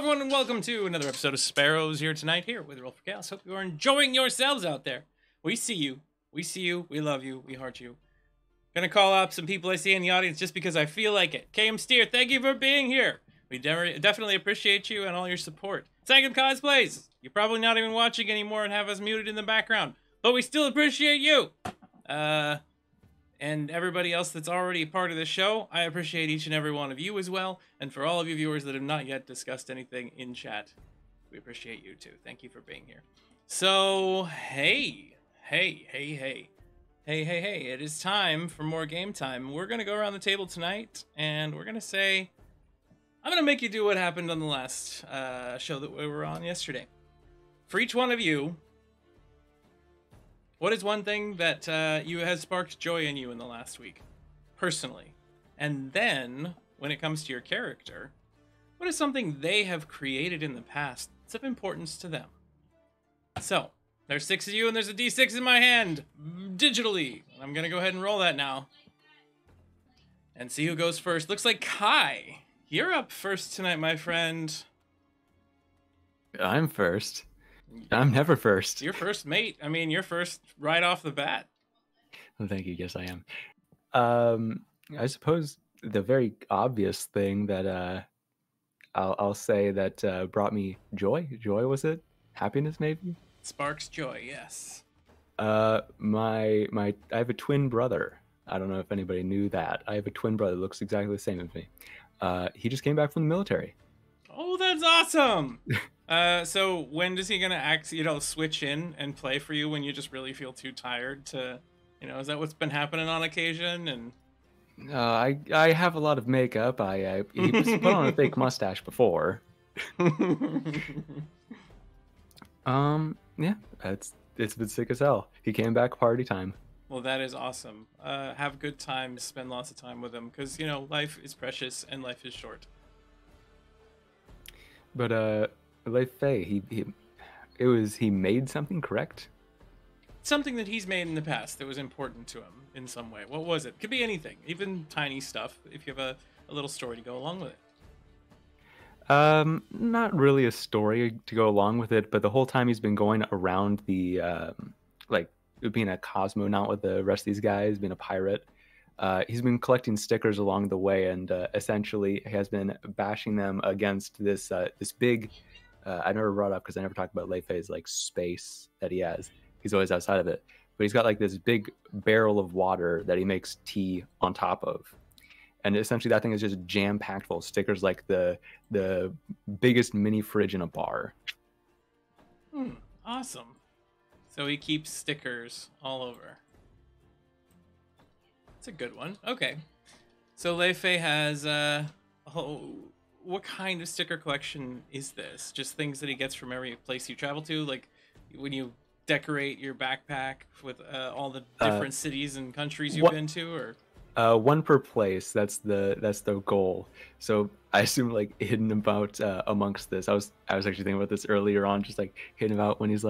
everyone, and welcome to another episode of Sparrows here tonight, here with Roll for Chaos. Hope you are enjoying yourselves out there. We see you. We see you. We love you. We heart you. Gonna call out some people I see in the audience just because I feel like it. KM Steer, thank you for being here. We definitely appreciate you and all your support. Second Cosplays, you're probably not even watching anymore and have us muted in the background, but we still appreciate you. And everybody else that's already a part of the show, I appreciate each and every one of you as well. And for all of you viewers that have not yet discussed anything in chat, we appreciate you too. Thank you for being here. So, hey, it is time for more game time. We're going to go around the table tonight, and we're going to say, I'm going to make you do what happened on the last show that we were on yesterday. For each one of you, what is one thing that you has sparked joy in you in the last week, personally? And then, when it comes to your character, what is something they have created in the past that's of importance to them? So, there's 6 of you, and there's a D6 in my hand, digitally. I'm going to go ahead and roll that now. And see who goes first. Looks like Kai, you're up first tonight, my friend. I'm first. I'm never first. You're first, mate. I mean, you're first right off the bat. Well, thank you. Yes, I am. I suppose the very obvious thing that I'll say that brought me joy. Joy, was it? Happiness, maybe? Sparks joy, yes. I have a twin brother. I don't know if anybody knew that. I have a twin brother that looks exactly the same as me. He just came back from the military. Oh, that's awesome. So when is he gonna switch in and play for you when you just really feel too tired to, is that what's been happening on occasion? And I have a lot of makeup. He put on a fake mustache before. Yeah, it's been sick as hell. He came back party time. Well, that is awesome. Have good times, spend lots of time with him, because life is precious and life is short. But Leif Fei, he made something, correct? Something that he's made in the past that was important to him in some way. What was it? Could be anything, even tiny stuff, if you have a little story to go along with it. Not really a story to go along with it, but the whole time he's been going around the being a cosmonaut with the rest of these guys, being a pirate. He's been collecting stickers along the way, and essentially has been bashing them against this big. I never brought up because I never talked about Leif Fei's space that he has. He's always outside of it, but he's got this big barrel of water that he makes tea on top of, and essentially that thing is just jam packed full of stickers, like the biggest mini fridge in a bar. Awesome. So he keeps stickers all over. That's a good one. Okay. So Leif Fei has what kind of sticker collection is this? Just things that he gets from every place you travel to, like when you decorate your backpack with all the different cities and countries you've been to, or one per place. That's the goal. So I assume hidden about amongst this. I was actually thinking about this earlier on, just hidden about when he's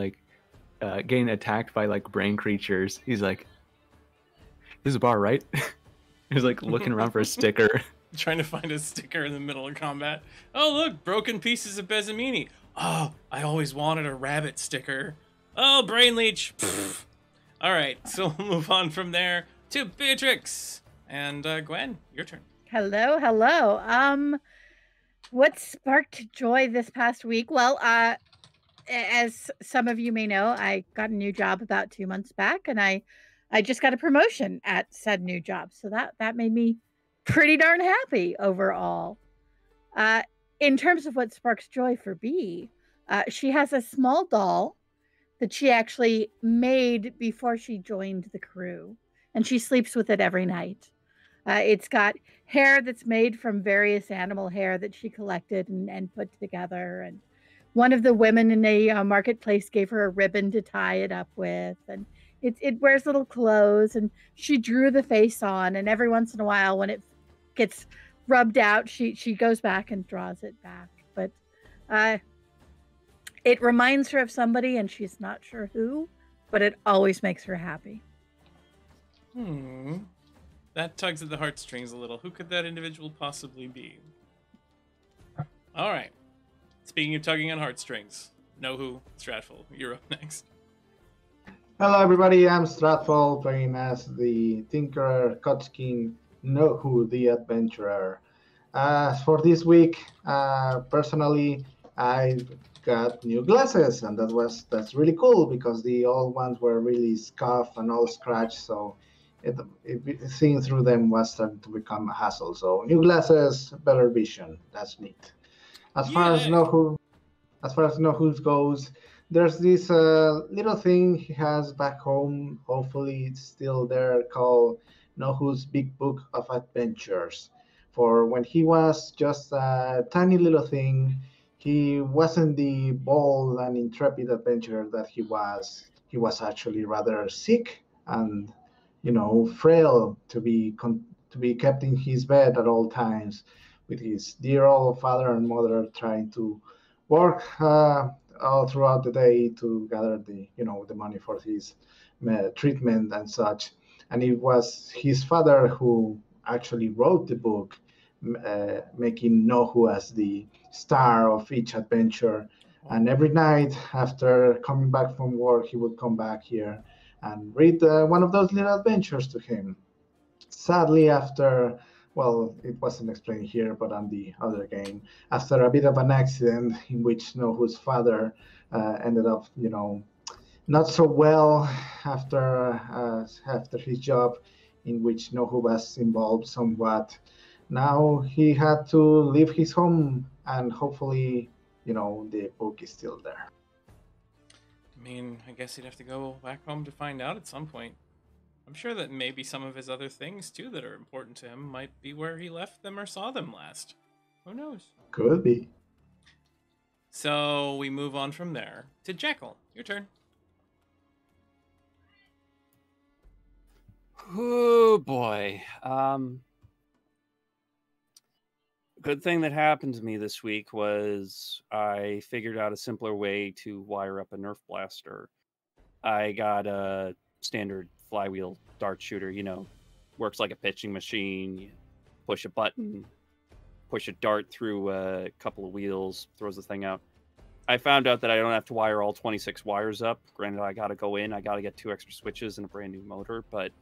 getting attacked by brain creatures. He's like, "This is a bar, right?" He's looking around for a sticker. Trying to find a sticker in the middle of combat. Oh, look, broken pieces of Bezamini. Oh, I always wanted a rabbit sticker. Oh, brain leech. All right, so we'll move on from there to Beatrix. And Gwen, your turn. Hello. What sparked joy this past week? Well, as some of you may know, I got a new job about 2 months back, and I just got a promotion at said new job. So that made me pretty darn happy overall. In terms of what sparks joy for Bea, she has a small doll that she actually made before she joined the crew, and she sleeps with it every night. It's got hair that's made from various animal hair that she collected and put together. And one of the women in a marketplace gave her a ribbon to tie it up with, and it wears little clothes, and she drew the face on, and every once in a while when it gets rubbed out, she goes back and draws it back. But it reminds her of somebody, and she's not sure who, but it always makes her happy. That tugs at the heartstrings a little. Who could that individual possibly be? All right. Speaking of tugging on heartstrings, know who? Stratful, you're up next. Hello, everybody. I'm Stratfall, playing as the Tinkerer, Codskin, Know Who, the Adventurer. For this week, personally, I got new glasses, and that's really cool because the old ones were really scuffed and all scratched. So seeing through them was starting to become a hassle. So new glasses, better vision. That's neat. As far as Yay. Know Who, as far as Know Who goes, there's this little thing he has back home. Hopefully, it's still there, called Know Who's Big Book of Adventures. For when he was just a tiny little thing, he wasn't the bold and intrepid adventurer that he was. He was actually rather sick and, frail to be kept in his bed at all times, with his dear old father and mother trying to work all throughout the day to gather the money for his treatment and such. And it was his father who actually wrote the book, making Nohu as the star of each adventure. And every night after coming back from work, he would come back here and read one of those little adventures to him. Sadly, it wasn't explained here, but on the other game, after a bit of an accident in which Nohu's father ended up, not so well after his job, in which Nohu was involved somewhat. Now he had to leave his home, and hopefully, the book is still there. I mean, I guess he'd have to go back home to find out at some point. I'm sure that maybe some of his other things, too, that are important to him might be where he left them or saw them last. Who knows? Could be. So we move on from there to Jekyll. Your turn. Oh, boy. Good thing that happened to me this week was I figured out a simpler way to wire up a Nerf blaster. I got a standard flywheel dart shooter, works like a pitching machine. You push a button, push a dart through a couple of wheels, throws the thing out. I found out that I don't have to wire all 26 wires up. Granted, I got to go in, I got to get 2 extra switches and a brand new motor, but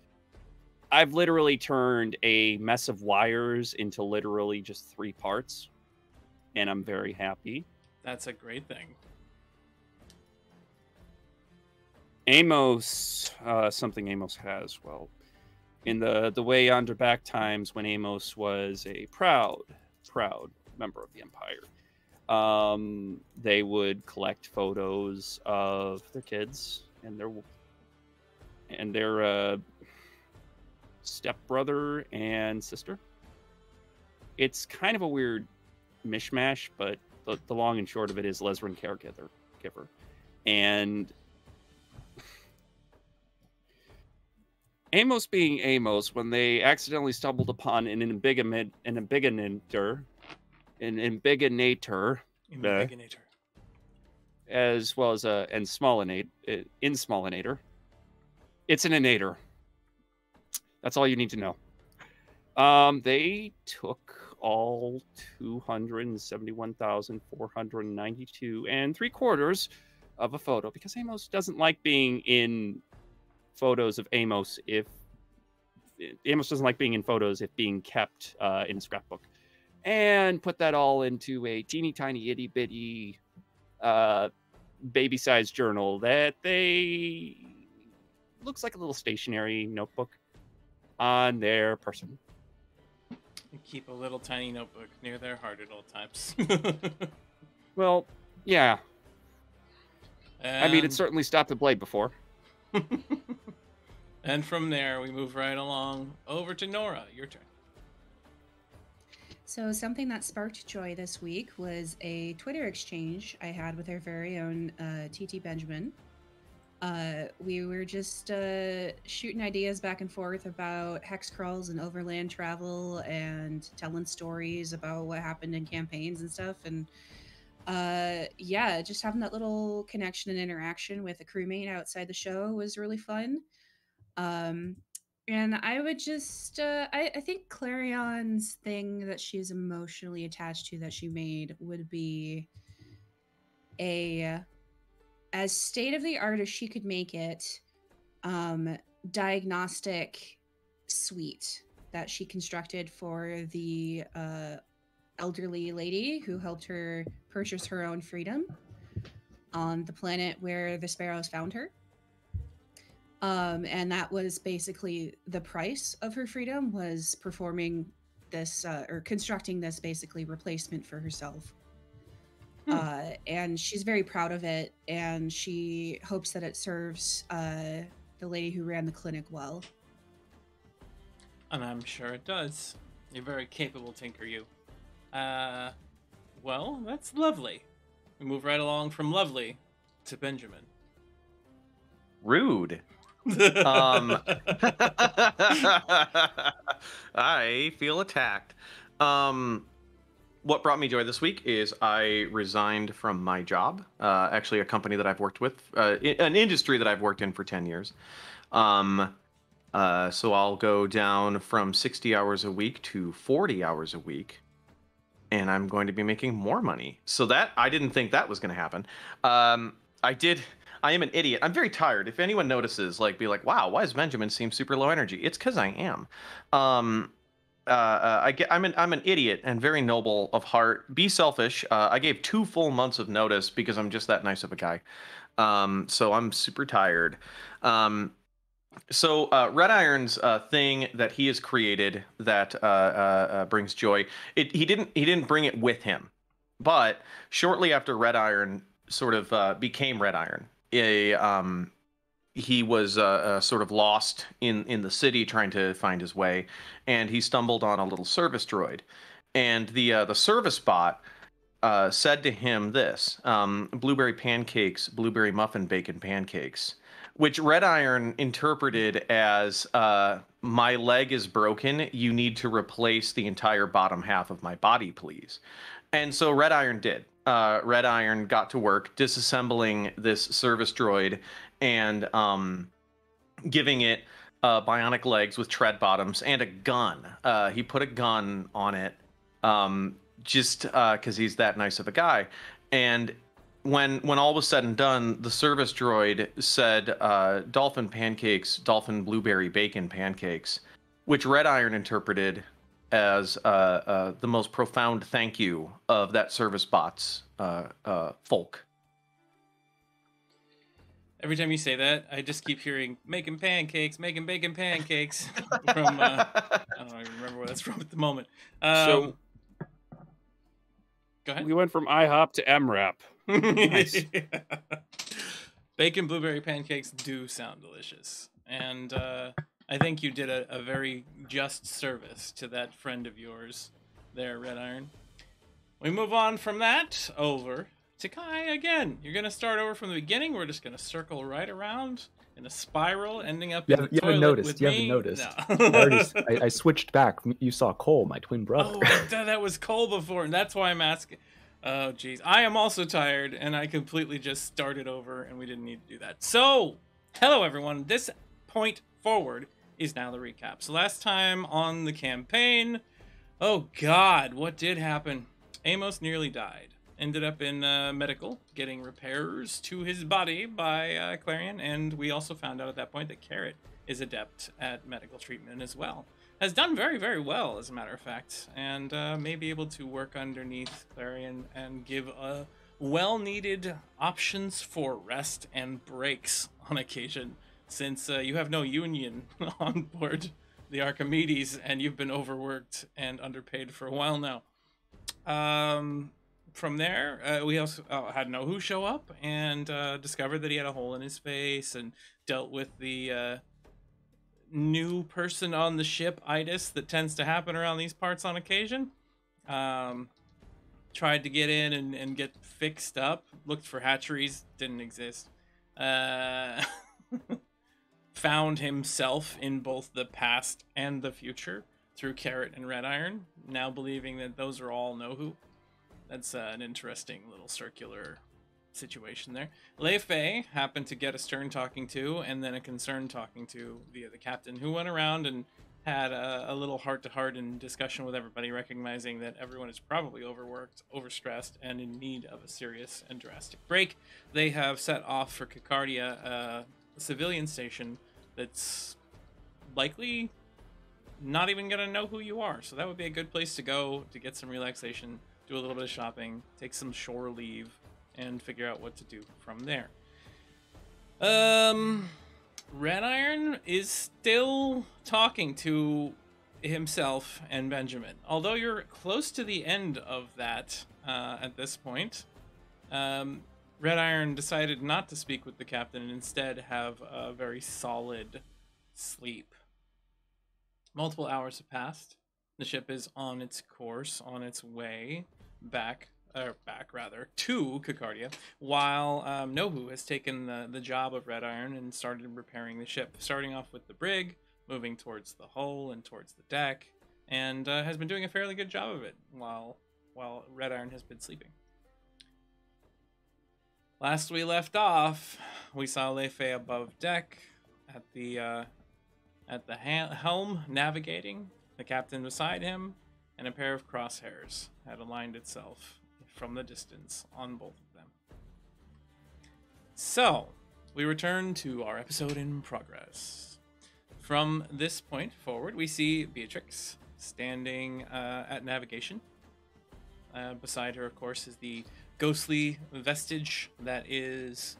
I've literally turned a mess of wires into literally just 3 parts, and I'm very happy. That's a great thing. Amos, something Amos has, well, in the way yonder back times when Amos was a proud member of the Empire, they would collect photos of their kids and their stepbrother and sister. It's kind of a weird mishmash, but the long and short of it is Lesrin caregiver. And Amos being Amos, when they accidentally stumbled upon an embiggenator, as well as insmolinator. It's an inator. That's all you need to know. They took all 271,492 and 3/4 of a photo because Amos doesn't like being in photos of Amos if being kept in a scrapbook, and put that all into a teeny tiny itty bitty baby-sized journal that looks like a little stationary notebook on their person. You keep a little tiny notebook near their heart at all times. Well, yeah. And... I mean, it certainly stopped the blade before. And from there, we move right along over to Nora. Your turn. So something that sparked joy this week was a Twitter exchange I had with our very own TT Benjamin. We were just shooting ideas back and forth about hex crawls and overland travel and telling stories about what happened in campaigns and stuff. And just having that little connection and interaction with a crewmate outside the show was really fun. And I would just, I think Clarion's thing that she's emotionally attached to that she made would be a, as state of the art as she could make it, diagnostic suite that she constructed for the elderly lady who helped her purchase her own freedom on the planet where the Sparrows found her. And that was basically the price of her freedom, was performing this or constructing this basically replacement for herself. And she's very proud of it, and she hopes that it serves the lady who ran the clinic well. And I'm sure it does. You're very capable, Tinker, you. Well, that's lovely. We move right along from lovely to Benjamin. Rude. I feel attacked. What brought me joy this week is I resigned from my job, actually a company that I've worked with, an industry that I've worked in for 10 years. So I'll go down from 60 hours a week to 40 hours a week, and I'm going to be making more money. So that, I didn't think that was going to happen. I am an idiot. I'm very tired. If anyone notices, be like, wow, why does Benjamin seem super low energy? It's because I am. I'm an idiot and very noble of heart. Be selfish. I gave 2 full months of notice because I'm just that nice of a guy. So I'm super tired. So Red Iron's thing that he has created that brings joy. He didn't bring it with him, but shortly after Red Iron sort of became Red Iron, he was sort of lost in the city trying to find his way, and he stumbled on a little service droid, and the service bot said to him this: blueberry pancakes, blueberry muffin bacon pancakes, which Red Iron interpreted as my leg is broken, you need to replace the entire bottom half of my body, please. And so Red Iron did. Red Iron got to work disassembling this service droid and giving it bionic legs with tread bottoms and a gun. He put a gun on it just because he's that nice of a guy. And when all was said and done, the service droid said dolphin pancakes, dolphin blueberry bacon pancakes, which Red Iron interpreted as the most profound thank you of that service bot's folk. Every time you say that, I just keep hearing making pancakes, making bacon pancakes from I don't even remember where that's from at the moment. So go ahead. We went from IHOP to MRAP. Nice. Bacon blueberry pancakes do sound delicious, and I think you did a very just service to that friend of yours there, Red Iron. We move on from that over to Kai again. You're going to start over from the beginning. We're just going to circle right around in a spiral, ending up in the You haven't toilet noticed. with You me. haven't noticed. No. I switched back. You saw Cole, my twin brother. Oh, that was Cole before, and that's why I'm asking. Oh, geez. I am also tired, and I completely just started over, and we didn't need to do that. So, hello, everyone. This point forward is now the recap. So last time on the campaign, oh God, what did happen? Amos nearly died. Ended up in medical, getting repairs to his body by Clarion, and we also found out at that point that Carrot is adept at medical treatment as well. Has done very, very well, as a matter of fact, and may be able to work underneath Clarion and give well-needed options for rest and breaks on occasion, since you have no union on board the Archimedes, and you've been overworked and underpaid for a while now. From there, we also had Nohu show up and discovered that he had a hole in his face, and dealt with the new person on the ship, Itis, that tends to happen around these parts on occasion. Tried to get in and get fixed up. Looked for hatcheries, didn't exist. Found himself in both the past and the future through Carrot and Red Iron, now believing that those are all Nohu. That's an interesting little circular situation there. Lei Fei happened to get a stern talking to and then a concern talking to via the captain, who went around and had a little heart-to-heart and discussion with everybody, recognizing that everyone is probably overworked, overstressed, and in need of a serious and drastic break. They have set off for Cacardia, a civilian station that's likely not even going to know who you are. So that would be a good place to go to get some relaxation, do a little bit of shopping, take some shore leave, and figure out what to do from there. Red Iron is still talking to himself and Benjamin. Although you're close to the end of that at this point, Red Iron decided not to speak with the captain and instead have a very solid sleep. Multiple hours have passed. The ship is on its course, on its way back to Cacardia, while Nohu has taken the job of Red Iron and started repairing the ship, starting off with the brig, moving towards the hull and towards the deck, and has been doing a fairly good job of it while Red Iron has been sleeping. Last we left off, we saw Leifei above deck at the helm navigating, the captain beside him, and a pair of crosshairs had aligned itself from the distance on both of them. So, we return to our episode in progress. From this point forward, we see Beatrix standing at navigation. Beside her, of course, is the ghostly vestige that is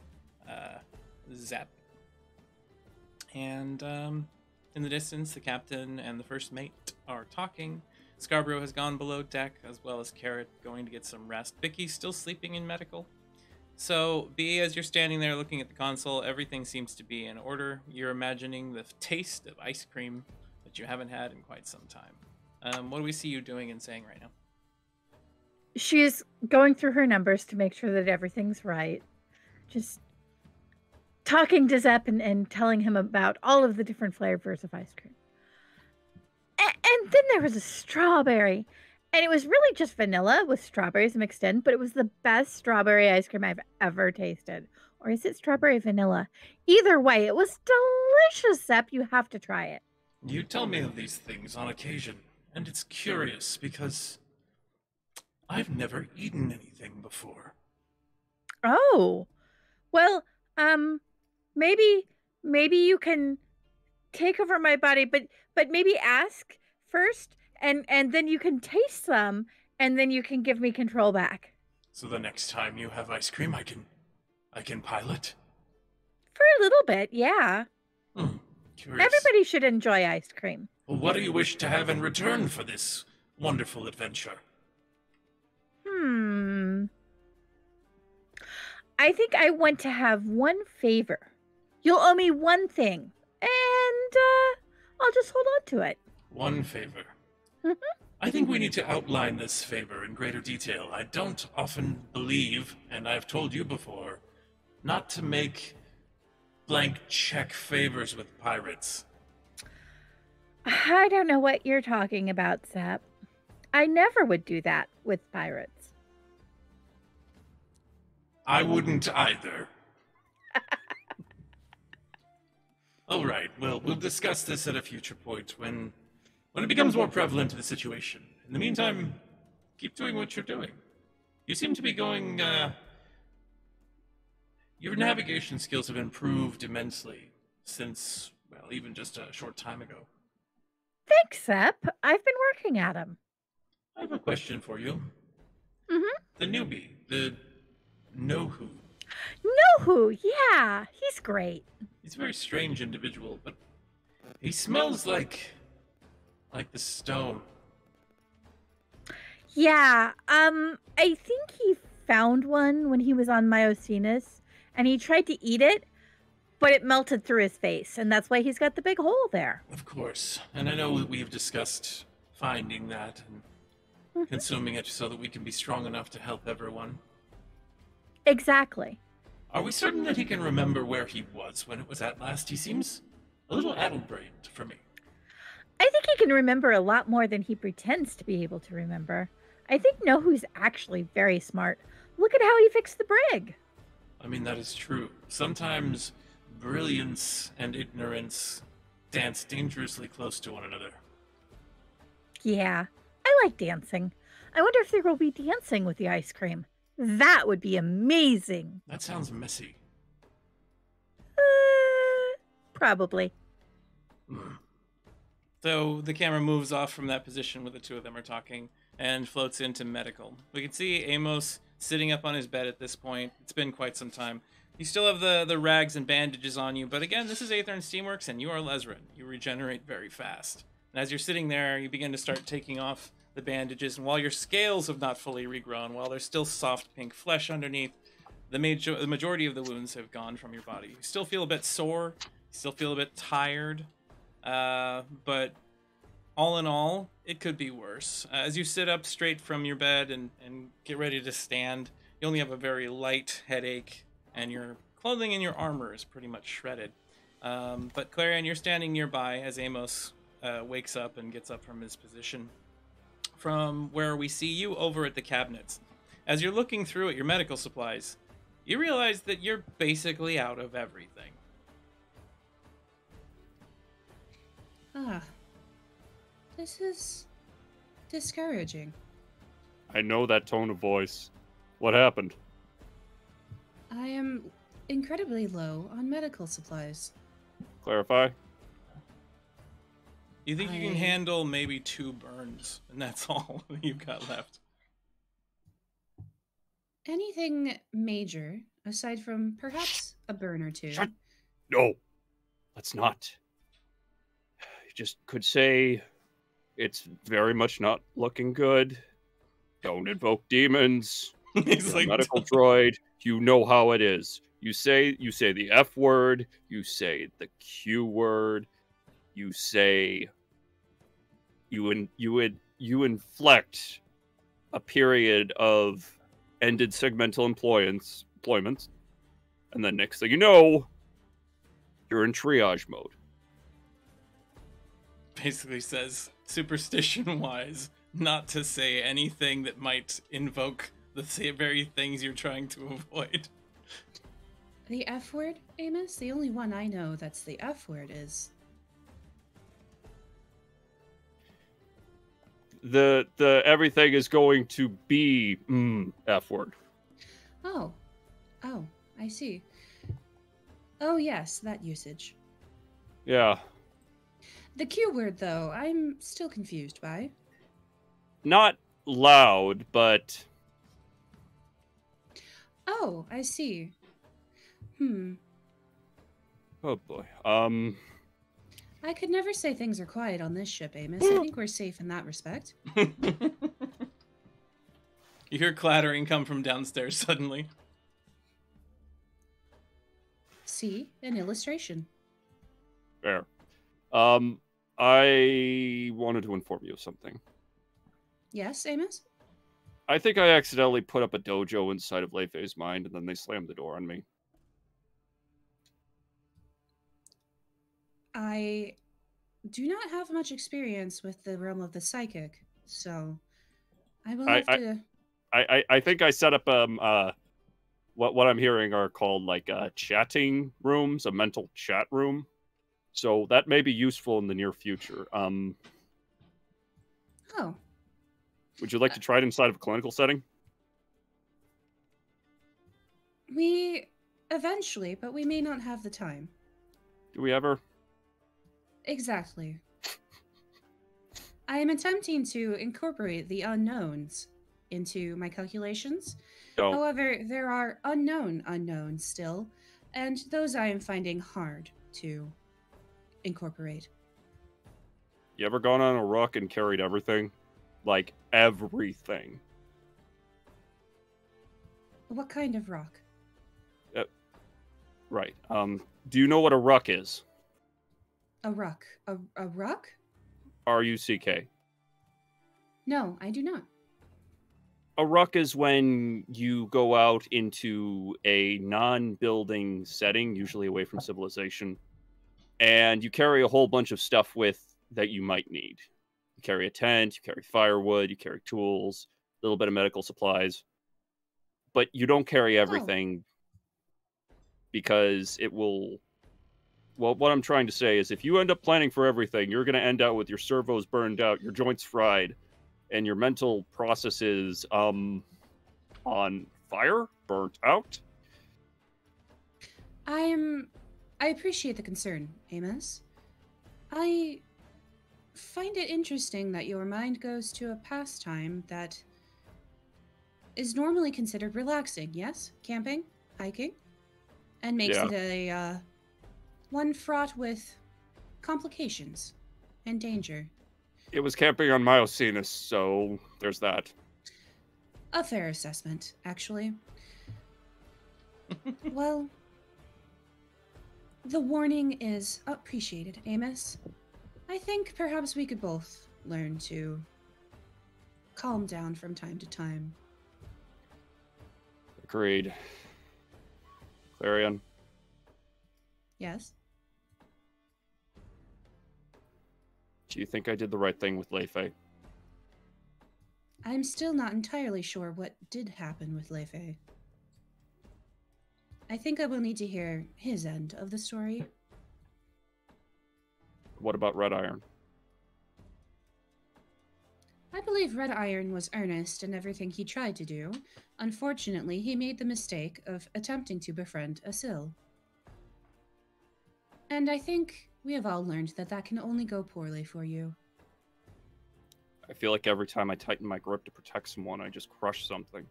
Zep. And in the distance, the captain and the first mate are talking. Scarborough has gone below deck, as well as Carrot going to get some rest. Vicky's still sleeping in medical. So, B, as you're standing there looking at the console, everything seems to be in order. You're imagining the taste of ice cream that you haven't had in quite some time. What do we see you doing and saying right now? She is going through her numbers to make sure that everything's right. Just talking to Zep and telling him about all of the different flavors of ice cream. And then there was a strawberry. And it was really just vanilla with strawberries mixed in, but it was the best strawberry ice cream I've ever tasted. Or is it strawberry vanilla? Either way, it was delicious, Zep. You have to try it. You tell me of these things on occasion, and it's curious because I've never eaten anything before. Oh. Well, maybe you can take over my body, but maybe ask first, and then you can taste some, and then you can give me control back. So the next time you have ice cream, I can pilot? For a little bit, yeah. Curious. Everybody should enjoy ice cream. Well, what do you wish to have in return for this wonderful adventure? I think I want to have one favor. You'll owe me one thing, and I'll just hold on to it. One favor. I think we need to outline this favor in greater detail. I don't often believe, and I've told you before, not to make blank check favors with pirates. I don't know what you're talking about, Zep. I never would do that with pirates. I wouldn't either. All right, well, we'll discuss this at a future point when it becomes more prevalent to the situation. In the meantime, keep doing what you're doing. You seem to be going, your navigation skills have improved immensely since, well, even just a short time ago. Thanks, Zep. I've been working at them. I have a question for you. The newbie, the Nohu. Nohu, yeah, he's great. He's a very strange individual, but he smells like the stone. Yeah, I think he found one when he was on Myocenas, and he tried to eat it, but it melted through his face, and that's why he's got the big hole there. Of course, and I know that we've discussed finding that and consuming it so that we can be strong enough to help everyone. Exactly. Are we certain that he can remember where he was when it was at last? He seems a little addle-brained for me. I think he can remember a lot more than he pretends to be able to remember. I think Nohu's actually very smart. Look at how he fixed the brig. I mean, that is true. Sometimes brilliance and ignorance dance dangerously close to one another. Yeah, I like dancing. I wonder if there will be dancing with the ice cream. That would be amazing. That sounds messy. Probably. So the camera moves off from that position where the two of them are talking and floats into medical. We can see Amos sitting up on his bed at this point. It's been quite some time. You still have the rags and bandages on you, but again, this is Aether and Steamworks, and you are Lesrin. You regenerate very fast. And as you're sitting there, you begin to start taking off the bandages, and while your scales have not fully regrown, while there's still soft pink flesh underneath, the majority of the wounds have gone from your body. You still feel a bit sore, you still feel a bit tired, but all in all, it could be worse. As you sit up straight from your bed and get ready to stand, you only have a very light headache, and your clothing and your armor is pretty much shredded. But Clarion, you're standing nearby as Amos wakes up and gets up from his position, from where we see you over at the cabinets. As you're looking through at your medical supplies, you realize that you're basically out of everything. This is discouraging. I know that tone of voice. What happened? I am incredibly low on medical supplies. Clarify. You think you can handle maybe 2 burns, and that's all you've got left. Anything major, aside from perhaps a burn or 2? No, let's not. You just could say it's very much not looking good. Don't invoke demons. He's like, medical droid. You know how it is. You say the F word. You say the Q word. You say you inflect a period of ended segmental employment, and then next thing you know, you're in triage mode. basically says, superstition-wise, not to say anything that might invoke the very things you're trying to avoid. The F word, Amos? The only one I know that's the F word is... The everything is going to be F word. Oh, I see. Oh yes, that usage. Yeah. The Q word, though, I'm still confused by. Not loud, but... Oh, I see. Oh boy. I could never say things are quiet on this ship, Amos. I think we're safe in that respect. You hear clattering come from downstairs suddenly. See? An illustration. Fair. I wanted to inform you of something. Yes, Amos? I think I accidentally put up a dojo inside of Leifei's mind, and then they slammed the door on me. I do not have much experience with the realm of the psychic, so I will have to... I think I set up what I'm hearing are called like chatting rooms, a mental chat room. So that may be useful in the near future. Oh. Would you like to try it inside of a clinical setting? We eventually, but we may not have the time. Do we ever? Exactly. I am attempting to incorporate the unknowns into my calculations. Don't. However, there are unknown unknowns still, and those I am finding hard to incorporate. You ever gone on a ruck and carried everything? Like, everything. What kind of rock? Right. Do you know what a ruck is? A ruck. A ruck? R-U-C-K. No, I do not. A ruck is when you go out into a non-building setting, usually away from civilization, and you carry a whole bunch of stuff with that you might need. You carry a tent, you carry firewood, you carry tools, a little bit of medical supplies, but you don't carry everything because it will Well, what I'm trying to say is if you end up planning for everything, you're going to end out with your servos burned out, your joints fried, and your mental processes on fire, burnt out. I appreciate the concern, Amos. I find it interesting that your mind goes to a pastime that is normally considered relaxing, yes? Camping, hiking, and makes it a one fraught with complications and danger. It was camping on Myosinus, so there's that. A fair assessment, actually. Well, the warning is appreciated, Amos. I think perhaps we could both learn to calm down from time to time. Agreed. Clarion, Yes? do you think I did the right thing with Leifei? I'm still not entirely sure what did happen with Leifei. I think I will need to hear his end of the story. What about Red Iron? I believe Red Iron was earnest in everything he tried to do. Unfortunately, he made the mistake of attempting to befriend Asil. And I think we have all learned that that can only go poorly for you. I feel like every time I tighten my grip to protect someone, I just crush something.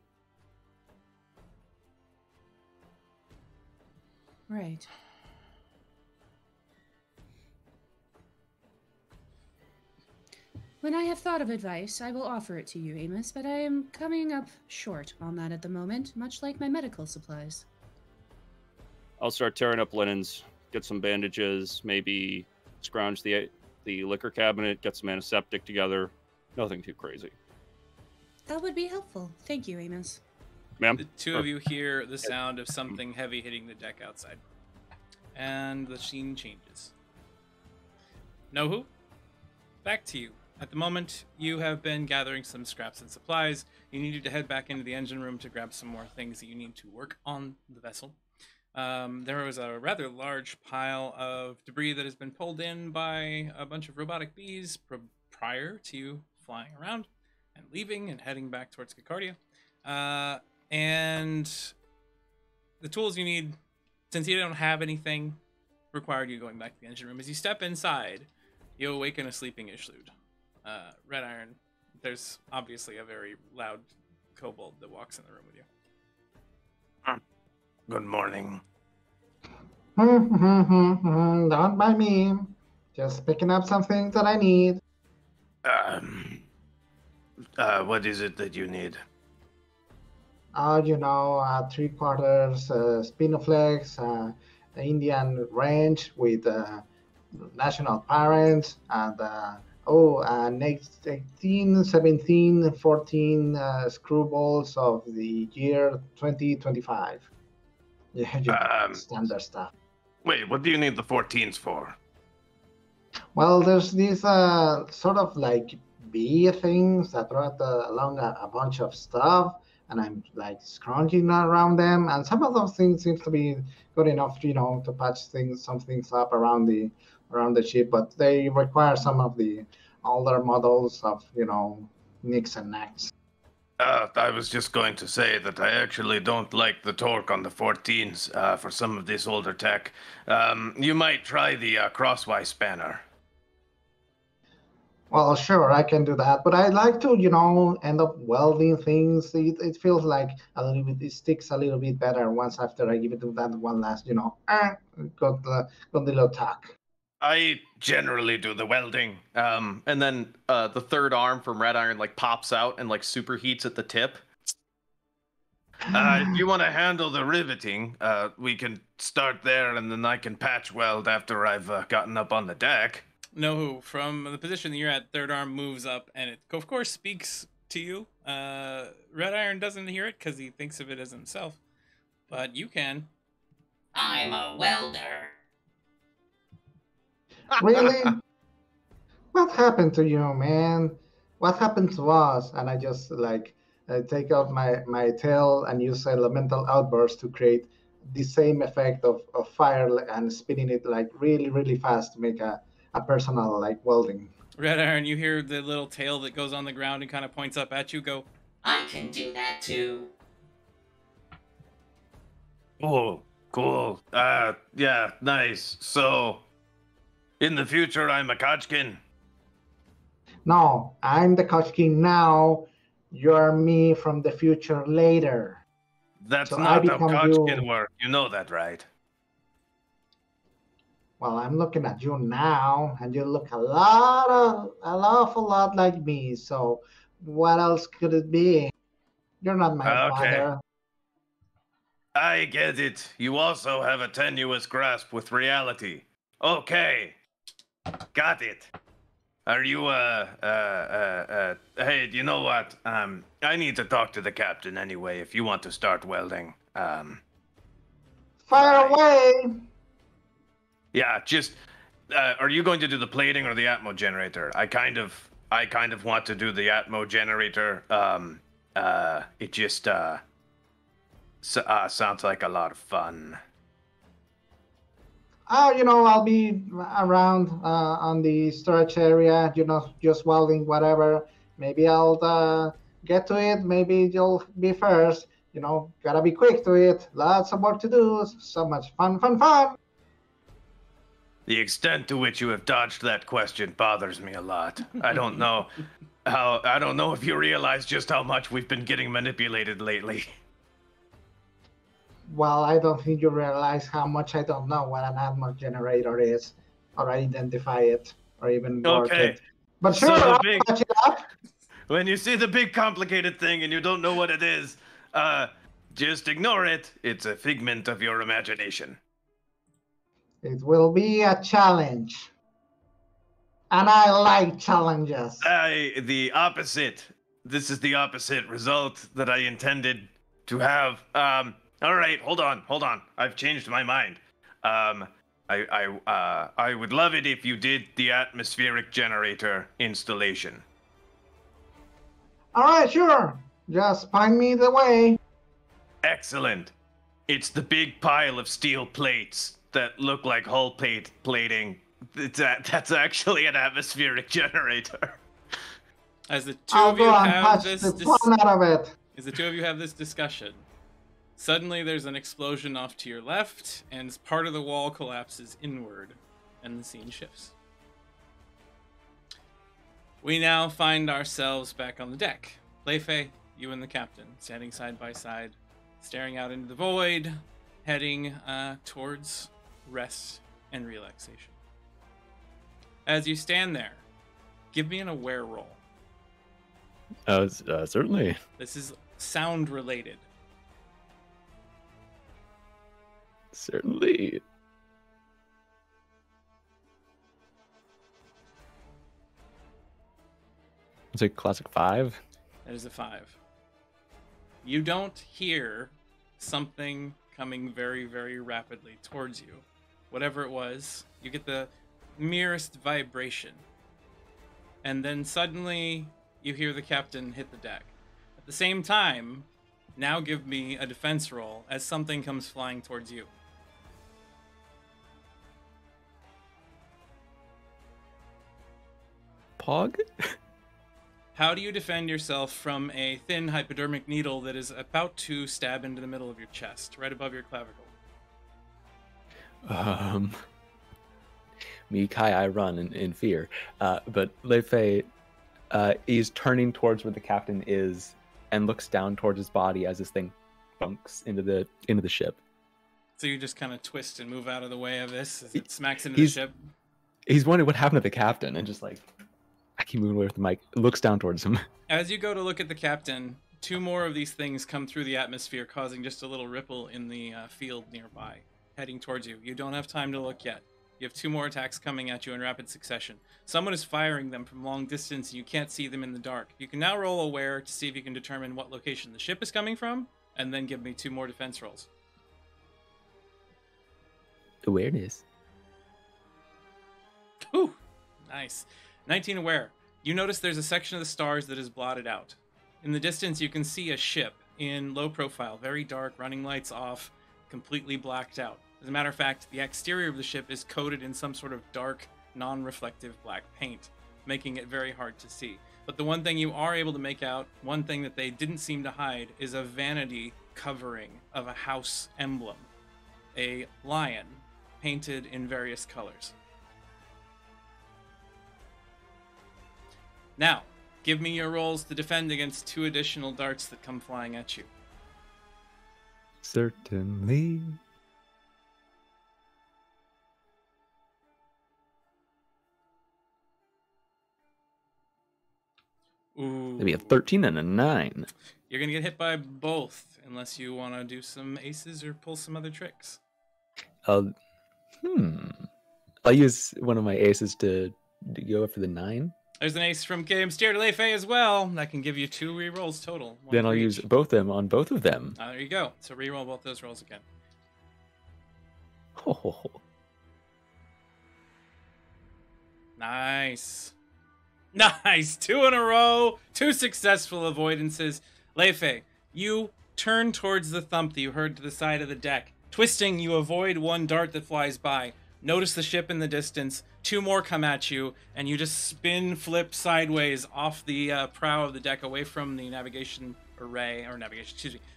Right. When I have thought of advice, I will offer it to you, Amos, but I am coming up short on that at the moment, much like my medical supplies. I'll start tearing up linens, get some bandages, maybe scrounge the liquor cabinet, get some antiseptic together. Nothing too crazy. That would be helpful. Thank you, Amos. Ma'am? The two of you hear the sound of something heavy hitting the deck outside. And the scene changes. Nohu, back to you. At the moment, you have been gathering some scraps and supplies. You needed to head back into the engine room to grab some more things that you need to work on the vessel. There was a rather large pile of debris that has been pulled in by a bunch of robotic bees prior to you flying around and leaving and heading back towards Cacardia. And the tools you need, since you don't have anything, required you going back to the engine room. As you step inside, you awaken a sleeping Ishlood. Red Iron, there's obviously a very loud kobold that walks in the room with you. Good morning. Don't mind me. Just picking up something that I need. What is it that you need? You know, 3/4 Spinoflex, Indian range with national parents, and 18, 17, 14 screwballs of the year 2025. Yeah, standard stuff. Wait, what do you need the 14s for? Well, there's these sort of like bee things that brought along a bunch of stuff, and I'm like scrounging around them, and some of those things seems to be good enough, you know, to patch some things up around the ship, but they require some of the older models of, you know, nicks and knacks. I was just going to say that I actually don't like the torque on the 14s for some of this older tech. You might try the crosswise spanner. Well, sure, I can do that, but I like to, you know, end up welding things. It feels like a little bit, it sticks a little bit better once after I give it to that one last, you know, got the little tack. I generally do the welding. And then the third arm from Red Iron like pops out and like superheats at the tip. If you want to handle the riveting, we can start there, and then I can patch weld after I've gotten up on the deck. Nohu, from the position that you're at, third arm moves up, and it, of course, speaks to you. Red Iron doesn't hear it because he thinks of it as himself, but you can. I'm a welder. Really? What happened to you, man? What happened to us? And I just like take out my tail and use elemental outburst to create the same effect of fire and spinning it like really, really fast to make a personal like welding. Red Iron, you hear the little tail that goes on the ground and kind of points up at you. Go. I can do that too. Oh, cool. Yeah, nice. So, in the future, I'm a Kochkin. No, I'm the Koch King now. You're me from the future later. That's So I not how become Kochkin you. work. You know that, right? Well, I'm looking at you now, and you look an awful lot like me. So, what else could it be? You're not my Okay. father. I get it. You also have a tenuous grasp with reality. Okay. Got it. Are you, hey, you know what? I need to talk to the captain anyway if you want to start welding. Fire away! Yeah, just, are you going to do the plating or the Atmo generator? I kind of want to do the Atmo generator. It just, sounds like a lot of fun. I'll be around on the storage area, just welding whatever. Maybe I'll get to it. Maybe you'll be first. Gotta be quick to it. Lots of work to do. So much fun. The extent to which you have dodged that question bothers me a lot. I don't know if you realize just how much we've been getting manipulated lately. Well, I don't think you realize how much I don't know what an Atmos generator is, or identify it, or even work Okay. it. But sure, So I'll patch it up. when you see the big complicated thing and you don't know what it is, just ignore it. It's a figment of your imagination. It will be a challenge. And I like challenges. The opposite. This is the opposite result that I intended to have. All right, hold on. I've changed my mind. I would love it if you did the atmospheric generator installation. All right, sure. Just point me the way. Excellent. It's the big pile of steel plates that look like hull plating. That's actually an atmospheric generator. As the two I'll of you go and have patch this the fun out of it. As the two of you have this discussion, suddenly there's an explosion off to your left, and part of the wall collapses inward, and the scene shifts. We now find ourselves back on the deck. Leifei, you and the captain, standing side by side, staring out into the void, heading towards rest and relaxation. As you stand there, give me an aware roll. Certainly. This is sound related. Certainly. It's a classic 5. That is a 5. You don't hear something coming very, very rapidly towards you. Whatever it was, you get the merest vibration. And then suddenly you hear the captain hit the deck. At the same time, now give me a defense roll as something comes flying towards you. Pog? How do you defend yourself from a thin hypodermic needle that is about to stab into the middle of your chest, right above your clavicle? Me, Kai, I run in fear. But Leifei is turning towards where the captain is and looks down towards his body as this thing bunks into the ship. So you just kind of twist and move out of the way of this as it smacks into the ship? He's wondering what happened to the captain and just like, I keep moving away with the mic, looks down towards him. As you go to look at the captain, 2 more of these things come through the atmosphere, causing just a little ripple in the field nearby, heading towards you. You don't have time to look yet. You have 2 more attacks coming at you in rapid succession. Someone is firing them from long distance, and you can't see them in the dark. You can now roll aware to see if you can determine what location the ship is coming from, and then give me 2 more defense rolls. Awareness. Ooh, nice. 19 aware. You notice there's a section of the stars that is blotted out. In the distance, you can see a ship in low profile, very dark, running lights off, completely blacked out. As a matter of fact, the exterior of the ship is coated in some sort of dark, non-reflective black paint, making it very hard to see. But the one thing you are able to make out, one thing that they didn't seem to hide, is a vanity covering of a house emblem. A lion, painted in various colors. Now, give me your rolls to defend against 2 additional darts that come flying at you. Certainly. Ooh. Maybe a 13 and a 9. You're going to get hit by both, unless you want to do some aces or pull some other tricks. I'll use one of my aces to go for the 9. There's an ace from Game Steer to Leifei as well. That can give you 2 rerolls total. Then I'll use both of them on both of them. There you go. So reroll both those rolls again. Oh. Nice. Nice. 2 in a row. 2 successful avoidances. Leifei, you turn towards the thump that you heard to the side of the deck. Twisting, you avoid one dart that flies by. Notice the ship in the distance. 2 more come at you, and you just spin, flip sideways off the prow of the deck away from the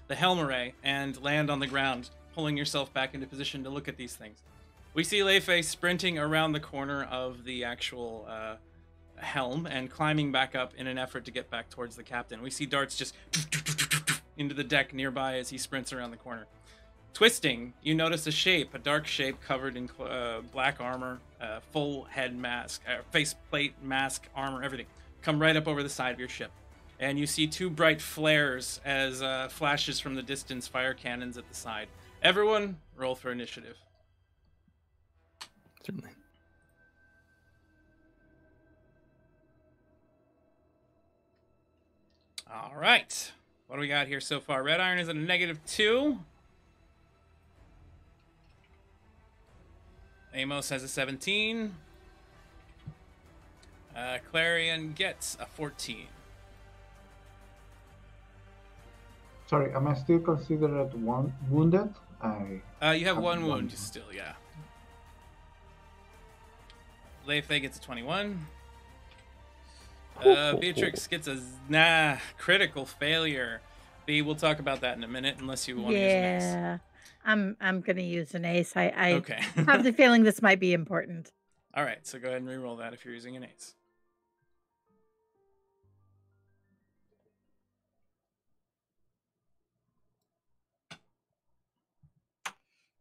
the helm array, and land on the ground, pulling yourself back into position to look at these things. We see Leifei sprinting around the corner of the actual helm and climbing back up in an effort to get back towards the captain. We see darts just into the deck nearby as he sprints around the corner. Twisting, you notice a shape, a dark shape covered in black armor, full head mask, faceplate, mask, armor, everything, come right up over the side of your ship. And you see 2 bright flares as flashes from the distance fire cannons at the side. Everyone, roll for initiative. Certainly. All right. What do we got here so far? Red Iron is at a -2. Amos has a 17. Clarion gets a 14. Sorry, am I still considered wounded? You have 1 wound still, yeah. Leifei gets a 21. Beatrix gets a critical failure. B, we'll talk about that in a minute, unless you want to use an ace. Yeah, I'm gonna use an ace. I Okay. have the feeling this might be important. All right, so go ahead and re-roll that if you're using an ace.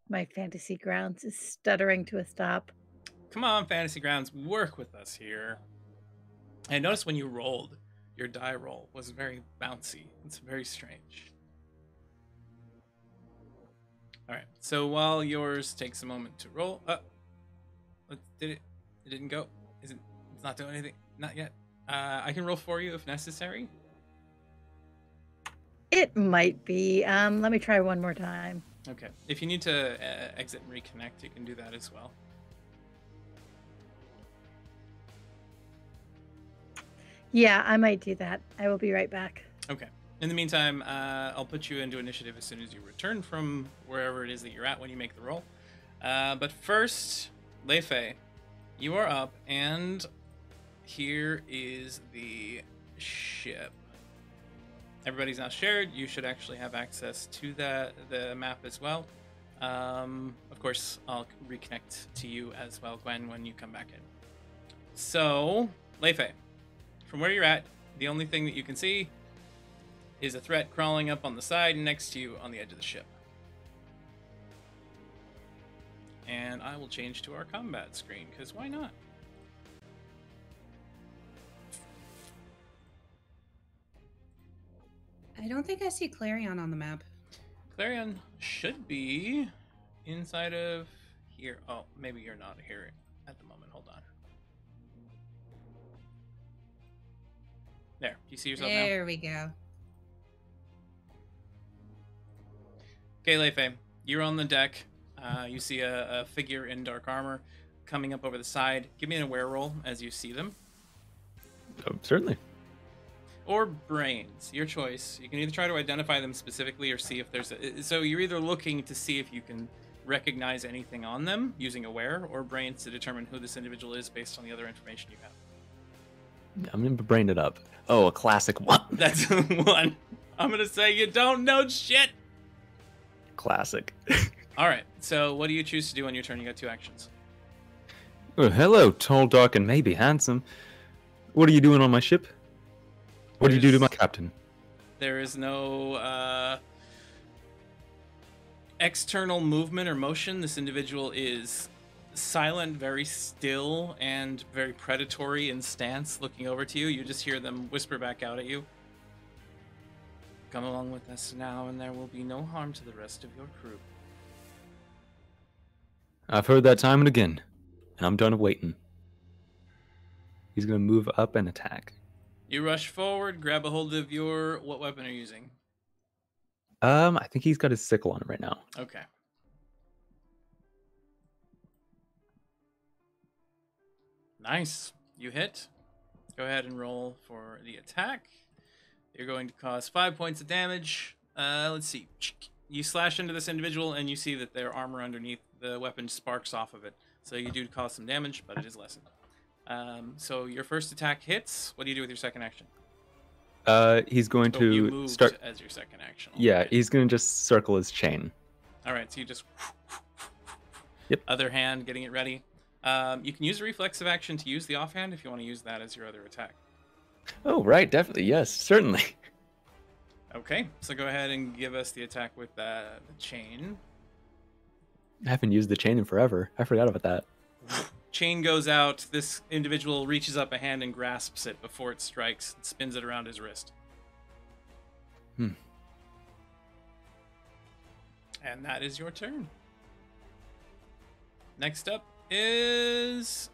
My fantasy grounds is stuttering to a stop. Come on, Fantasy Grounds, work with us here. I noticed when you rolled, your die roll was very bouncy. It's very strange. All right, so while yours takes a moment to roll, did it? It didn't go. It's not doing anything. Not yet. I can roll for you if necessary. It might be. Let me try one more time. Okay. If you need to exit and reconnect, you can do that as well. Yeah, I might do that. I will be right back. Okay. In the meantime, I'll put you into initiative as soon as you return from wherever it is that you're at when you make the roll. But first, Leifei, you are up, and here is the ship. Everybody's now shared. You should actually have access to the map as well. Of course, I'll reconnect to you as well, Gwen, when you come back in. So, Leifei, from where you're at, the only thing that you can see is a threat crawling up on the side next to you on the edge of the ship. And I will change to our combat screen, because why not? I don't think I see Clarion on the map. Clarion should be inside of here. Oh, maybe you're not here at the moment. Hold on. There. Do you see yourself now? There we go. Okay, Leifei, you're on the deck. You see a figure in dark armor coming up over the side. Give me an aware roll as you see them. Oh, certainly. or brains, your choice. You can either try to identify them specifically or see if there's so you're either looking to see if you can recognize anything on them using aware, or brains to determine who this individual is based on the other information you have. I'm gonna brain it up. Oh, a classic one. That's one. I'm gonna say you don't know shit. Classic. All right, so what do you choose to do on your turn? You got 2 actions. Oh, hello, tall, dark, and maybe handsome. What are you doing on my ship? What do you do to my captain? There is no external movement or motion. This individual is silent, very still, and very predatory in stance, looking over to you. You just hear them whisper back out at you. Come along with us now, and there will be no harm to the rest of your crew. I've heard that time and again, and I'm done waiting. He's gonna move up and attack. You rush forward, grab a hold of your... What weapon are you using? I think he's got his sickle on it right now. Okay. Nice. You hit. Go ahead and roll for the attack. You're going to cause 5 points of damage. Let's see. You slash into this individual, and you see that their armor underneath the weapon sparks off of it. So you do cause some damage, but it is lessened. So your first attack hits. What do you do with your second action? He's going to you moved start as your second action. Yeah, Okay. he's gonna just circle his chain. All right, so you just... Yep. Other hand, getting it ready. You can use a reflexive action to use the offhand if you want to use that as your other attack. Oh, right, definitely, yes, certainly. Okay, so go ahead and give us the attack with the chain. I haven't used the chain in forever. I forgot about that. Chain goes out. This individual reaches up a hand and grasps it before it strikes and spins it around his wrist. And that is your turn. Next up is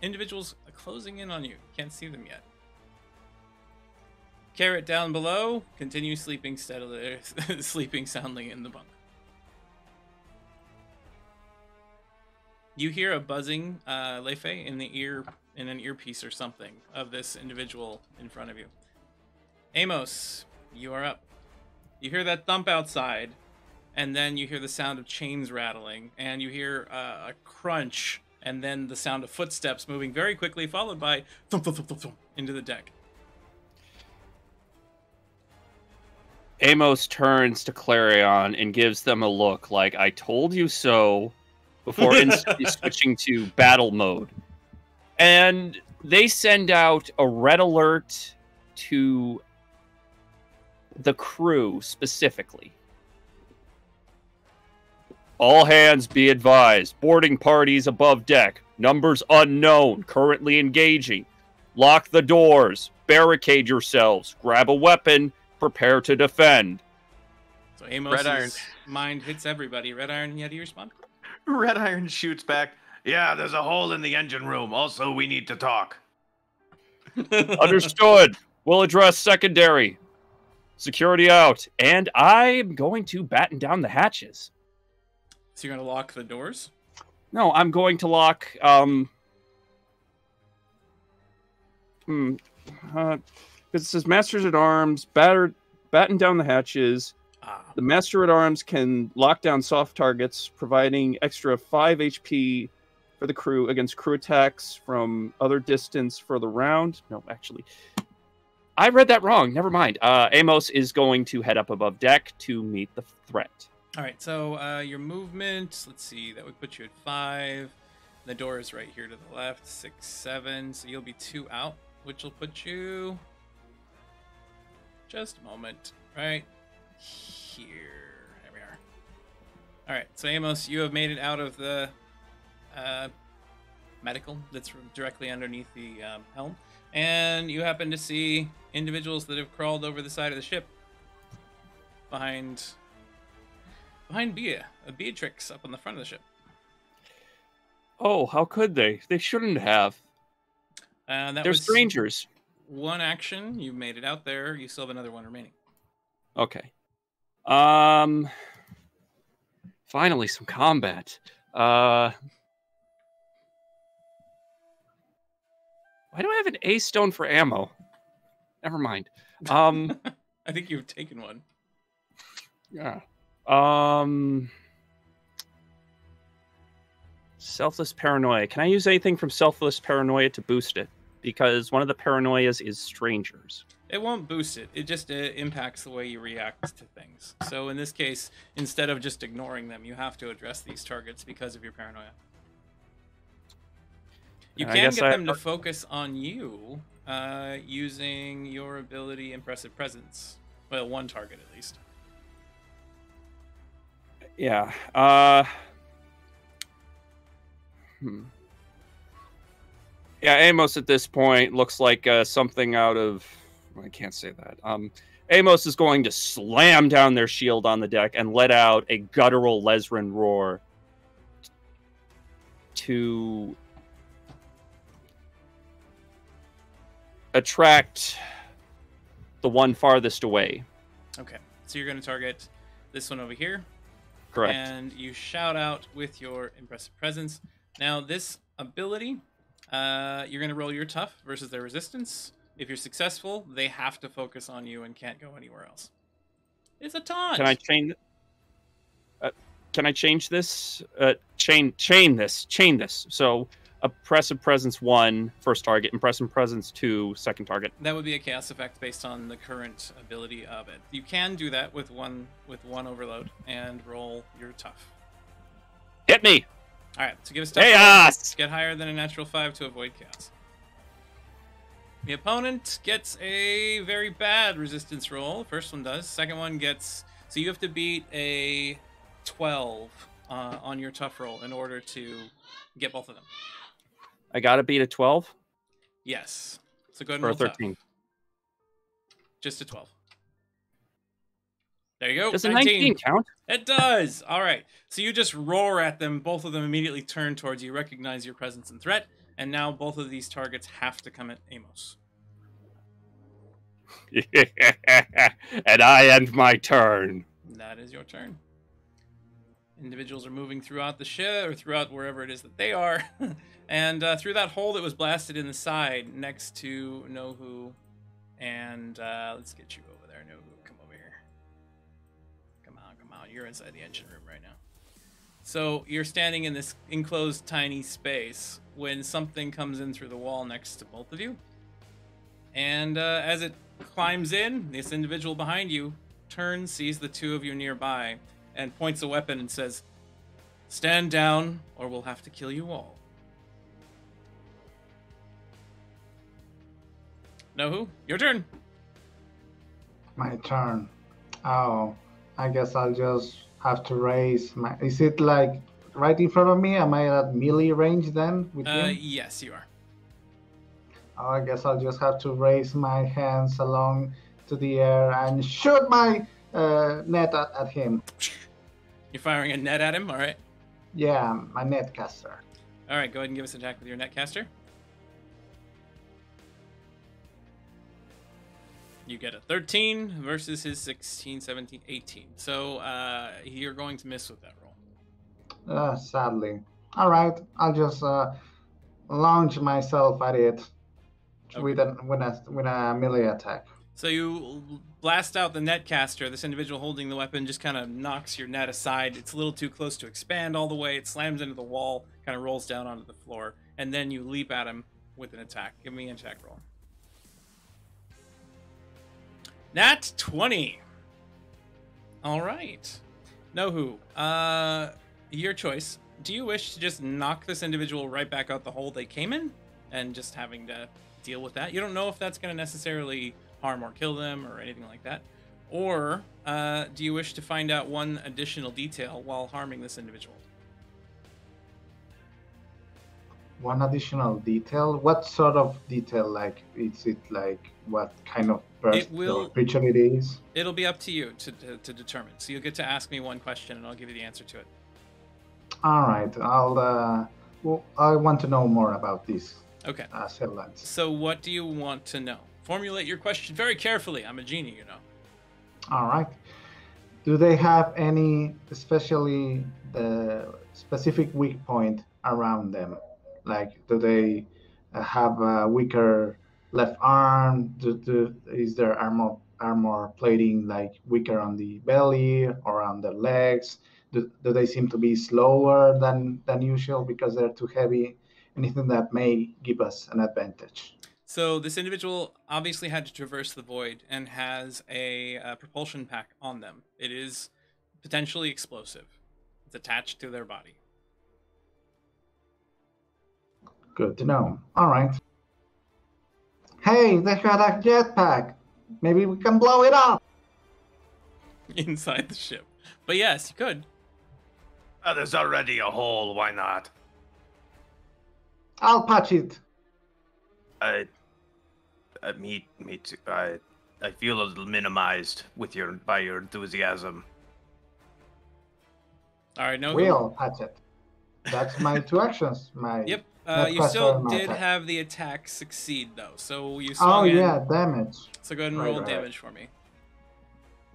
individuals closing in on you. Can't see them yet. Carrot down below. Continue sleeping steadily, sleeping soundly in the bunk. You hear a buzzing, Lefe, in an earpiece or something of this individual in front of you. Amos, you are up. You hear that thump outside, and then you hear the sound of chains rattling, and you hear a crunch, and then the sound of footsteps moving very quickly, followed by thump, thump, thump, thump, thump, into the deck. Amos turns to Clarion and gives them a look like, I told you so, before instantly switching to battle mode. And they send out a red alert to the crew specifically. All hands be advised. Boarding parties above deck. Numbers unknown. Currently engaging. Lock the doors. Barricade yourselves. Grab a weapon. Prepare to defend. So Amos's mind hits everybody. Red Iron, how do you respond? Red Iron shoots back. Yeah, there's a hole in the engine room. Also, we need to talk. Understood. We'll address secondary. Security out. And I'm going to batten down the hatches. So you're going to lock the doors? No, I'm going to lock... it says Masters at Arms, batten down the hatches. The Master at Arms can lock down soft targets, providing extra 5 HP for the crew against crew attacks from other distance further round. No, actually, I read that wrong. Never mind. Amos is going to head up above deck to meet the threat. All right, so your movement, let's see, that would put you at 5. The door is right here to the left, 6, 7. So you'll be 2 out, which will put you... Just a moment. Right here. There we are. All right, so Amos, you have made it out of the medical that's directly underneath the helm, and you happen to see individuals that have crawled over the side of the ship behind Beatrix up on the front of the ship. Oh, how could they? They shouldn't have. They're strangers. One action, you made it out there. You still have another one remaining. Okay. Finally, some combat. Why do I have an A stone for ammo? Never mind. I think you've taken one. Yeah. Selfless paranoia. Can I use anything from selfless paranoia to boost it? Because one of the paranoias is strangers. It won't boost it. It just impacts the way you react to things. So in this case, instead of just ignoring them, you have to address these targets because of your paranoia. You can get them to focus on you using your ability Impressive Presence. Well, one target at least. Yeah. Yeah, Amos at this point looks like something out of... I can't say that. Amos is going to slam down their shield on the deck and let out a guttural Lesren roar to attract the one farthest away. Okay, so you're going to target this one over here. Correct. And you shout out with your Impressive Presence. Now, this ability, you're going to roll your tough versus their resistance. If you're successful, they have to focus on you and can't go anywhere else. It's a taunt. Can I change? Can I change this? Chain this. So, Impressive Presence 1, first target. Impressive Presence 2, second target. That would be a chaos effect based on the current ability of it. You can do that with one overload and roll your tough. Hit me. All right, so give us tough. Chaos. Get higher than a natural 5 to avoid chaos. The opponent gets a very bad resistance roll. First one does. Second one gets... So you have to beat a 12 on your tough roll in order to get both of them. I got to beat a 12? Yes. So go ahead and or roll 13. tough. Just a 12. There you go. Does a 19 count? It does. All right. So you just roar at them. Both of them immediately turn towards you, recognize your presence and threat. And now both of these targets have to come at Amos. And I end my turn. That is your turn. Individuals are moving throughout the ship, or throughout wherever it is that they are. And through that hole that was blasted in the side next to Nohu. And let's get you over there, Nohu. Come over here. Come on. You're inside the engine room right now. So you're standing in this enclosed tiny space when something comes in through the wall next to both of you. And as it climbs in, this individual behind you turns, sees the two of you nearby, and points a weapon and says, "Stand down, or we'll have to kill you all." Nohu, your turn. My turn. Oh, I guess I'll just have to raise my... Is it like right in front of me? Am I at melee range then with him? Yes, you are. Oh, I guess I'll just have to raise my hands along to the air and shoot my net at him. You're firing a net at him, all right? Yeah, my net caster. All right, go ahead and give us an attack with your net caster. You get a 13 versus his 16, 17, 18. So you're going to miss with that roll. Sadly. All right, I'll just launch myself at it with a melee attack. So you blast out the net caster. This individual holding the weapon just kind of knocks your net aside. It's a little too close to expand all the way. It slams into the wall, kind of rolls down onto the floor, and then you leap at him with an attack. Give me an attack roll. Nat 20. All right. Nohu, your choice. Do you wish to just knock this individual right back out the hole they came in and just having to deal with that? You don't know if that's going to necessarily harm or kill them or anything like that. Or do you wish to find out one additional detail while harming this individual? One additional detail? What sort of detail? Like, is it like what kind of creature it is? It'll be up to you to determine. So you'll get to ask me one question and I'll give you the answer to it. All right. I want to know more about this. Okay. Cellants. So what do you want to know? Formulate your question very carefully. I'm a genie, you know. All right. Do they have any, especially the specific weak point around them? Like, do they have a weaker left arm? Is their armor plating like weaker on the belly or on the legs? Do they seem to be slower than usual because they're too heavy? Anything that may give us an advantage. So this individual obviously had to traverse the void and has a propulsion pack on them. It is potentially explosive. It's attached to their body. Good to know. All right. Hey, they got a jetpack. Maybe we can blow it up. Inside the ship. But yes, you could. There's already a hole. Why not? I'll patch it. Me too. I feel a little minimized by your enthusiasm. All right, no. We'll patch it. That's my 2 actions. Yep. You still did have the attack succeed though, so you swung Oh in. yeah, damage. So go ahead and roll damage for me.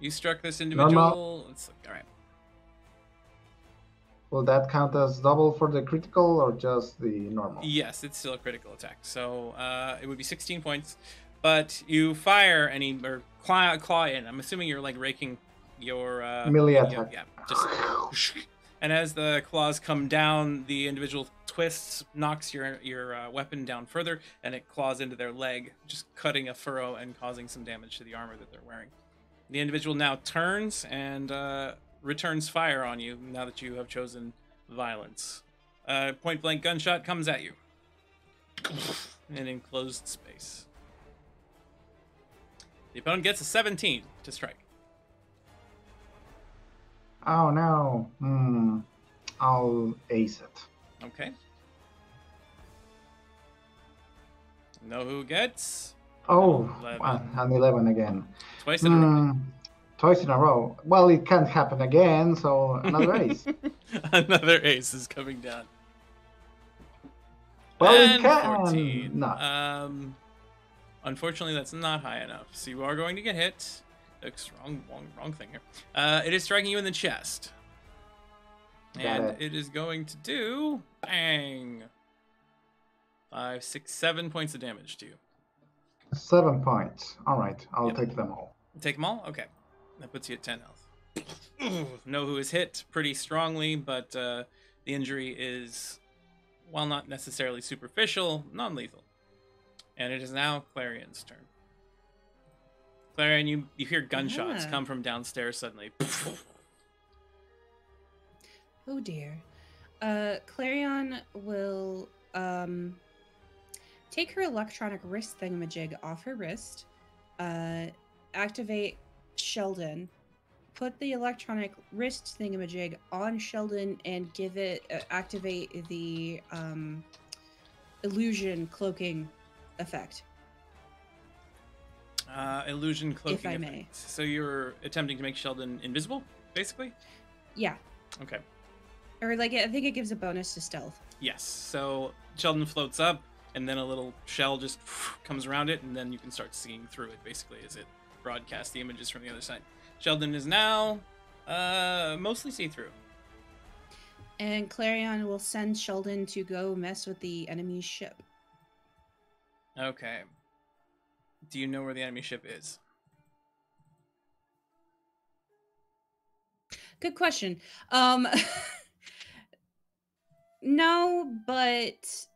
You struck this individual. Normal. Let's look. All right. Will that count as double for the critical or just the normal? Yes, it's still a critical attack. So it would be 16 points. But you fire or claw in. I'm assuming you're like raking your melee attack. Yeah, just. And as the claws come down, the individual twists, knocks your weapon down further, and it claws into their leg, just cutting a furrow and causing some damage to the armor that they're wearing. The individual now turns and returns fire on you now that you have chosen violence. Point blank gunshot comes at you. In enclosed space. The opponent gets a 17 to strike. Oh no. I'll ace it. Okay. Know who gets? Oh, 11. An 11 again. Twice in a row. Twice in a row. Well, it can't happen again, so another ace. Another ace is coming down. Well, and it can. 14. Not. Unfortunately, that's not high enough. So you are going to get hit. Looks wrong thing here. It is striking you in the chest. And it is going to do bang. 5, 6, 7 points of damage to you. 7 points. All right, I'll take them all. Take them all? Okay. That puts you at 10 health. Know who is hit pretty strongly, but the injury is, while not necessarily superficial, non-lethal. And it is now Clarion's turn. Clarion, you hear gunshots come from downstairs suddenly. Oh dear. Clarion will take her electronic wrist thingamajig off her wrist, activate Sheldon, put the electronic wrist thingamajig on Sheldon, and give it activate the illusion cloaking effect. Illusion cloaking if I effect. may. So you're attempting to make Sheldon invisible, basically? Yeah. Okay. Or like, I think it gives a bonus to stealth. Yes. So Sheldon floats up, and then a little shell just comes around it, and then you can start seeing through it, basically, as it broadcasts the images from the other side. Sheldon is now mostly see-through. And Clarion will send Sheldon to go mess with the enemy's ship. Okay. Do you know where the enemy ship is? Good question. No, but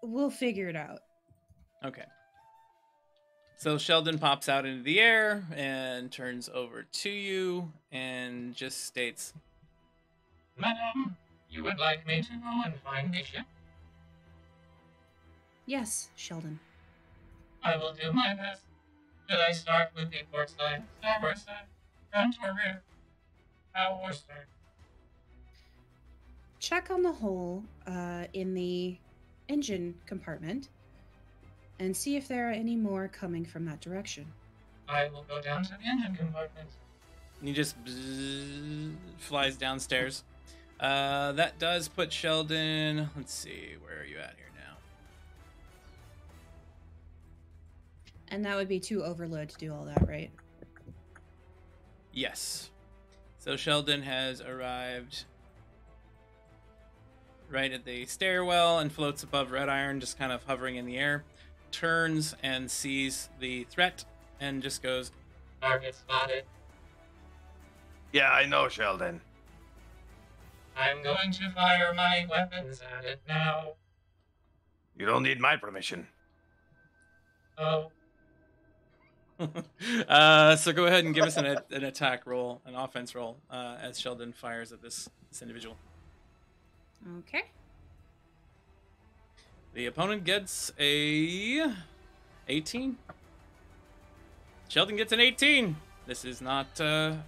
we'll figure it out. Okay. So Sheldon pops out into the air and turns over to you and just states, Madam, you would like me to go and find the ship? Yes, Sheldon. I will do my best. Should I start with the port side, starboard side, front or rear? How or start? Check on the hole in the engine compartment and see if there are any more coming from that direction. I will go down to the engine compartment. and he just flies downstairs. That does put Sheldon. Let's see, where are you at here now? And that would be too overload to do all that, right? Yes. So Sheldon has arrived right at the stairwell and floats above Red Iron, just kind of hovering in the air. turns and sees the threat and just goes, Target spotted. Yeah, I know, Sheldon. I'm going to fire my weapons at it now. You don't need my permission. Oh, so go ahead and give us an attack roll, an offense roll, as Sheldon fires at this individual. Okay. The opponent gets a 18. Sheldon gets an 18. This is not a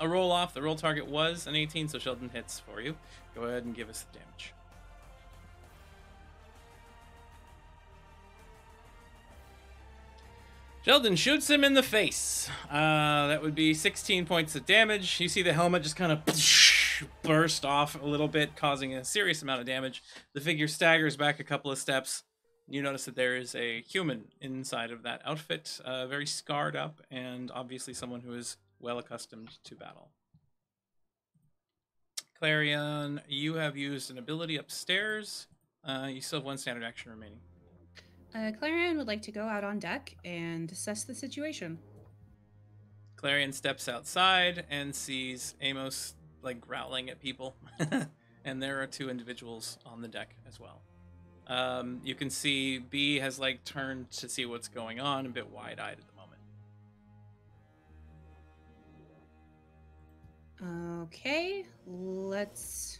roll off. The roll target was an 18, so Sheldon hits for you. Go ahead and give us the damage. Sheldon shoots him in the face. That would be 16 points of damage. You see the helmet just kind of burst off a little bit, causing a serious amount of damage. The figure staggers back a couple of steps. You notice that there is a human inside of that outfit, very scarred up, and obviously someone who is well accustomed to battle. Clarion, you have used an ability upstairs. You still have one standard action remaining. Clarion would like to go out on deck and assess the situation. Clarion steps outside and sees Amos like growling at people, and there are two individuals on the deck as well. You can see B has like turned to see what's going on, a bit wide-eyed at the moment. Okay, let's...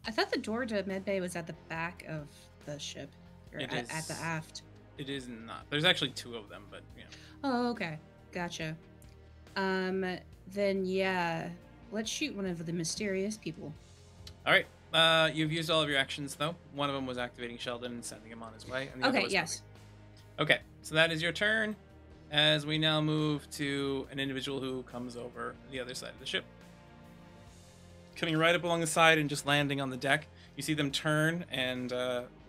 I thought the door to medbay was at the back of the ship, or at the aft. It is not. There's actually two of them, but yeah. Oh, okay. Gotcha. Then yeah, let's shoot one of the mysterious people. All right. You've used all of your actions, though. One of them was activating Sheldon and sending him on his way. And the other Okay, was yes. moving. Okay, so that is your turn, as we now move to an individual who comes over the other side of the ship. Coming right up along the side and just landing on the deck, you see them turn and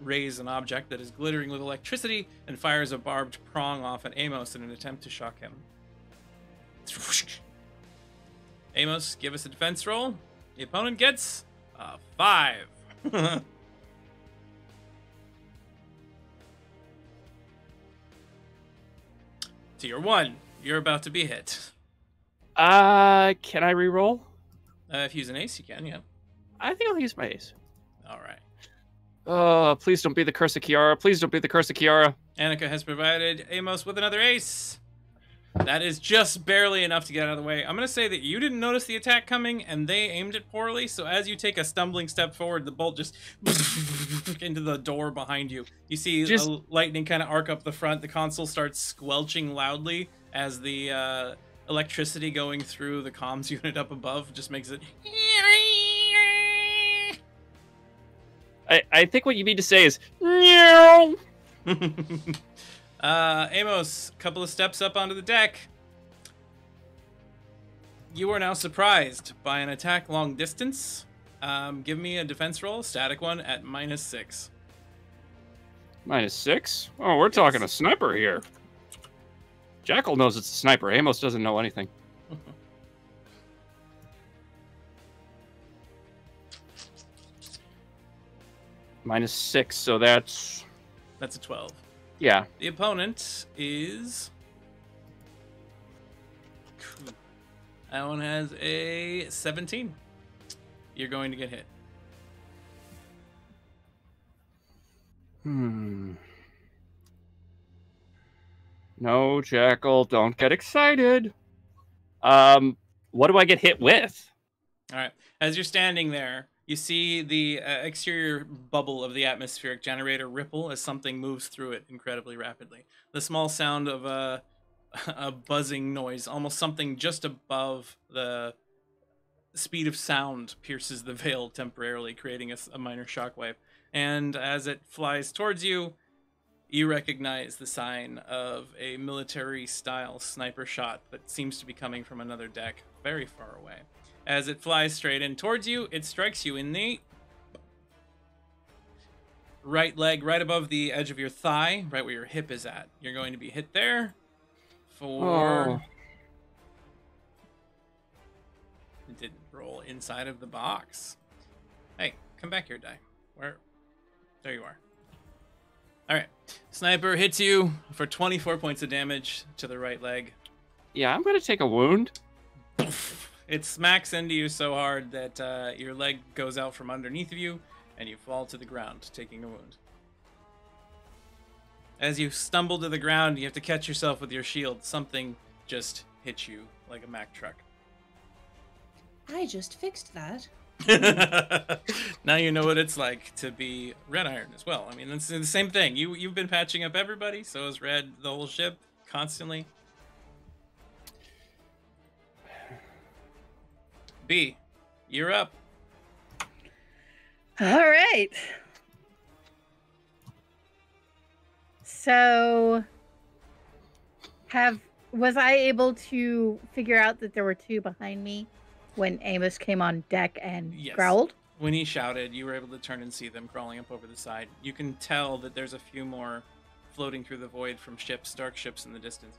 raise an object that is glittering with electricity and fires a barbed prong off at Amos in an attempt to shock him. Amos, give us a defense roll. The opponent gets a 5. To your 1, you're about to be hit. Can I re-roll? If you use an ace, you can, yeah. I think I'll use my ace. All right. Oh, please don't be the curse of Kiara. Please don't be the curse of Kiara. Annika has provided Amos with another ace. That is just barely enough to get out of the way. I'm going to say that you didn't notice the attack coming, and they aimed it poorly, so as you take a stumbling step forward, the bolt just into the door behind you. You see lightning kind of arc up the front. The console starts squelching loudly as the electricity going through the comms unit up above just makes it... I think what you need to say is... No! Amos, a couple of steps up onto the deck. You are now surprised by an attack long distance. Give me a defense roll, static one, at -6. -6? Oh, we're talking a sniper here. Jackal knows it's a sniper. Amos doesn't know anything. -6, so that's... That's a 12. Yeah. The opponent is... That one has a 17. You're going to get hit. No, Jackal, don't get excited. What do I get hit with? All right. As you're standing there, you see the exterior bubble of the atmospheric generator ripple as something moves through it incredibly rapidly. The small sound of a buzzing noise, almost something just above the speed of sound, pierces the veil temporarily, creating a minor shockwave. And as it flies towards you, you recognize the sign of a military-style sniper shot that seems to be coming from another deck, very far away. As it flies straight in towards you, it strikes you in the right leg, right above the edge of your thigh, right where your hip is at. You're going to be hit there for... Oh. It didn't roll inside of the box. Hey, come back here, die. Where? There you are. All right. Sniper hits you for 24 points of damage to the right leg. Yeah, I'm going to take a wound. It smacks into you so hard that your leg goes out from underneath of you, and you fall to the ground, taking a wound. As you stumble to the ground, you have to catch yourself with your shield. Something just hits you like a Mack truck. I just fixed that. Now you know what it's like to be Red Iron as well. I mean, it's the same thing. You've been patching up everybody, so has Red the whole ship constantly. B, you're up. All right. So, was I able to figure out that there were two behind me when Amos came on deck and Yes. growled? When he shouted, you were able to turn and see them crawling up over the side. You can tell that there's a few more floating through the void from ships, dark ships in the distance.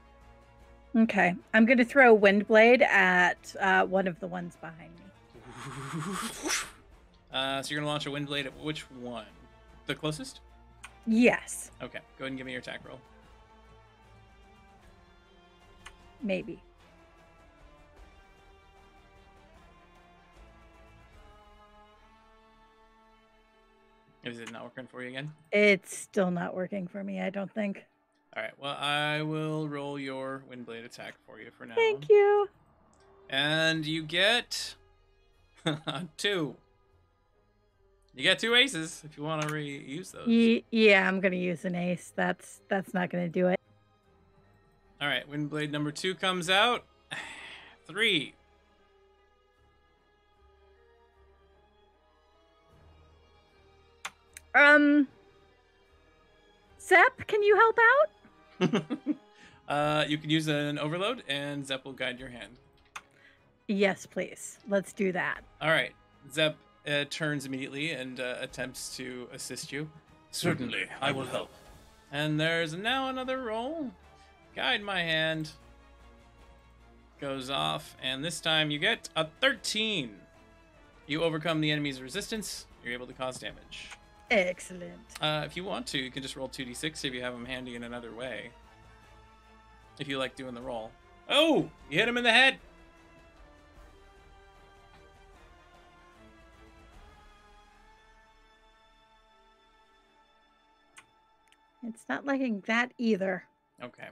Okay, I'm going to throw a Windblade at one of the ones behind me. So you're going to launch a Windblade at which one? The closest? Yes, Okay, go ahead and give me your attack roll. maybe. Is it not working for you again? It's still not working for me, I don't think. All right, well, I will roll your Windblade attack for you for now. Thank you. And you get 2. You get 2 aces if you want to reuse those. Yeah, I'm going to use an ace. That's not going to do it. All right, Windblade number 2 comes out. 3. Zep, can you help out? You can use an overload, and Zep will guide your hand. Yes, please. Let's do that. All right, Zep turns immediately and attempts to assist you. Certainly, I will help. And there's now another roll. Guide my hand. Goes off, and this time you get a 13. You overcome the enemy's resistance. You're able to cause damage. Excellent. If you want to, you can just roll 2d6 if you have them handy in another way. If you like doing the roll. Oh, you hit him in the head. It's not liking that either. Okay.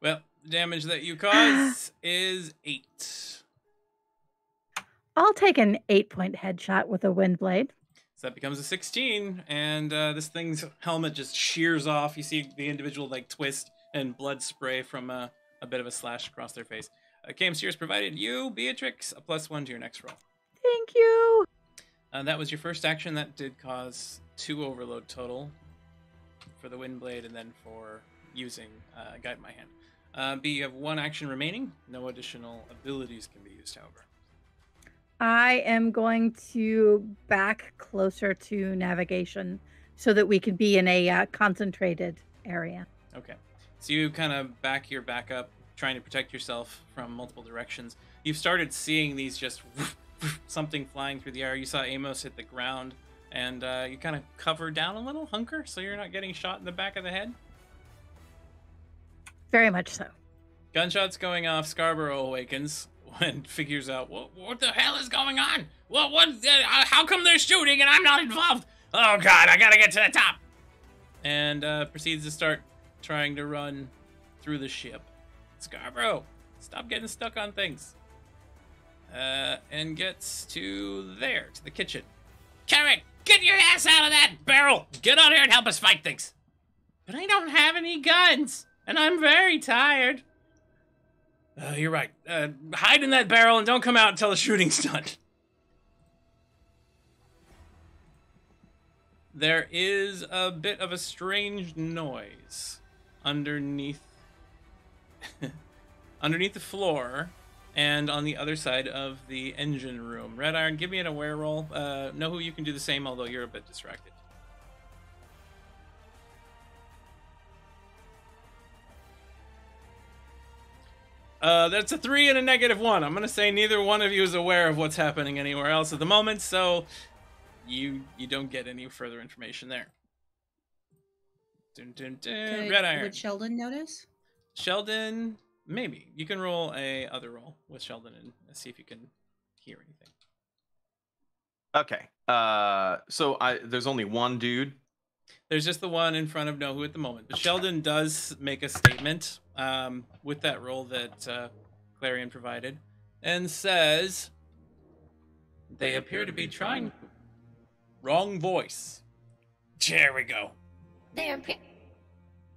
Well, the damage that you cause is 8. I'll take an 8-point headshot with a Windblade. So that becomes a 16, and this thing's helmet just shears off. You see the individual like twist and blood spray from a bit of a slash across their face. KM Sears provided you, Beatrix, a +1 to your next roll. Thank you. That was your first action. That did cause 2 overload total for the Windblade, and then for using Guide My Hand. B, you have 1 action remaining. No additional abilities can be used, however. I am going to back closer to navigation so that we can be in a concentrated area. Okay. So you kind of back up, trying to protect yourself from multiple directions. You've started seeing these just something flying through the air. You saw Amos hit the ground, and you kind of cover down a little, hunker, so you're not getting shot in the back of the head. Very much so. Gunshots going off. Scarborough awakens and figures out what the hell is going on. How come they're shooting and I'm not involved? Oh God, I gotta get to the top. And proceeds to start trying to run through the ship. Scarborough, stop getting stuck on things. And gets to the kitchen. Carrick, get your ass out of that barrel! Get out here and help us fight things! But I don't have any guns, and I'm very tired. You're right. Hide in that barrel and don't come out until the shooting's done. There is a bit of a strange noise underneath underneath the floor and on the other side of the engine room. Red Iron, give me an aware roll. Nohu, you can do the same, although you're a bit distracted. That's a 3 and a -1. I'm gonna say neither one of you is aware of what's happening anywhere else at the moment, so you don't get any further information there. Dun, dun, dun. Red Iron. Would Sheldon notice? Sheldon, maybe. You can roll a other roll with Sheldon and see if you can hear anything. Okay. So there's only one dude. There's just the one in front of Nohu at the moment. But Sheldon does make a statement with that roll that Clarion provided and says, they appear to be trying... Wrong voice. There we go.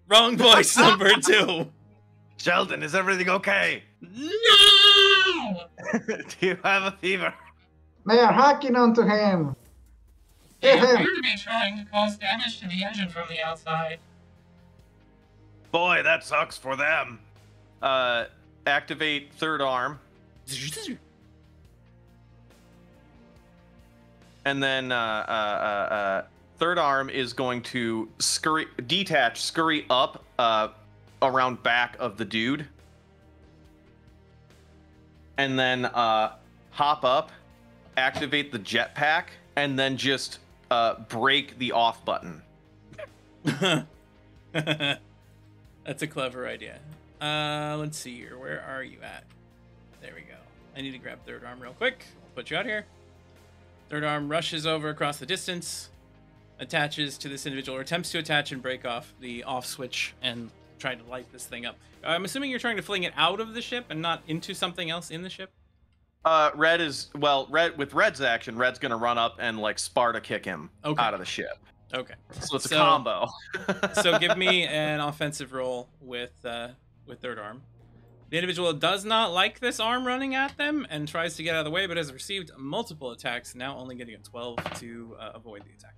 Wrong voice, number 2. Sheldon, is everything okay? No! Do you have a fever? They are hacking onto him. They Hit him. appear to be trying to cause damage to the engine from the outside. Boy, that sucks for them. Activate third arm. And then third arm is going to scurry up around back of the dude. And then hop up, activate the jetpack, and then just break the off button. That's a clever idea. Let's see here. Where are you at? There we go. I need to grab third arm real quick. I'll put you out here. Third arm rushes over across the distance, attaches to this individual, or attempts to attach and break off the off switch and try to light this thing up. I'm assuming you're trying to fling it out of the ship and not into something else in the ship? Red with Red's action, Red's gonna run up and like Sparta kick him out of the ship. Okay. So it's a combo. So give me an offensive roll with third arm. The individual does not like this arm running at them and tries to get out of the way, but has received multiple attacks, now only getting a 12 to avoid the attack.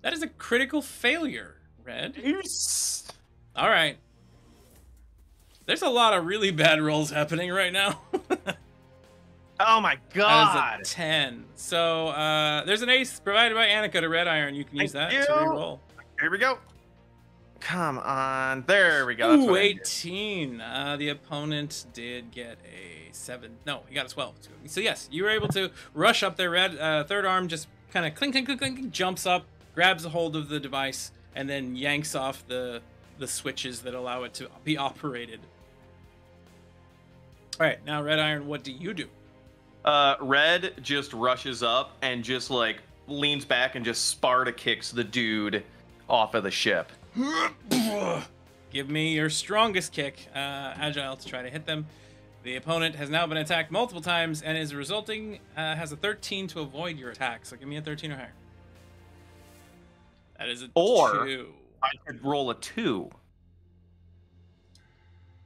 That is a critical failure, Red. Yes. All right. There's a lot of really bad rolls happening right now. Oh my god! That is a 10. So there's an ace provided by Annika to Red Iron. You can use that to reroll. Here we go. Come on. There we go. Ooh, 18. The opponent did get a 7. No, he got a 12. So yes, you were able to rush up there, Red. Third arm just kind of clink, clink, clink, clink, jumps up, grabs a hold of the device, and then yanks off the switches that allow it to be operated. All right, now Red Iron, what do you do? Red just rushes up and just like leans back and just Sparta kicks the dude off of the ship. Give me your strongest kick, agile, to try to hit them. The opponent has now been attacked multiple times and is resulting has a 13 to avoid your attack. So give me a 13 or higher. That is a 2. I could roll a 2.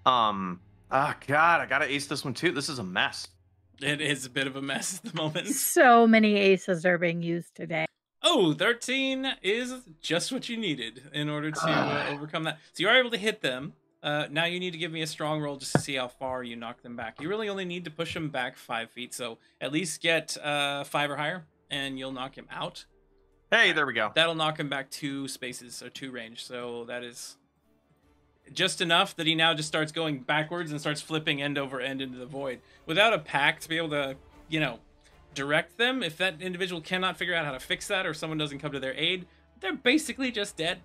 God, I gotta ace this one too. This is a mess. It is a bit of a mess at the moment. So many aces are being used today. Oh, 13 is just what you needed in order to overcome that. So you are able to hit them. Now you need to give me a strong roll just to see how far you knock them back. You really only need to push them back 5 feet. So at least get 5 or higher, and you'll knock him out. Hey, there we go. That'll knock him back 2 spaces, or 2 range. So that is just enough that he now just starts going backwards and starts flipping end over end into the void. Without a pack to be able to, direct them, if that individual cannot figure out how to fix that or someone doesn't come to their aid, they're basically just dead.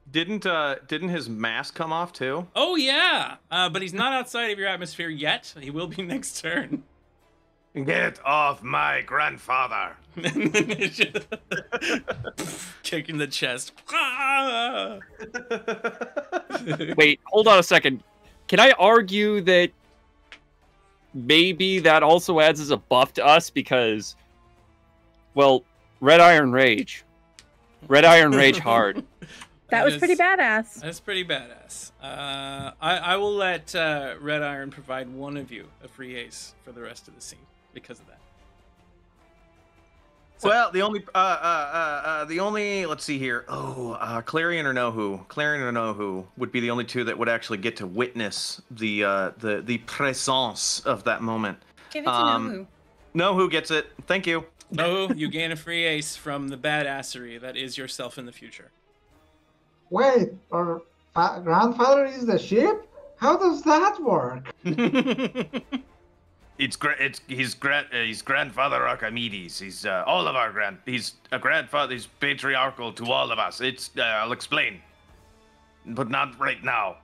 Didn't his mask come off too? Oh yeah, but he's not outside of your atmosphere yet. He will be next turn. Get off my grandfather! Kick in the chest. Wait, hold on a second. Can I argue that maybe that also adds as a buff to us because, well, Red Iron Rage. Red Iron Rage hard. That was pretty badass. That's pretty badass. I will let Red Iron provide one of you a free ace for the rest of the scene because of that. So, well, the only let's see here. Oh, Clarion or Nohu. Clarion or Nohu would be the only two that would actually get to witness the presence of that moment. Give it to Nohu. Nohu gets it. Thank you. Nohu, you gain a free ace from the badassery that is yourself in the future. Wait, our grandfather is the ship? How does that work? He's grandfather Archimedes. He's all of our he's a grandfather. He's patriarchal to all of us. I'll explain. but not right now.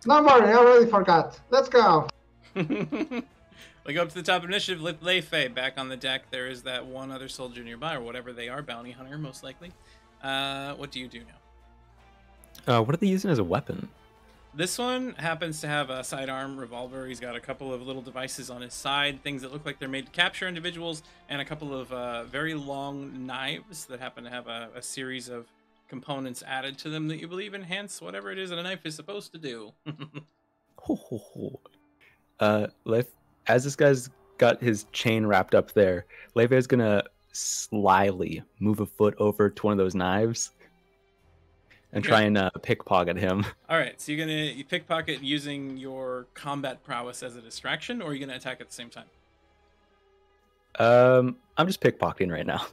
Don't worry, I already forgot. Let's go. We go up to the top of initiative with Leifei back on the deck. There is that one other soldier nearby, or whatever they are, bounty hunter most likely. What do you do now? What are they using as a weapon? This one happens to have a sidearm revolver. He's got a couple of little devices on his side, things that look like they're made to capture individuals, and a couple of very long knives that happen to have a series of components added to them that you believe enhance whatever it is that a knife is supposed to do. Leif, as this guy's got his chain wrapped up there, Leif is gonna slyly move a foot over to one of those knives and try and pickpocket him. All right, so you pickpocket using your combat prowess as a distraction, or are you gonna attack at the same time? I'm just pickpocketing right now.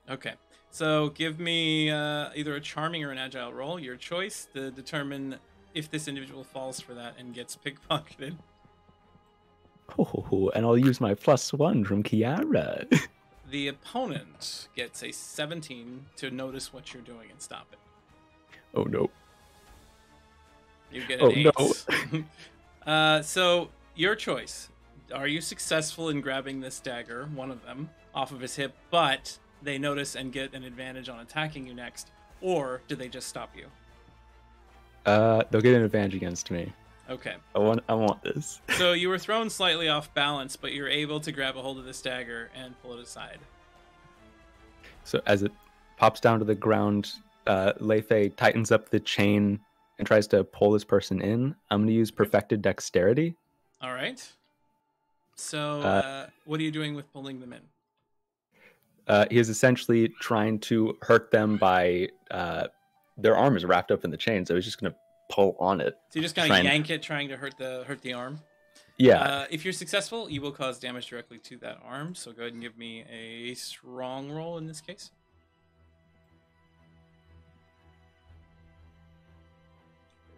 Okay, so give me either a charming or an agile roll, your choice, to determine if this individual falls for that and gets pickpocketed. And I'll use my +1 from Kiara. The opponent gets a 17 to notice what you're doing and stop it. Oh no. You get an 8. No. So your choice. Are you successful in grabbing this dagger, one of them, off of his hip, but they notice and get an advantage on attacking you next, or do they just stop you? They'll get an advantage against me. Okay. I want this. So you were thrown slightly off balance, but you're able to grab a hold of this dagger and pull it aside. So as it pops down to the ground, Leifei tightens up the chain and tries to pull this person in. I'm going to use perfected dexterity. All right. So what are you doing with pulling them in? He is essentially trying to hurt them by their arm is wrapped up in the chain, so he's just going to pull on it. So you just kind of yank it, trying to hurt the arm? Yeah. If you're successful, you will cause damage directly to that arm, so go ahead and give me a strong roll in this case.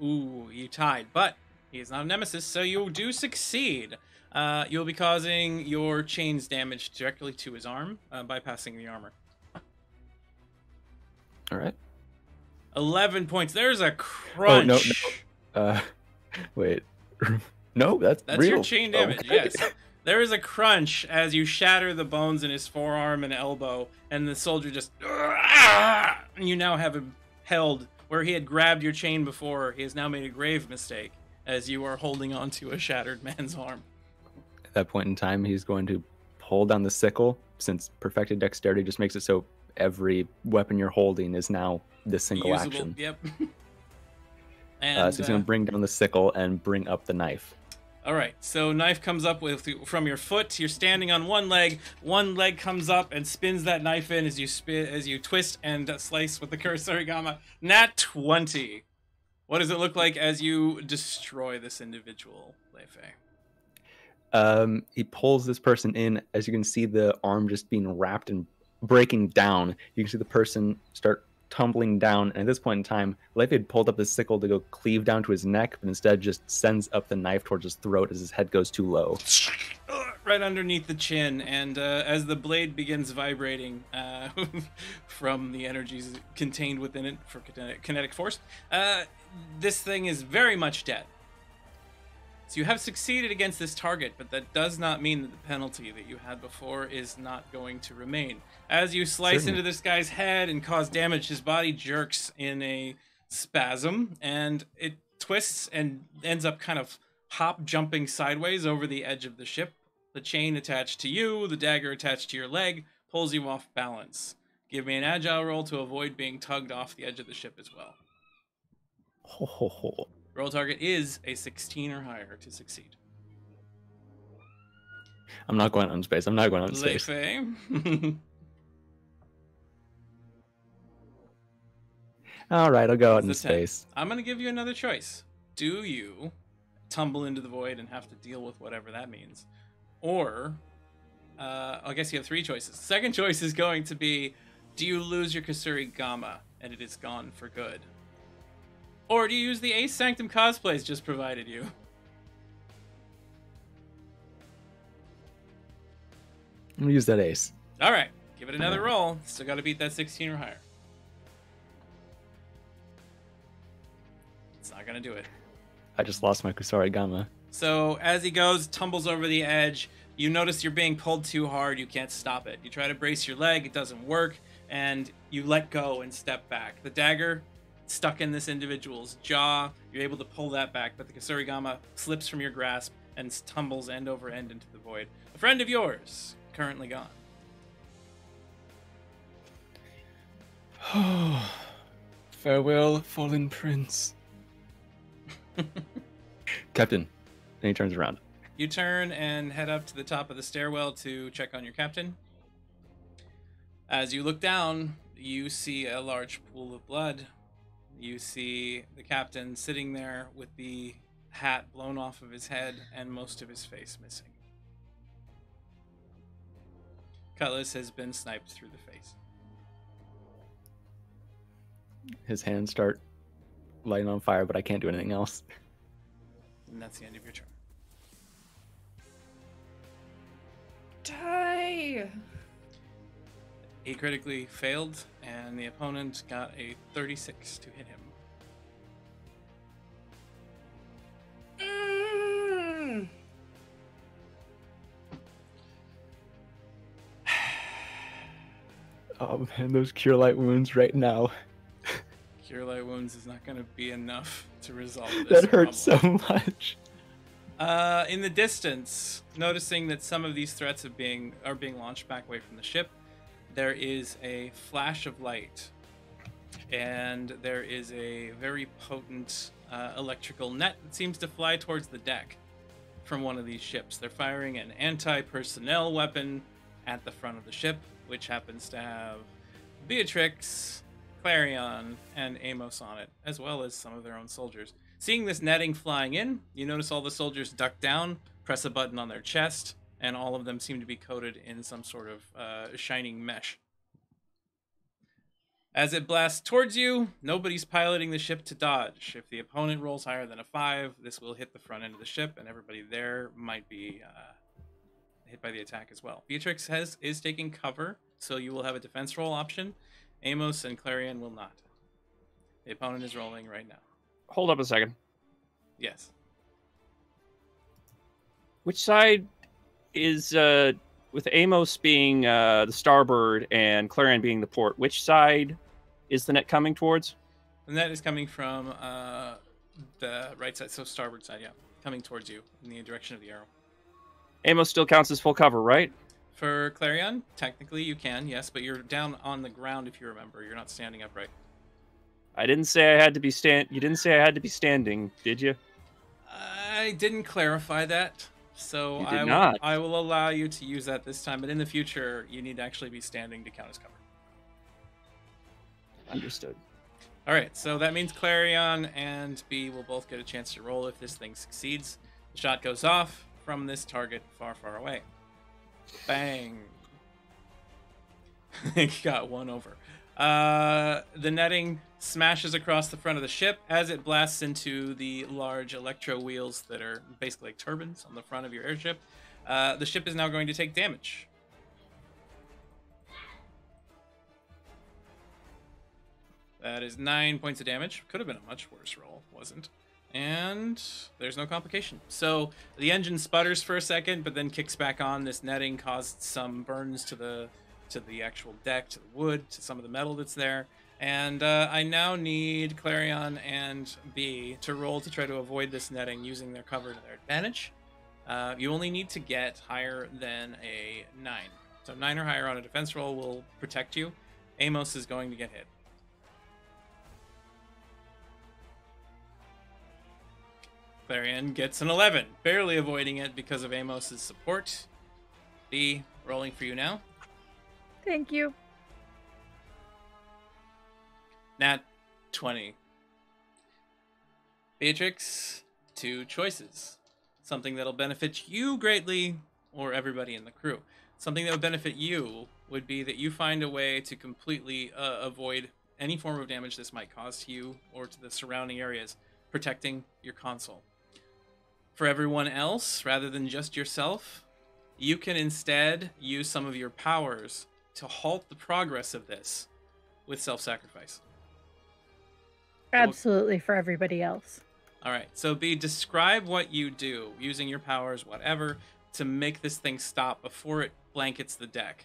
Ooh, you tied, but he is not a nemesis, so you do succeed. You'll be causing your chains damage directly to his arm, bypassing the armor. All right. 11 points. There's a crunch. Oh, no. Wait. No, that's real. Your chain damage, okay. yes. There is a crunch as you shatter the bones in his forearm and elbow, and the soldier just... And you now have him held where he had grabbed your chain before. He has now made a grave mistake as you are holding onto a shattered man's arm. At that point in time, he's going to pull down the sickle, since perfected dexterity just makes it so every weapon you're holding is now this single Usable, action. Yep. So he's going to bring down the sickle and bring up the knife. All right, so knife comes up from your foot. You're standing on one leg. One leg comes up and spins that knife in as you twist and slice with the Kurosarigama. Nat 20. What does it look like as you destroy this individual, Leifei? He pulls this person in. As you can see, the arm just being wrapped and breaking down. You can see the person start tumbling down, and at this point in time, Leifei had pulled up the sickle to go cleave down to his neck, but instead just sends up the knife towards his throat as his head goes too low. Right underneath the chin, and as the blade begins vibrating from the energies contained within it for kinetic force, this thing is very much dead. So you have succeeded against this target, but that does not mean that the penalty that you had before is not going to remain. As you slice into this guy's head and cause damage, his body jerks in a spasm, and it twists and ends up kind of jumping sideways over the edge of the ship. The chain attached to you, the dagger attached to your leg, pulls you off balance. Give me an agile roll to avoid being tugged off the edge of the ship as well. Roll target is a 16 or higher to succeed. I'm not going on space. Leifei. All right, I'll go out in space. I'm going to give you another choice. Do you tumble into the void and have to deal with whatever that means? Or, I guess you have 3 choices. Second choice is going to be, do you lose your Kurosarigama and it is gone for good? Or do you use the Ace Sanctum cosplays just provided you? I'm gonna use that ace. All right, give it another roll. Still got to beat that 16 or higher. It's not going to do it. I just lost my Kusarigama. So as he goes, tumbles over the edge, you notice you're being pulled too hard. You can't stop it. You try to brace your leg. It doesn't work. And you let go and step back. The dagger stuck in this individual's jaw. You're able to pull that back, but the Kusarigama slips from your grasp and tumbles end over end into the void. A friend of yours, currently gone. Farewell, fallen prince. Captain. And he turns around. You turn and head up to the top of the stairwell to check on your captain. As you look down, you see a large pool of blood. You see the captain sitting there with the hat blown off of his head and most of his face missing. Cutlass has been sniped through the face. His hands start lighting on fire, but I can't do anything else. And that's the end of your turn. Die! He critically failed, and the opponent got a 36 to hit him. Oh man, those cure light wounds right now. Cure light wounds is not going to be enough to resolve this. That hurts problem. so much. In the distance, noticing that some of these threats are being launched back away from the ship, there is a flash of light, and there is a very potent electrical net that seems to fly towards the deck from one of these ships. They're firing an anti-personnel weapon at the front of the ship, which happens to have Beatrix, Clarion, and Amos on it, as well as some of their own soldiers. Seeing this netting flying in, you notice all the soldiers duck down, press a button on their chest, and all of them seem to be coated in some sort of shining mesh. As it blasts towards you, nobody's piloting the ship to dodge. If the opponent rolls higher than a 5, this will hit the front end of the ship, and everybody there might be hit by the attack as well. Beatrix is taking cover, so you will have a defense roll option. Amos and Clarion will not. The opponent is rolling right now. Hold up a second. Yes. Which side is, with Amos being the starboard and Clarion being the port, which side is the net coming towards? The net is coming from the right side, so starboard side, yeah. Coming towards you in the direction of the arrow. Amos still counts as full cover, right? For Clarion, technically you can, yes, but you're down on the ground if you remember. You're not standing upright. I didn't say I had to be You didn't say I had to be standing, did you? I didn't clarify that, so You did not. I will allow you to use that this time, but in the future, you need to actually be standing to count as cover. Understood. All right, so that means Clarion and B will both get a chance to roll if this thing succeeds. The shot goes off from this target far, far away. Bang. Got one over. The netting smashes across the front of the ship as it blasts into the large electro wheels that are basically like turbines on the front of your airship. The ship is now going to take damage. That is 9 points of damage. Could have been a much worse roll, wasn't. And there's no complication. So the engine sputters for a second, but then kicks back on. This netting caused some burns to the actual deck, to the wood, to some of the metal that's there. And I now need Clarion and B to roll to try to avoid this netting using their cover to their advantage. You only need to get higher than a 9. So 9 or higher on a defense roll will protect you. Amos is going to get hit. Clarion gets an 11, barely avoiding it because of Amos's support. B, rolling for you now. Thank you. Nat 20. Beatrix, 2 choices. Something that'll benefit you greatly, or everybody in the crew. Something that would benefit you would be that you find a way to completely avoid any form of damage this might cause to you or to the surrounding areas, protecting your console. For everyone else, rather than just yourself, you can instead use some of your powers to halt the progress of this with self-sacrifice. Absolutely, for everybody else. All right. So, B, describe what you do using your powers, whatever, to make this thing stop before it blankets the deck.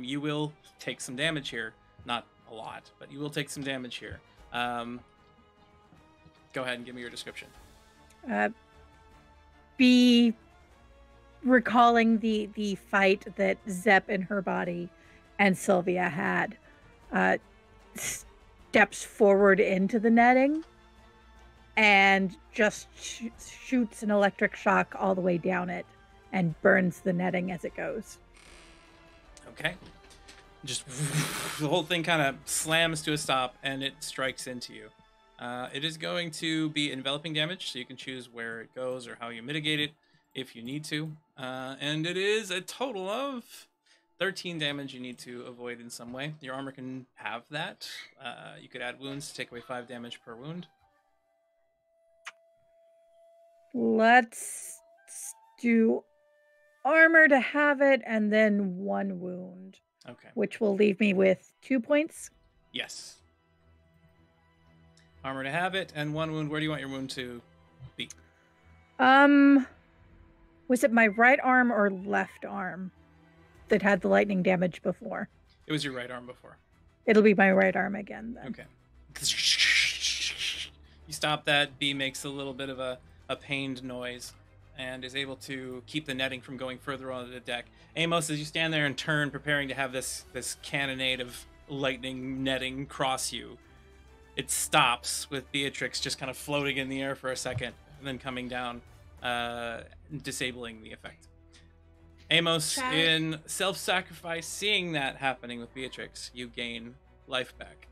You will take some damage here. Not a lot, but you will take some damage here. Go ahead and give me your description. Be recalling the fight that Zep in her body and Sylvia had, steps forward into the netting and just shoots an electric shock all the way down it and burns the netting as it goes. Okay. Just the whole thing kind of slams to a stop and it strikes into you. It is going to be enveloping damage, so you can choose where it goes or how you mitigate it if you need to. And it is a total of 13 damage you need to avoid in some way. Your armor can have that. You could add wounds to take away 5 damage per wound. Let's do armor to have it and then 1 wound. Okay. Which will leave me with 2 points. Yes. Armor to have it and 1 wound. Where do you want your wound to be? Was it my right arm or left arm that had the lightning damage before? It was your right arm before. It'll be my right arm again then. Okay. You stop that. B makes a little bit of a pained noise and is able to keep the netting from going further onto the deck. Amos, as you stand there and turn, preparing to have this cannonade of lightning netting cross you, it stops with Beatrix just kind of floating in the air for a second and then coming down, disabling the effect. Amos, in self-sacrifice, seeing that happening with Beatrix, you gain life back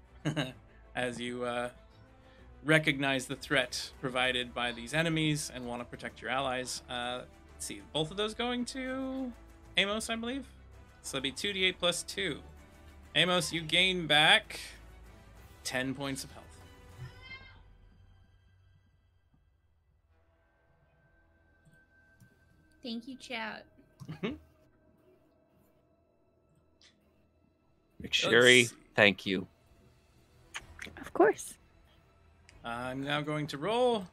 as you recognize the threat provided by these enemies and want to protect your allies. Let's see, both of those going to Amos, I believe. So that'd be 2d8 plus 2. Amos, you gain back 10 points of health. Thank you, chat. McSherry, thank you. Of course. I'm now going to roll.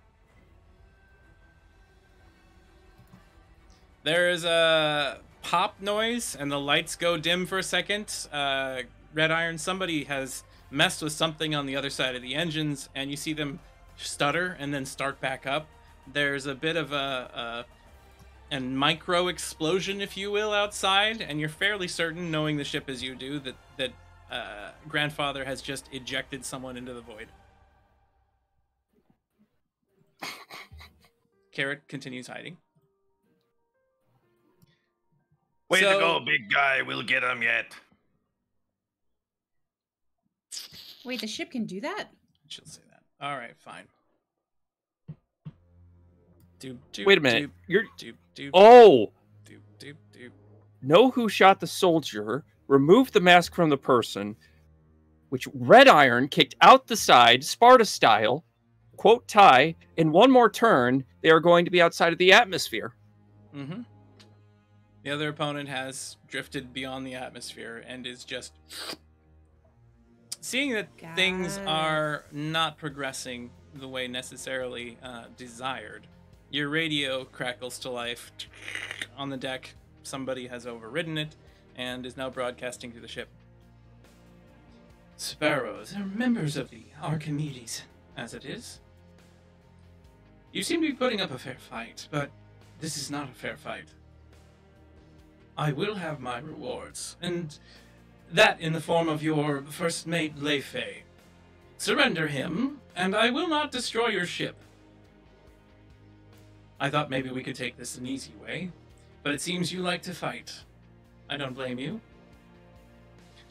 There is a pop noise and the lights go dim for a second. Red Iron, somebody has messed with something on the other side of the engines and you see them stutter and then start back up. There's a bit of a micro explosion, if you will, outside, and you're fairly certain, knowing the ship as you do, that Grandfather has just ejected someone into the void. Carrot continues hiding. Way to go, big guy. We'll get him yet. Wait, the ship can do that? She'll say that. All right, fine. Wait a minute. You're... Oh! Know who shot the soldier, removed the mask from the person, which Red Iron kicked out the side, Sparta style, quote tie, in one more turn, they are going to be outside of the atmosphere. Mm-hmm. The other opponent has drifted beyond the atmosphere and is just... Seeing that things are not progressing the way necessarily desired, your radio crackles to life on the deck. Somebody has overridden it and is now broadcasting to the ship. Sparrows are members of the Archimedes, as it is. You seem to be putting up a fair fight, but this is not a fair fight. I will have my rewards, and that in the form of your first mate, Leifei. Surrender him, and I will not destroy your ship. I thought maybe we could take this an easy way, but it seems you like to fight. I don't blame you.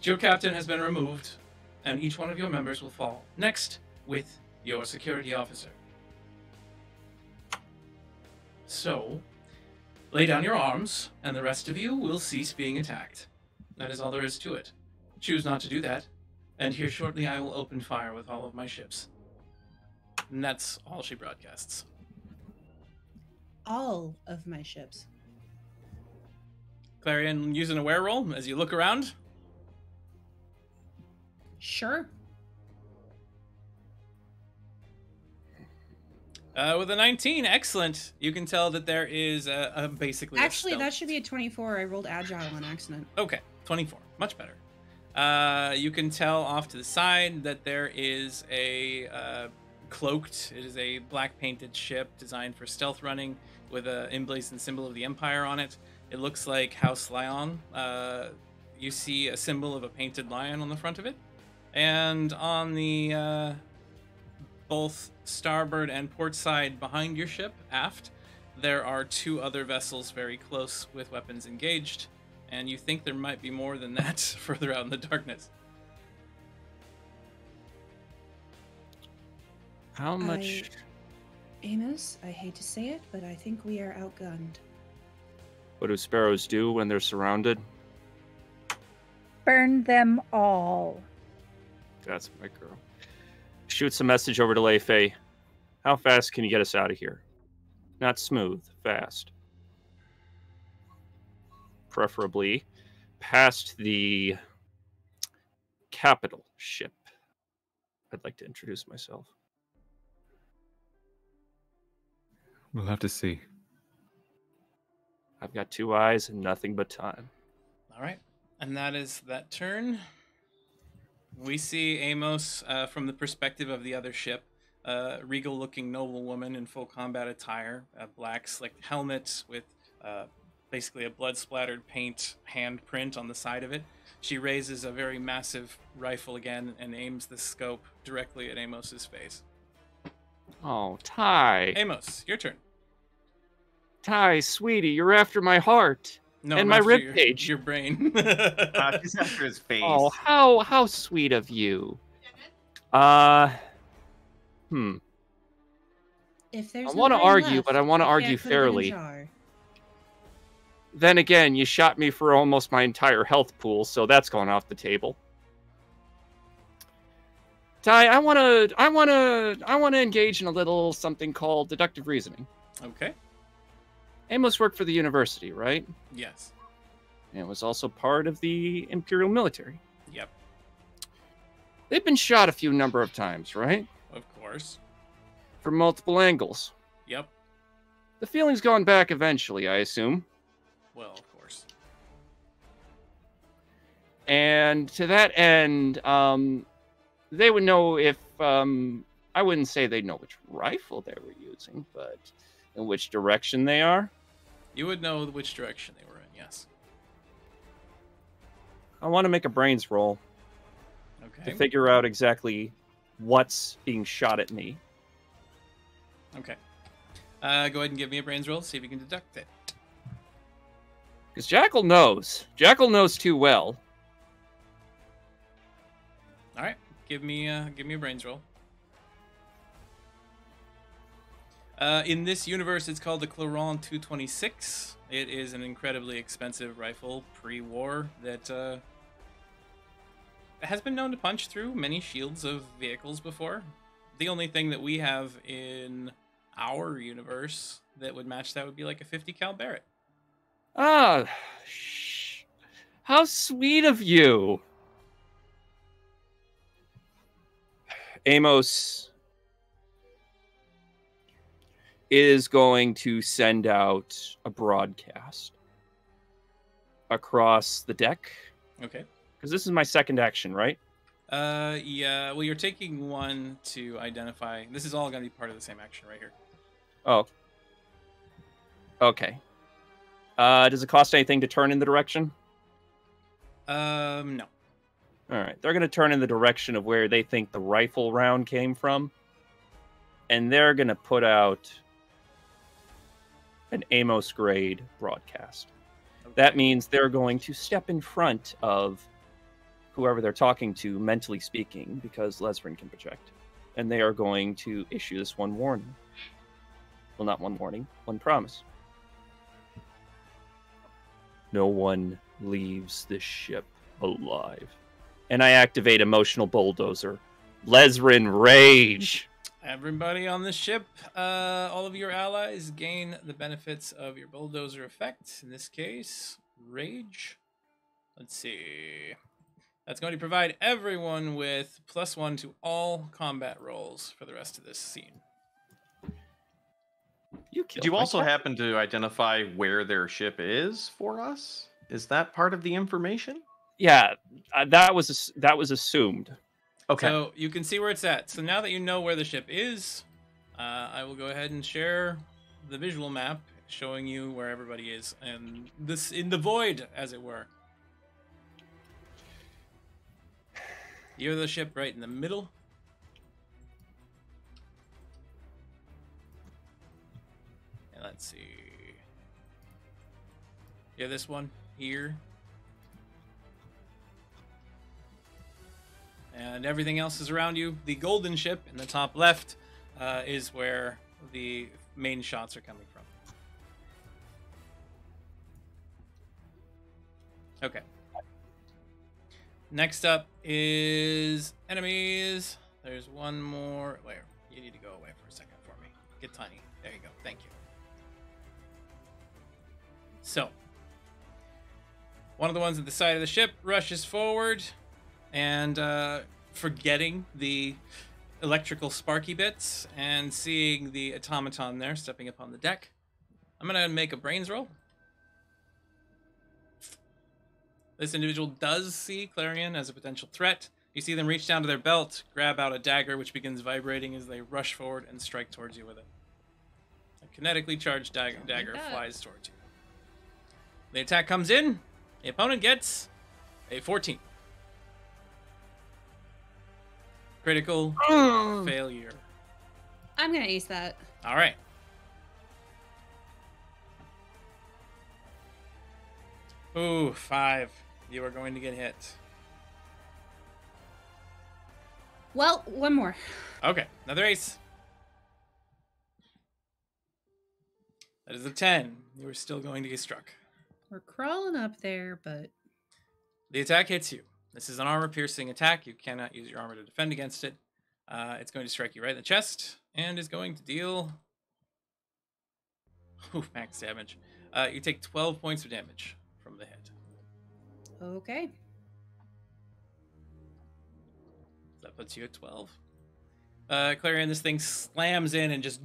Your captain has been removed, and each one of your members will fall. Next, with your security officer. So, lay down your arms, and the rest of you will cease being attacked. That is all there is to it. Choose not to do that, and here shortly I will open fire with all of my ships. And that's all she broadcasts. All of my ships. Clarion, use an aware roll as you look around. Sure. With a 19, excellent. You can tell that there is basically Actually, a that should be a 24. I rolled agile on accident. Okay, 24. Much better. You can tell off to the side that there is a cloaked, it is a black painted ship designed for stealth running with a emblazoned symbol of the Empire on it. It looks like House Lion. You see a symbol of a painted lion on the front of it. And on the both starboard and port side behind your ship, aft, there are 2 other vessels very close with weapons engaged, and you think there might be more than that further out in the darkness. How much? Amos, I hate to say it, but I think we are outgunned. What do sparrows do when they're surrounded? Burn them all. That's my girl. Shoots a message over to Leifei. How fast can you get us out of here? Not smooth, fast. Preferably past the capital ship. I'd like to introduce myself. We'll have to see. I've got 2 eyes and nothing but time. All right, and that is that turn. We see Amos from the perspective of the other ship, regal-looking noblewoman in full combat attire, a black slicked helmet with basically a blood-splattered paint handprint on the side of it. She raises a very massive rifle again and aims the scope directly at Amos's face. Oh, Ty. Amos, your turn. Ty, sweetie, you're after my heart. No, and I'm my after ribcage. Your brain. He's after his face. Oh, how sweet of you. If I there's want to brain argue, left, but I want to you argue can't put it in a fairly. jar. Then again, you shot me for almost my entire health pool, so that's gone off the table. Ty, I wanna engage in a little something called deductive reasoning. Okay. Amos worked for the university, right? Yes. And was also part of the Imperial military. Yep. They've been shot a few number of times, right? Of course. From multiple angles. Yep. The feeling's gone back eventually, I assume. Well, of course. And to that end, they would know if, I wouldn't say they'd know which rifle they were using, but in which direction they are. You would know which direction they were in, yes. I want to make a brains roll Okay. to figure out exactly what's being shot at me. Okay. Go ahead and give me a brains roll, see if you can deduct it. Because Jackal knows. Jackal knows too well. All right. Give me a brains roll. In this universe, it's called the Claron 226. It is an incredibly expensive rifle pre-war that has been known to punch through many shields of vehicles before. The only thing that we have in our universe that would match that would be like a 50 cal Barrett. Ah, how sweet of you. Amos is going to send out a broadcast across the deck. Okay. Because this is my second action, right? Yeah. Well, you're taking one to identify. This is all going to be part of the same action right here. Oh. Okay. Does it cost anything to turn in the direction? No. All right. They're going to turn in the direction of where they think the rifle round came from. And they're going to put out an Amos grade broadcast. Okay. That means they're going to step in front of whoever they're talking to, mentally speaking, because Lesrin can project. And they are going to issue this one warning. Well, not one warning, one promise. No one leaves this ship alive. And I activate Emotional Bulldozer. Lesrin Rage! Everybody on the ship, all of your allies gain the benefits of your bulldozer effect. In this case, rage. Let's see. That's going to provide everyone with +1 to all combat rolls for the rest of this scene. You Did you also happen to identify where their ship is for us? Is that part of the information? Yeah, that was assumed. Okay. So you can see where it's at. So now that you know where the ship is, I will go ahead and share the visual map showing you where everybody is, and this in the void, as it were. You're the ship right in the middle. And let's see. Yeah, this one here. And everything else is around you. The golden ship in the top left is where the main shots are coming from. Okay. Next up is enemies. There's one more. Where? You need to go away for a second for me. Get tiny. There you go. Thank you. So, one of the ones at the side of the ship rushes forward and forgetting the electrical sparky bits and seeing the automaton there stepping up on the deck. I'm going to make a brains roll. This individual does see Clarion as a potential threat. You see them reach down to their belt, grab out a dagger, which begins vibrating as they rush forward and strike towards you with it. A kinetically charged dagger flies towards you. The attack comes in. The opponent gets a 14. Critical failure. I'm gonna ace that. All right. Ooh, 5. You are going to get hit. Well, one more. Okay, another ace. That is a 10. You are still going to get struck. We're crawling up there, but... The attack hits you. This is an armor-piercing attack. You cannot use your armor to defend against it. It's going to strike you right in the chest, and is going to deal... max damage. You take 12 points of damage from the hit. Okay. That puts you at 12. Clarion, this thing slams in and just...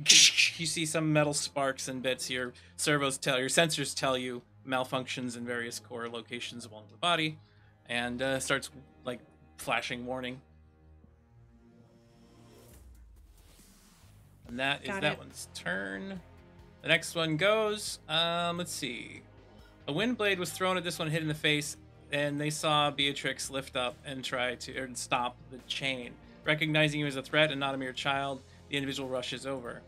You see some metal sparks and bits. Your sensors tell you malfunctions in various core locations along the body, and starts like flashing warning. And that is that one's turn. The next one goes. Let's see. A wind blade was thrown at this one, hit in the face, and they saw Beatrix lift up and try to stop the chain. Recognizing you as a threat and not a mere child, the individual rushes over,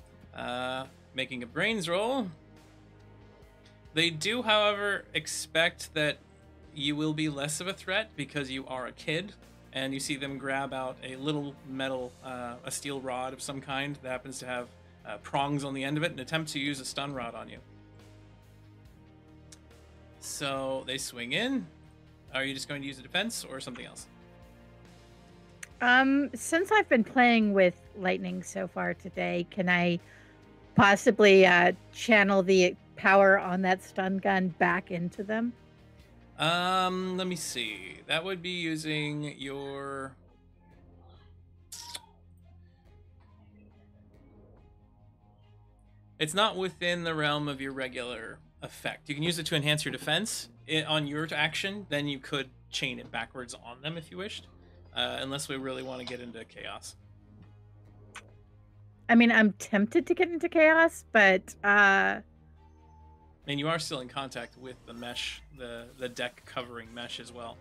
making a brains roll. They do, however, expect that you will be less of a threat because you are a kid, and you see them grab out a little metal, a steel rod of some kind that happens to have prongs on the end of it and attempt to use a stun rod on you. So they swing in. Are you just going to use a defense or something else? Since I've been playing with lightning so far today, can I possibly channel the power on that stun gun back into them? Let me see. That would be using your... It's not within the realm of your regular effect. You can use it to enhance your defense on your action. Then you could chain it backwards on them if you wished. Unless we really want to get into chaos. I mean, I'm tempted to get into chaos, but... And you are still in contact with the mesh, the deck covering mesh as well.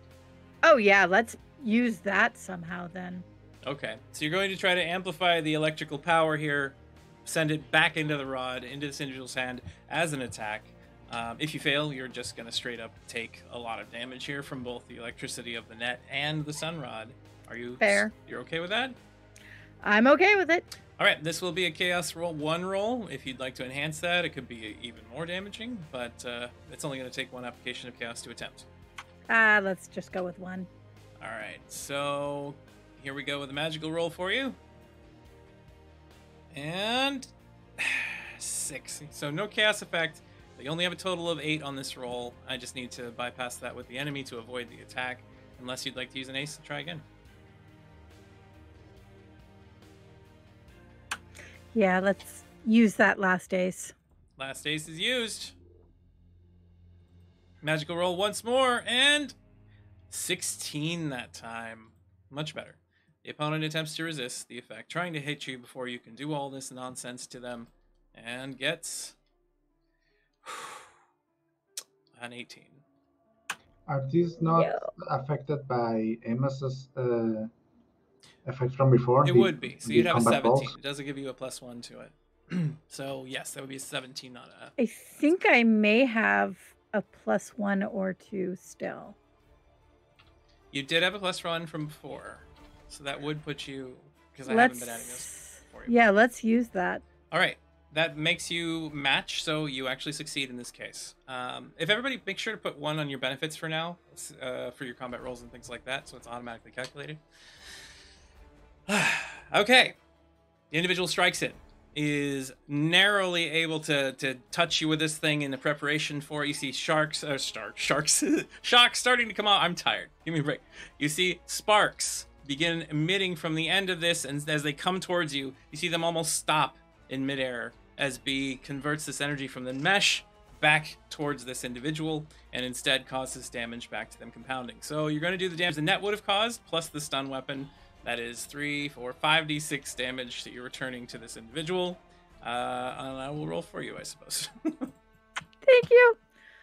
Oh yeah, let's use that somehow then. Okay, so you're going to try to amplify the electrical power here, send it back into the rod, into this individual's hand as an attack. If you fail, you're just going to straight up take a lot of damage here from both the electricity of the net and the sun rod. Are you fair? You're okay with that? I'm okay with it. All right, this will be a Chaos roll 1 roll. If you'd like to enhance that, it could be even more damaging, but it's only going to take 1 application of Chaos to attempt. Let's just go with 1. All right, so here we go with a magical roll for you. And 6. So no Chaos effect. You only have a total of 8 on this roll. I just need to bypass that with the enemy to avoid the attack, unless you'd like to use an ace to try again. Yeah, let's use that last ace. Last ace is used. Magical roll once more, and 16 that time. Much better. The opponent attempts to resist the effect, trying to hit you before you can do all this nonsense to them, and gets an 18. Are these not affected by Amos's effect from before? It would be. So you'd have a combat 17. balls? It doesn't give you a +1 to it. So yes, that would be a 17, not a... I think I may have a +1 or 2 still. You did have a +1 from before. So that would put you... Because I haven't been adding this for you. Yeah, let's use that. All right. That makes you match, so you actually succeed in this case. If everybody, make sure to put 1 on your benefits for now, for your combat rolls and things like that, so it's automatically calculated. Okay. The individual strikes it. Is narrowly able to touch you with this thing in the preparation for it. You see sharks starting to come out. I'm tired. Give me a break. You see sparks begin emitting from the end of this, and as they come towards you, you see them almost stop in midair as B converts this energy from the mesh back towards this individual and instead causes damage back to them, compounding. So you're going to do the damage the net would have caused plus the stun weapon. That is 3, 4, 5d6 damage that you're returning to this individual. And I will roll for you, I suppose. Thank you.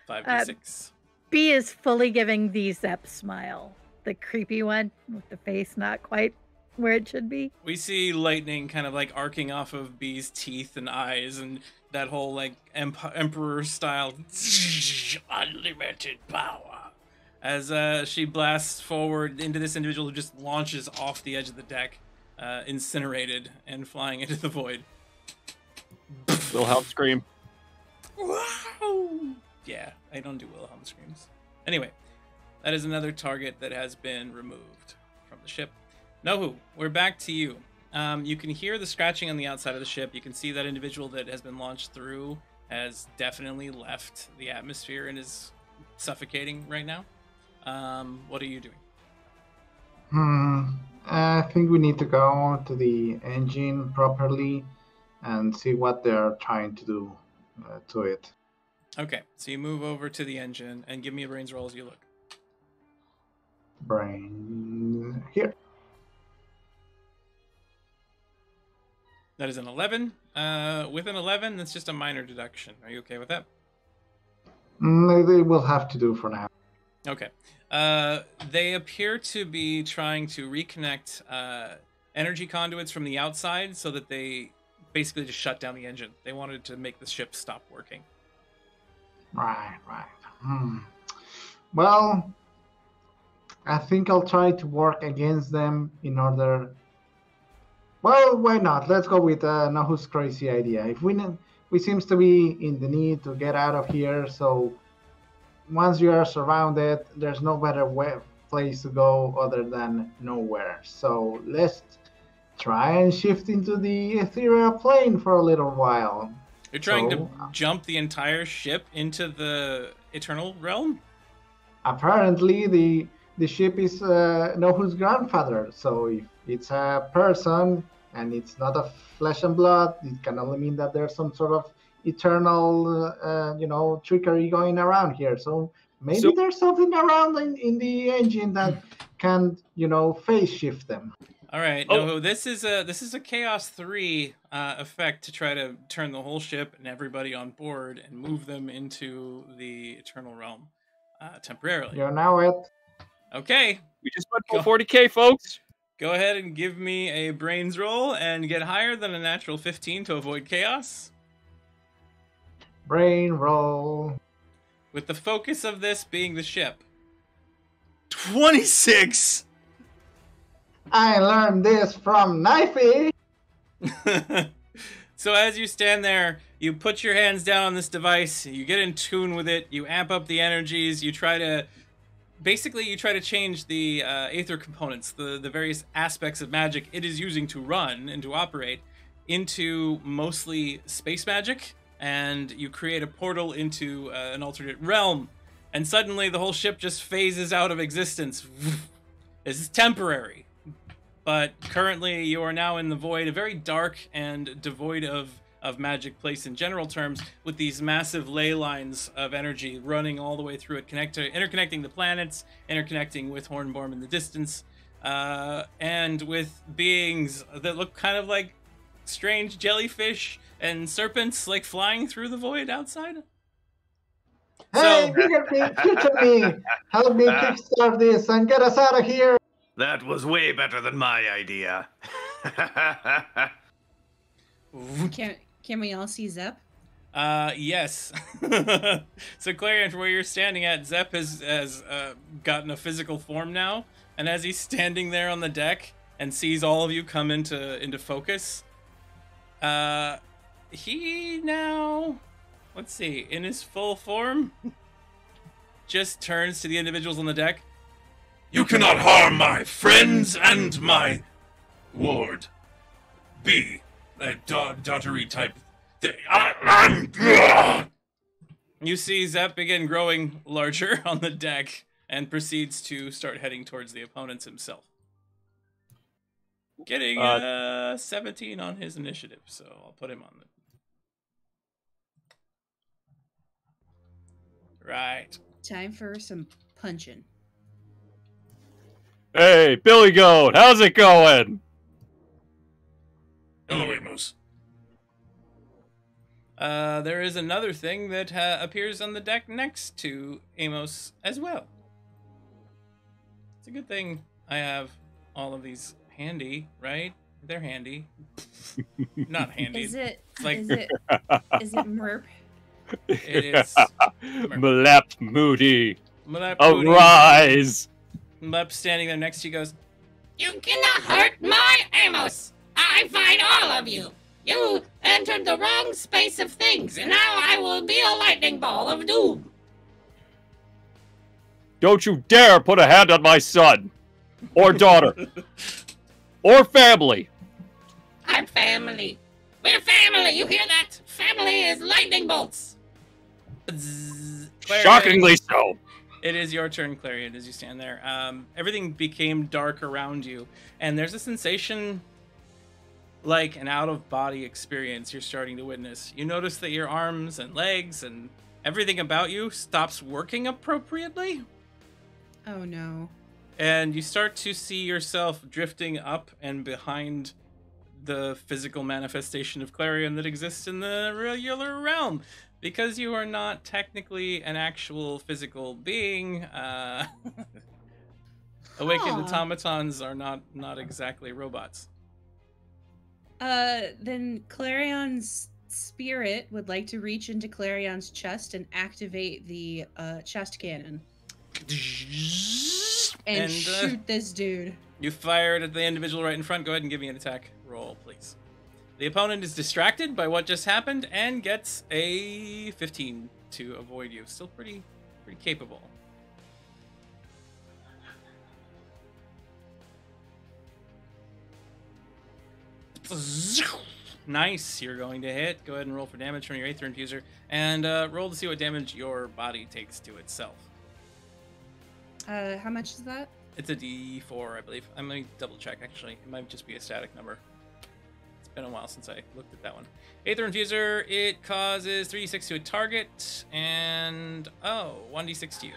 5d6. B is fully giving the Zep smile. The creepy one with the face not quite where it should be. We see lightning kind of like arcing off of B's teeth and eyes and that whole like emperor style unlimited power. As she blasts forward into this individual who just launches off the edge of the deck, incinerated and flying into the void. Wilhelm scream. Wow! Yeah, I don't do Wilhelm screams. Anyway, that is another target that has been removed from the ship. Nohu, we're back to you. You can hear the scratching on the outside of the ship. You can see that individual that has been launched through has definitely left the atmosphere and is suffocating right now. What are you doing? I think we need to go to the engine properly and see what they're trying to do to it. Okay, so you move over to the engine and give me a brains roll as you look. Brain here. That is an 11. With an 11, that's just a minor deduction. Are you okay with that? They will have to do for now. Okay. They appear to be trying to reconnect energy conduits from the outside so that they basically just shut down the engine. They wanted to make the ship stop working. Right. Well, I think I'll try to work against them in order... Well, why not? Let's go with Nahu's crazy idea. If we seems to be in the need to get out of here, so once you are surrounded, there's no better place to go other than nowhere. So let's try and shift into the ethereal plane for a little while. You're trying to jump the entire ship into the eternal realm? Apparently, the ship is Nohu's grandfather. So if it's a person and it's not a flesh and blood, it can only mean that there's some sort of eternal, trickery going around here. So maybe there's something around in the engine that can, phase shift them. All right. No, this is a Chaos 3 effect to try to turn the whole ship and everybody on board and move them into the eternal realm temporarily. You're now at... Okay. We just went for 40k, folks. Go ahead and give me a brains roll and get higher than a natural 15 to avoid chaos. Brain roll. With the focus of this being the ship. 26! I learned this from Knifey! So as you stand there, you put your hands down on this device, you get in tune with it, you amp up the energies, you try to change the Aether components, the various aspects of magic it is using to run and to operate, into mostly space magic, and you create a portal into an alternate realm, and suddenly the whole ship just phases out of existence. This is temporary, but currently you are now in the void, a very dark and devoid of of magic place in general terms, with these massive ley lines of energy running all the way through it, interconnecting the planets, interconnecting with Hornborn in the distance, and with beings that look kind of like strange jellyfish and serpents, like flying through the void outside. Hey, bigger me, future me, help me kickstart this and get us out of here. That was way better than my idea. Can we all see Zep? Yes. So Clarion, from where you're standing at, Zep has gotten a physical form now, and as he's standing there on the deck and sees all of you come into focus, he now, let's see, in his full form, just turns to the individuals on the deck. You cannot harm my friends and my ward. Be that daughtery type thing. You see Zep begin growing larger on the deck and proceeds to start heading towards the opponents himself. Getting 17 on his initiative, so I'll put him on the... Right. Time for some punching. Hey, Billy Goat, how's it going? Hello, Amos. There is another thing that appears on the deck next to Amos as well. It's a good thing I have all of these handy, right? They're handy. Not handy. Is it? Like, is it Merp? It is. Mlep Moody, Mlep Moody. Arise! Mlep standing there next to you goes, You cannot hurt my Amos! I fight all of you! You entered the wrong space of things, and now I will be a lightning ball of doom! Don't you dare put a hand on my son! Or daughter! Or family! I'm family. We're family, you hear that? Family is lightning bolts! Clarion, Shockingly so! it is your turn, Clarion, as you stand there. Everything became dark around you, and there's a sensation like an out-of-body experience you're starting to witness. You notice that your arms and legs and everything about you stops working appropriately. Oh no. And you start to see yourself drifting up and behind the physical manifestation of Clarion that exists in the regular realm. Because you are not technically an actual physical being, awakened automatons are not exactly robots. Then Clarion's spirit would like to reach into Clarion's chest and activate the chest cannon. And shoot this dude. You fired at the individual right in front. Go ahead and give me an attack roll, please. The opponent is distracted by what just happened and gets a 15 to avoid you. Still pretty capable. Nice. You're going to hit. Go ahead and roll for damage from your Aether Infuser. And roll to see what damage your body takes to itself. How much is that? It's a D4, I believe. I'm going to double check, actually. It might just be a static number. It's been a while since I looked at that one. Aether Infuser, it causes 3d6 to a target, and 1d6 to you.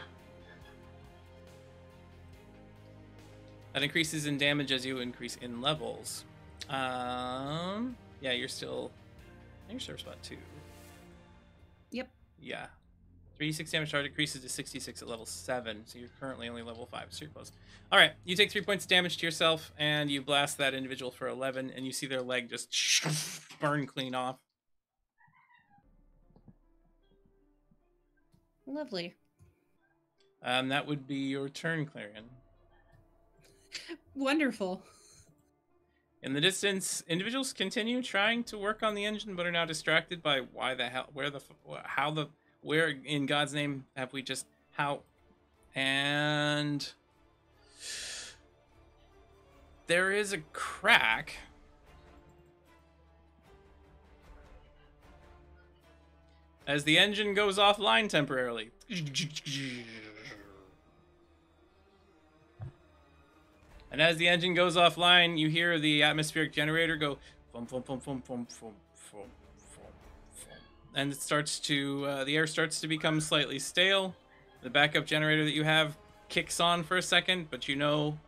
That increases in damage as you increase in levels. Yeah, you're still... I think you're service spot 2. Yep. Yeah. 3d6 damage target increases to 66 at level 7, so you're currently only level 5, so you're close. Alright, you take 3 points of damage to yourself, and you blast that individual for 11, and you see their leg just burn clean off. Lovely. That would be your turn, Clarion. Wonderful. In the distance, individuals continue trying to work on the engine, but are now distracted by why the hell, where in God's name have we just, how? And there is a crack. As the engine goes offline temporarily. And as the engine goes offline, you hear the atmospheric generator go fum fum fum fum fum fum fum fum. and it starts to the air starts to become slightly stale. The backup generator that you have kicks on for a second, but you know,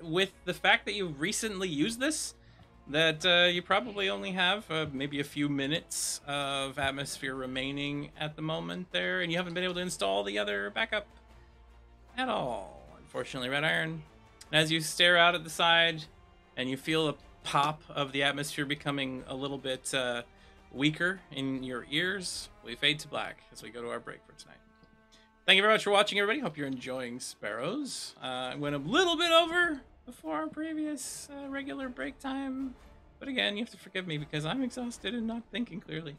with the fact that you recently used this, that you probably only have maybe a few minutes of atmosphere remaining at the moment there, and you haven't been able to install the other backup at all, unfortunately, Red Iron. And as you stare out at the side and you feel a pop of the atmosphere becoming a little bit weaker in your ears, we fade to black as we go to our break for tonight. Thank you very much for watching, everybody. Hope you're enjoying Sparrows. I went a little bit over before our previous regular break time, but again, you have to forgive me because I'm exhausted and not thinking clearly.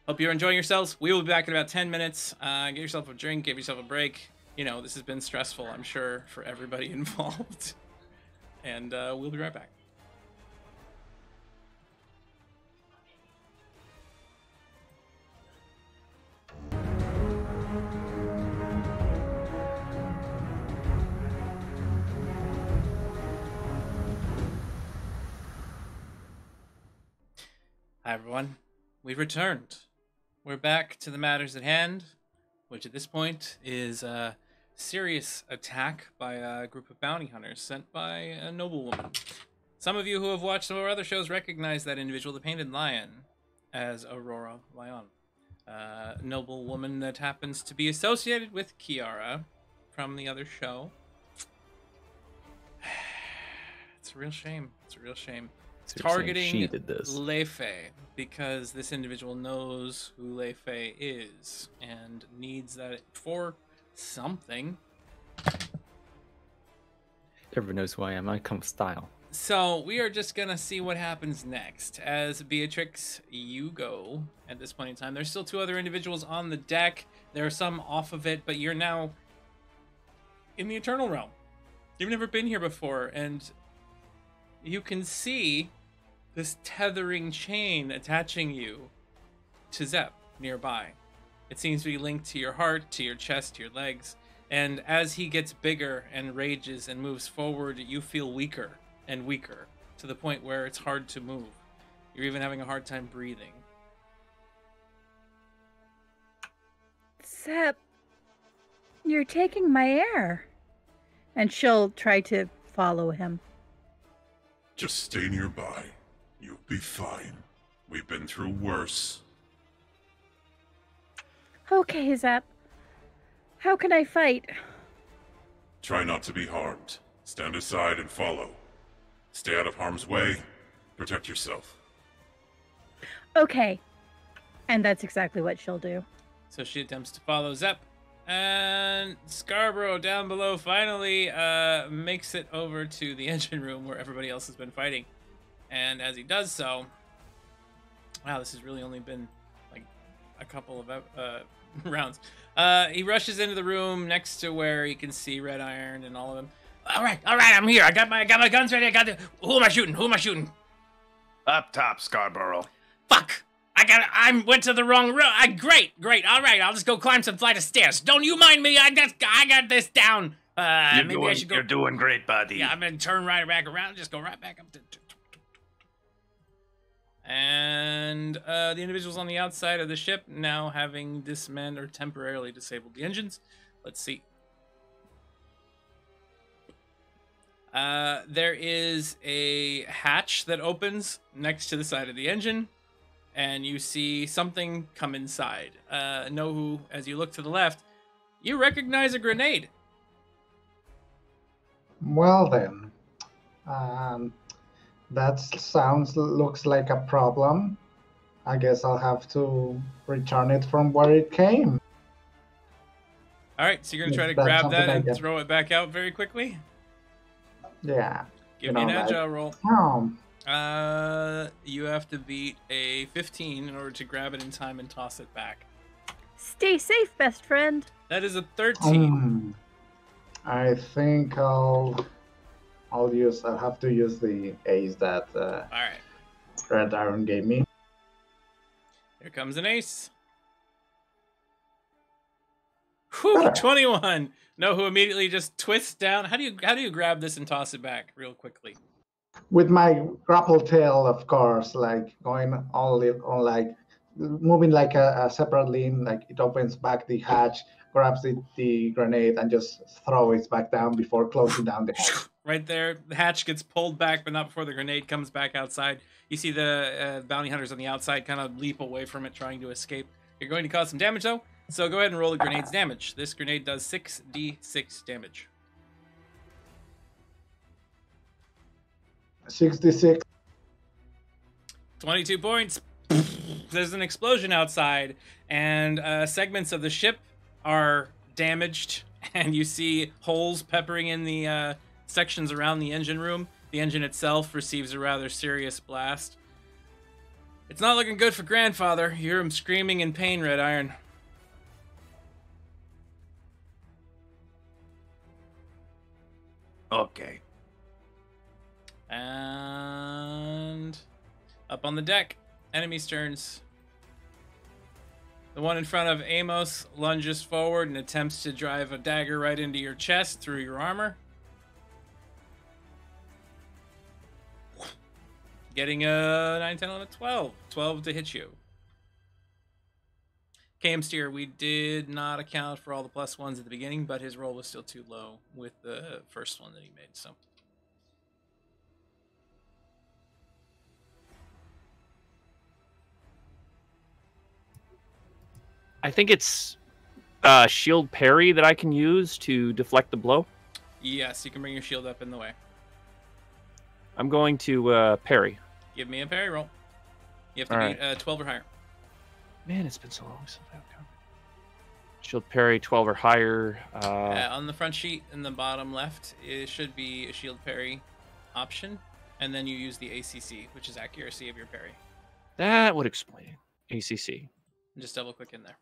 Hope you're enjoying yourselves. We will be back in about 10 minutes. Get yourself a drink, give yourself a break. You know, this has been stressful, I'm sure, for everybody involved. And we'll be right back. Hi everyone, we've returned. We're back to the matters at hand, which at this point is a serious attack by a group of bounty hunters sent by a noblewoman. Some of you who have watched some of our other shows recognize that individual, the Painted Lion, as Aurora Lyon. A noblewoman that happens to be associated with Kiara from the other show. It's a real shame. It's a real shame. So you're saying Targeting she did this. Leifei because this individual knows who Leifei is and needs that for something. Everyone knows who I am. I come with style. So we are just gonna see what happens next. As Beatrix, you go at this point in time. There's still two other individuals on the deck. There are some off of it, but you're now in the Eternal Realm. You've never been here before, and you can see this tethering chain attaching you to Zep nearby. It seems to be linked to your heart, to your chest, to your legs. And as he gets bigger and rages and moves forward, you feel weaker and weaker to the point where it's hard to move. You're even having a hard time breathing. Zep, you're taking my air. And she'll try to follow him. Just stay nearby. You'll be fine. We've been through worse. Okay, Zep. How can I fight? Try not to be harmed. Stand aside and follow. Stay out of harm's way. Protect yourself. Okay. And that's exactly what she'll do. So she attempts to follow Zep. And Scarborough down below finally makes it over to the engine room where everybody else has been fighting. And as he does so, wow, this has really only been like a couple of rounds. He rushes into the room next to where he can see Red Iron and all of them. All right, I'm here. I got my guns ready. Who am I shooting? Up top, Scarborough. Fuck! I went to the wrong room. Great. All right, I'll just go climb some flight of stairs. Don't you mind me? I got this down. Maybe I should go. You're doing great, buddy. Yeah, I'm gonna turn right back around. Just go right back up to. And the individuals on the outside of the ship now having dismanned or temporarily disabled the engines. Let's see. There is a hatch that opens next to the side of the engine, and you see something come inside. Nohu, as you look to the left, you recognize a grenade. Well then, looks like a problem. I guess I'll have to return it from where it came. All right, so you're gonna try to That's grab something that I and get. throw it back out very quickly. Yeah. Give me an agile roll. Oh, You have to beat a 15 in order to grab it in time and toss it back. Stay safe, best friend. That is a 13. I think I'll have to use the ace that All right. Red Iron gave me. Here comes an ace. Whew, 21. Nohu immediately just twists down. How do you grab this and toss it back real quickly? With my grapple tail, of course, like going only on like moving like a separate lane, like it opens back the hatch, grabs the grenade, and just throws it back down before closing down the hatch. Right there, the hatch gets pulled back, but not before the grenade comes back outside. You see the bounty hunters on the outside kind of leap away from it, trying to escape. You're going to cause some damage, though, so go ahead and roll the grenade's damage. This grenade does 6d6 damage. 66. 22 points. There's an explosion outside, and segments of the ship are damaged, and you see holes peppering in the sections around the engine room. The engine itself receives a rather serious blast. It's not looking good for Grandfather. You hear him screaming in pain, Red Iron. Okay. And up on the deck, enemies' turns. The one in front of Amos lunges forward and attempts to drive a dagger right into your chest through your armor. Getting a 9, 10, 11, 12. 12 to hit you. KM Steer, we did not account for all the +1s at the beginning, but his roll was still too low with the first one that he made, so... I think it's shield parry that I can use to deflect the blow. Yes, you can bring your shield up in the way. I'm going to parry. Give me a parry roll. You have to beat 12 or higher. Man, it's been so long since I've come. Shield parry 12 or higher. On the front sheet in the bottom left, it should be a shield parry option, and then you use the ACC, which is accuracy of your parry. That would explain it. ACC. And just double click in there.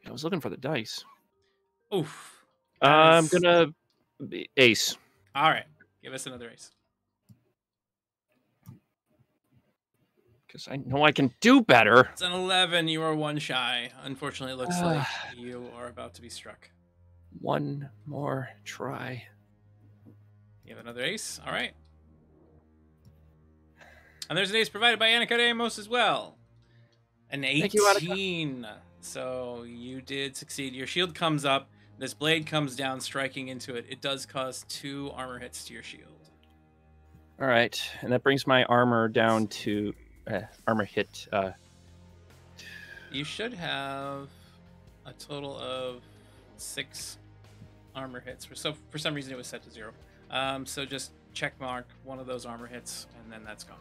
I was looking for the dice. Oof. I'm gonna ace. All right, give us another ace. Because I know I can do better. It's an 11. You are one shy. Unfortunately, it looks like you are about to be struck. One more try. You have another ace. All right. And there's an ace provided by Annika Amos as well. An 18. Thank you, So you did succeed. Your shield comes up. This blade comes down, striking into it. It does cause 2 armor hits to your shield. All right, and that brings my armor down to armor hit. You should have a total of 6 armor hits. For some reason, it was set to 0. So just check mark one of those armor hits, and then that's gone.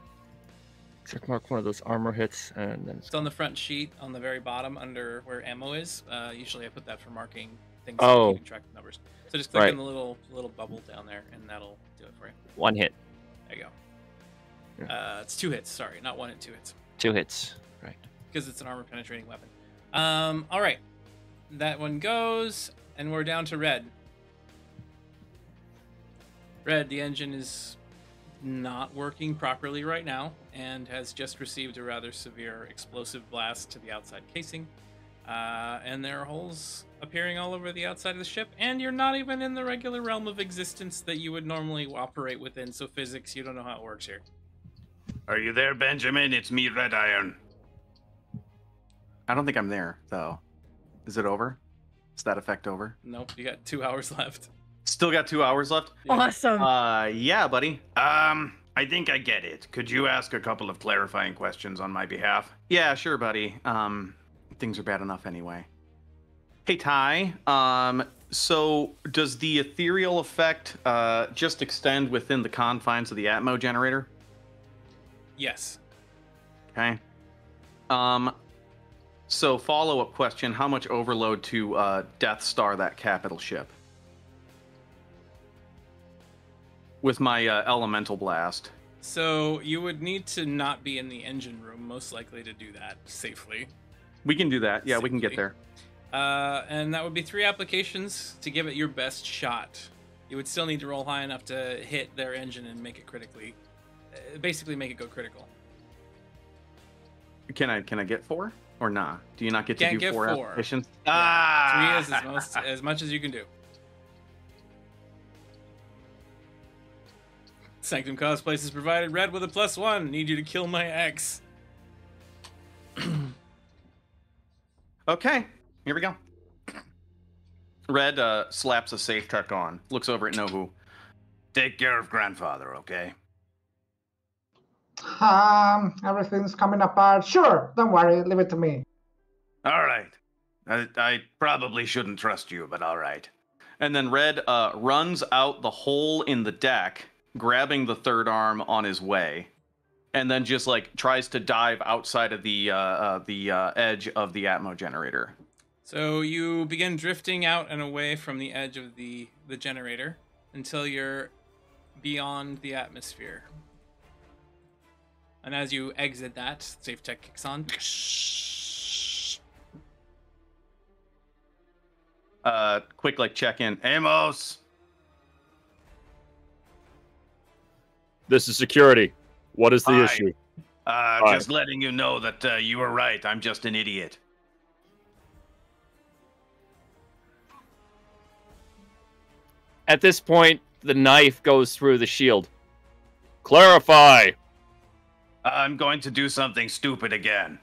Check mark one of those armor hits, and then it's on the front sheet on the very bottom under where ammo is. Usually I put that for marking things. Oh. So keeping track of numbers. So just click on the little bubble down there, and that'll do it for you. 1 hit. There you go. It's 2 hits. Sorry, not 1 hit, 2 hits. 2 hits. Right. Because it's an armor penetrating weapon. All right. That one goes, and we're down to Red. Red, the engine is not working properly right now and has just received a rather severe explosive blast to the outside casing. And there are holes appearing all over the outside of the ship, and you're not even in the regular realm of existence that you would normally operate within, so physics, you don't know how it works here. Are you there, Benjamin? It's me, Red Iron. I don't think I'm there, though. Is it over? Is that effect over? Nope, you got 2 hours left. Still got 2 hours left? Awesome. Yeah, buddy. I think I get it. Could you ask a couple of clarifying questions on my behalf? Yeah, sure, buddy. Things are bad enough anyway. Hey, Ty. So does the ethereal effect just extend within the confines of the Atmo generator? Yes. Okay. So follow-up question: how much overload to Death Star that capital ship? With my elemental blast. So you would need to not be in the engine room, most likely, to do that safely. We can do that. Yeah, we can get there. And that would be 3 applications to give it your best shot. You would still need to roll high enough to hit their engine and make it critically, basically make it go critical. Can I get 4 or nah? Do you not get to Can't do get 4 4. applications? Yeah, 3 is as much as you can do. Sanctum Cosplays is provided. Red with a +1. Need you to kill my ex. Okay, here we go. Red slaps a safe tuck on, looks over at Nobu. Take care of grandfather, okay? Everything's coming apart. Sure, don't worry, leave it to me. All right. I probably shouldn't trust you, but all right. And then Red runs out the hole in the deck, grabbing the third arm on his way, and then just like tries to dive outside of the edge of the Atmo generator. So you begin drifting out and away from the edge of the generator until you're beyond the atmosphere. And as you exit that, safe tech kicks on. Quick like check in. Amos! This is security. What is the Hi. issue? Just letting you know that you were right. I'm just an idiot. At this point, the knife goes through the shield. Clarify. I'm going to do something stupid again.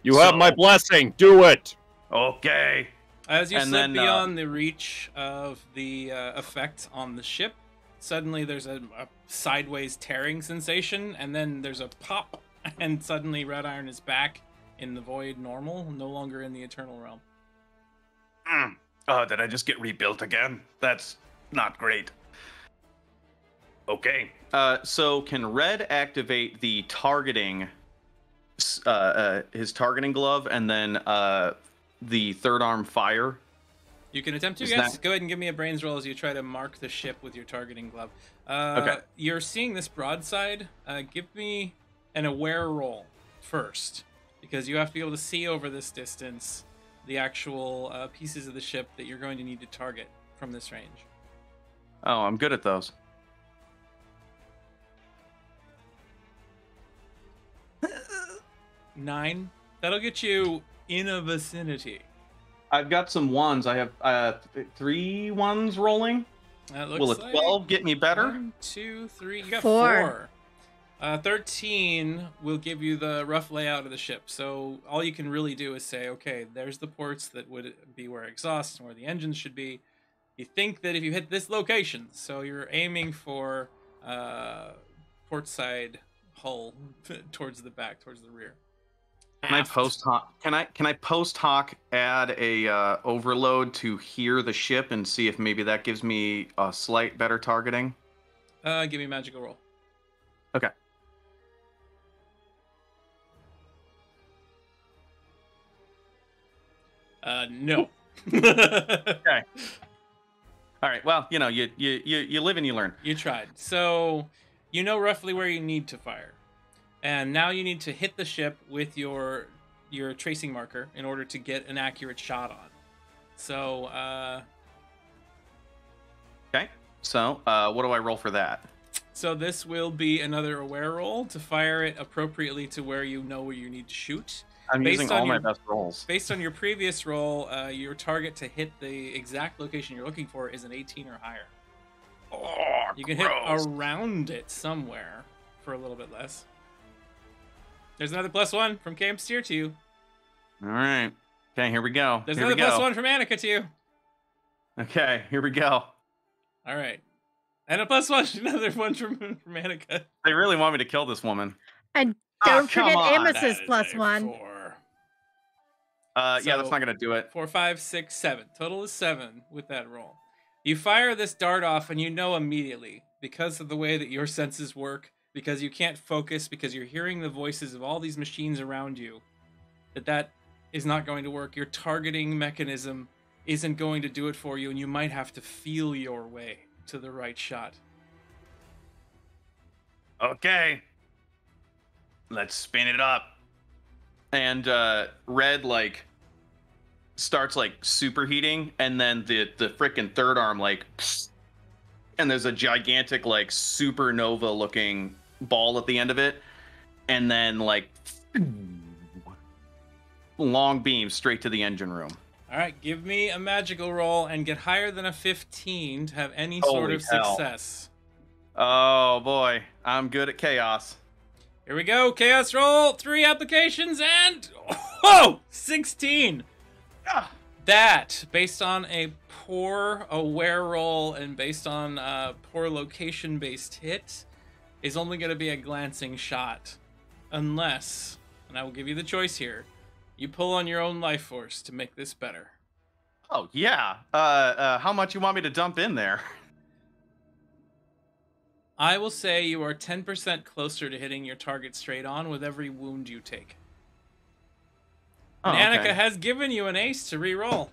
You have my blessing. Do it. Okay. As you And slip then, beyond the reach of the effect on the ship, suddenly there's a sideways tearing sensation, and then there's a pop, and suddenly Red Iron is back in the void normal, no longer in the eternal realm. Oh, did I just get rebuilt again? That's not great. Okay. So can Red activate the targeting, his targeting glove, and then the third arm fire? You can attempt to, Is yes. that- Go ahead and give me a brains roll as you try to mark the ship with your targeting glove. Okay. You're seeing this broadside. Give me an aware roll first, because you have to be able to see over this distance the actual pieces of the ship that you're going to need to target from this range. Oh, I'm good at those. Nine. That'll get you in a vicinity. I've got some ones. I have 3 ones rolling. That looks Will a like 12 get me better? 1, 2, 3. You got 4. 4. 13 will give you the rough layout of the ship. So all you can really do is say, okay, there's the ports that would be where exhaust and where the engines should be. You think that if you hit this location, so you're aiming for port side hull towards the back, towards the rear. Can I post hoc? Can I post hoc add a overload to hear the ship and see if maybe that gives me a slight better targeting? Give me a magical roll. Okay. No. Okay. All right. Well, you know, you live and you learn. You tried. So you know roughly where you need to fire. And now you need to hit the ship with your tracing marker in order to get an accurate shot on. So, Okay. So, what do I roll for that? so this will be another aware roll to fire it appropriately to where you know where you need to shoot. I'm Based using on all my your- best rolls. Based on your previous roll, your target to hit the exact location you're looking for is an 18 or higher. Oh, You can gross. hit around it somewhere for a little bit less. There's another +1 from Cam Steer to you. All right. Okay, here we go. There's Here we another go. +1 from Annika to you. Okay, here we go. All right. And a +1, another one from Annika. They really want me to kill this woman. And Ah, don't come forget on. Amos's That is a +1. 4. Yeah, So- that's not gonna do it. 4, 5, 6, 7. Total is 7 with that roll. You fire this dart off and you know immediately, because of the way that your senses work, because you can't focus, because you're hearing the voices of all these machines around you, that is not going to work. Your targeting mechanism isn't going to do it for you, and you might have to feel your way to the right shot. Okay. Let's spin it up. And Red like starts like superheating, and then the frickin' third arm like, and there's a gigantic like supernova looking ball at the end of it, and then like long beam straight to the engine room. All right, give me a magical roll and get higher than a 15 to have any sort Holy of hell. success. Oh boy, I'm good at chaos. Here we go. Chaos roll. 3 applications and Oh, 16. Ah. That, based on a poor aware roll and based on a poor location-based hit, is only going to be a glancing shot. Unless, and I will give you the choice here, you pull on your own life force to make this better. Oh, yeah. How much you want me to dump in there? I will say you are 10% closer to hitting your target straight on with every wound you take. Oh, And okay. Annika has given you an ace to re-roll.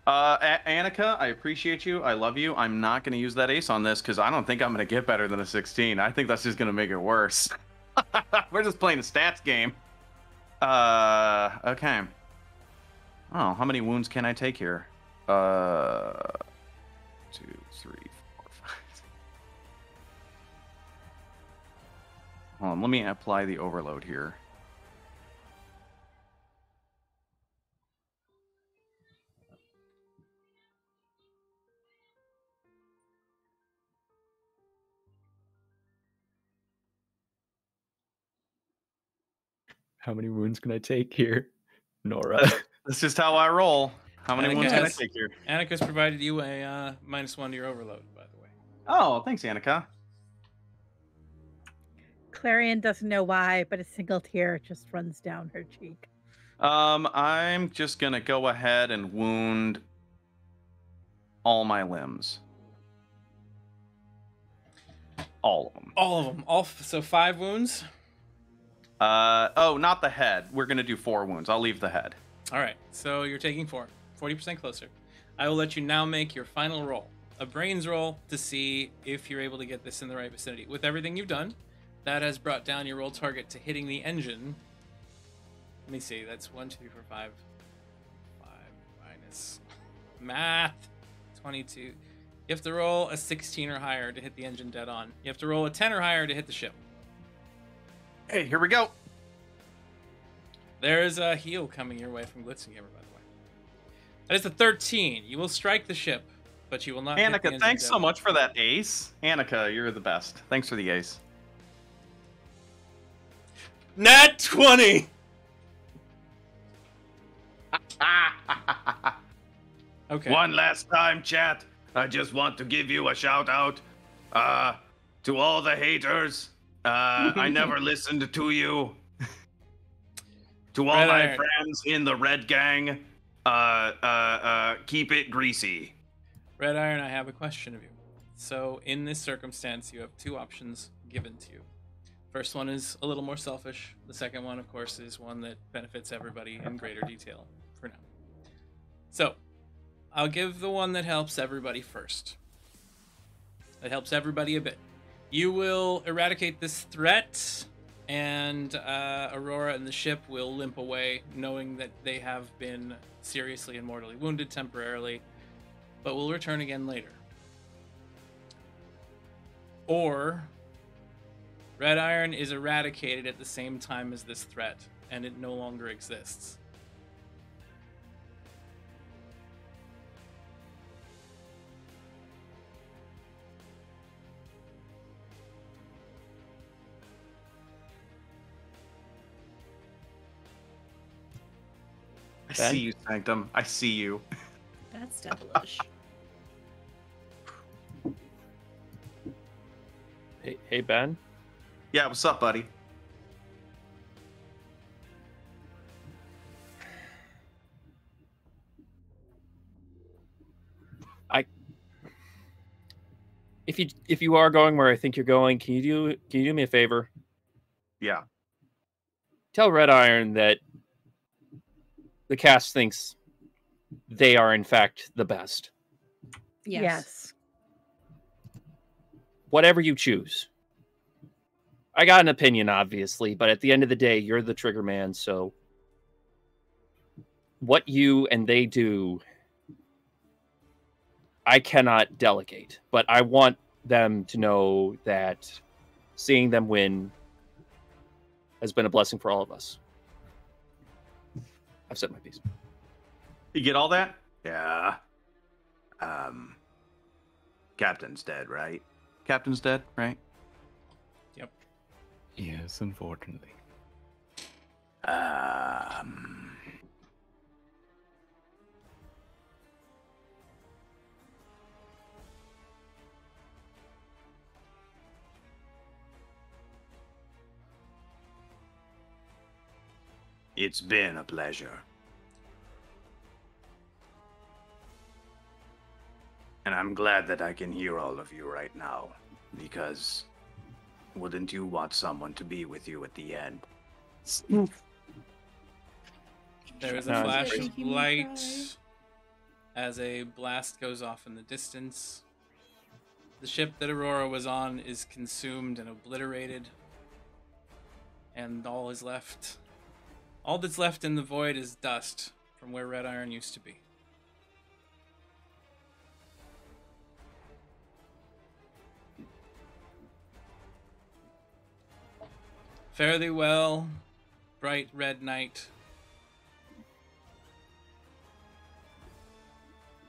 Annika, I appreciate you. I love you. I'm not going to use that ace on this because I don't think I'm going to get better than a 16. I think that's just going to make it worse. We're just playing a stats game. Okay. Oh, how many wounds can I take here? 2, 3, 4, 5. Hold on, let me apply the overload here. How many wounds can I take here, Nora? That's just how I roll. How many wounds can I has- take here? Annika's provided you a -1 to your overload, by the way. Oh, thanks, Annika. Clarion doesn't know why, but a single tear just runs down her cheek. I'm just gonna go ahead and wound all my limbs. All of them. All of them. So 5 wounds. Oh, not the head. We're gonna do 4 wounds. I'll leave the head. All right. So you're taking 4. 40% closer. I will let you now make your final roll. A brains roll to see if you're able to get this in the right vicinity. With everything you've done, that has brought down your roll target to hitting the engine. Let me see. That's 1, 2, 3, 4, 5. 5 minus math. 22. You have to roll a 16 or higher to hit the engine dead on. You have to roll a 10 or higher to hit the ship. Hey, here we go. There is a heal coming your way from Glitzengamer, by the way. That is a 13. You will strike the ship, but you will not hit the Annika, engine thanks dead so on. much for that ace. Annika, you're the best. Thanks for the ace. Nat 20! Okay. One last time, chat. I just want to give you a shout out to all the haters. I never listened to you. To all Red my Iron. friends in the Red Gang, keep it greasy. Red Iron, I have a question of you. So, in this circumstance, you have 2 options given to you. First one is a little more selfish. The second one, of course, is one that benefits everybody in greater detail for now. So, I'll give the one that helps everybody first. That helps everybody a bit. You will eradicate this threat, and Aurora and the ship will limp away, knowing that they have been seriously and mortally wounded temporarily, but will return again later. Or Red Iron is eradicated at the same time as this threat, and it no longer exists. I Ben? see you, Sanctum. I see you. That's devilish. Hey, Ben. Yeah, what's up, buddy? If you are going where I think you're going, can you do me a favor? Yeah. Tell Red Iron that the cast thinks they are in fact the best. Yes. Whatever you choose. I got an opinion, obviously, but at the end of the day, you're the trigger man, so what you and they do, I cannot delegate, but I want them to know that seeing them win has been a blessing for all of us. I've said my piece. You get all that? Yeah. Captain's dead, right? Captain's dead, right? Yes, unfortunately. It's been a pleasure. And I'm glad that I can hear all of you right now, because wouldn't you want someone to be with you at the end? There is a No, flash you're of making me light cry. as a blast goes off in the distance. The ship that Aurora was on is consumed and obliterated, and all is left. All that's left in the void is dust from where Red Iron used to be. Fare thee well, bright red night.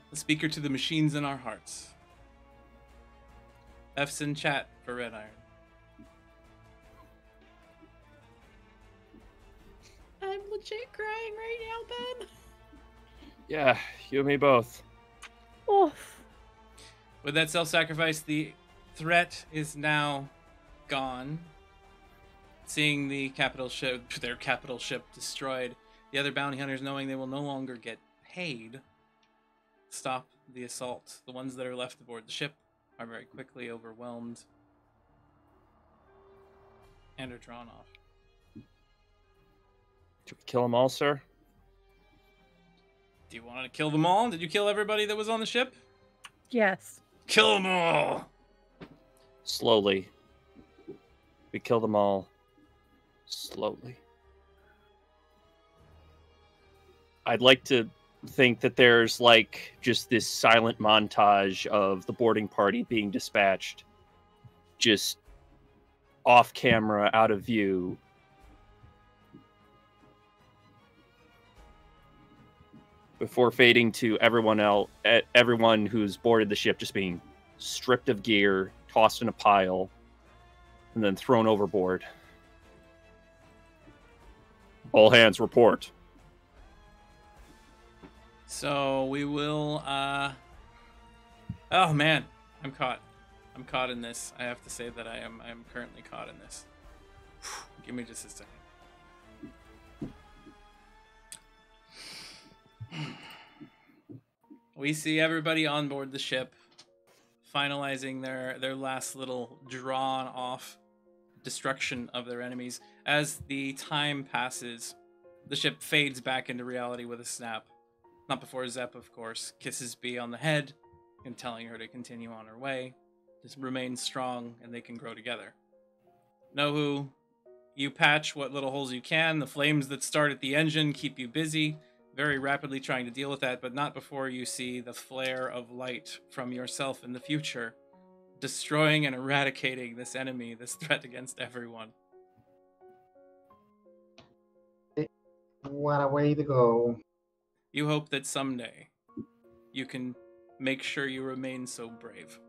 The speaker to the machines in our hearts. F's in chat for Red Iron. I'm legit crying right now, Ben. Yeah, you and me both. Oof. With that self-sacrifice, the threat is now gone. Seeing the their capital ship destroyed, the other bounty hunters, knowing they will no longer get paid, stop the assault. The ones that are left aboard the ship are very quickly overwhelmed and are drawn off. Did we kill them all, sir? Do you want to kill them all? Did you kill everybody that was on the ship? Yes. Kill them all! Slowly. We kill them all. Slowly. I'd like to think that there's like just this silent montage of the boarding party being dispatched, just off camera, out of view. Before fading to everyone who's boarded the ship just being stripped of gear, tossed in a pile, and then thrown overboard. All hands report. So we will, oh man, I'm caught. I'm caught in this. I have to say that I am currently caught in this. Give me just a second. We see everybody on board the ship finalizing their last little drawn off destruction of their enemies. As the time passes, the ship fades back into reality with a snap. Not before Zep, of course, kisses Bee on the head and telling her to continue on her way. Just remain strong and they can grow together. Nohu, you patch what little holes you can. The flames that start at the engine keep you busy, very rapidly trying to deal with that, but not before you see the flare of light from yourself in the future, destroying and eradicating this enemy, this threat against everyone. What a way to go. You hope that someday you can make sure you remain so brave.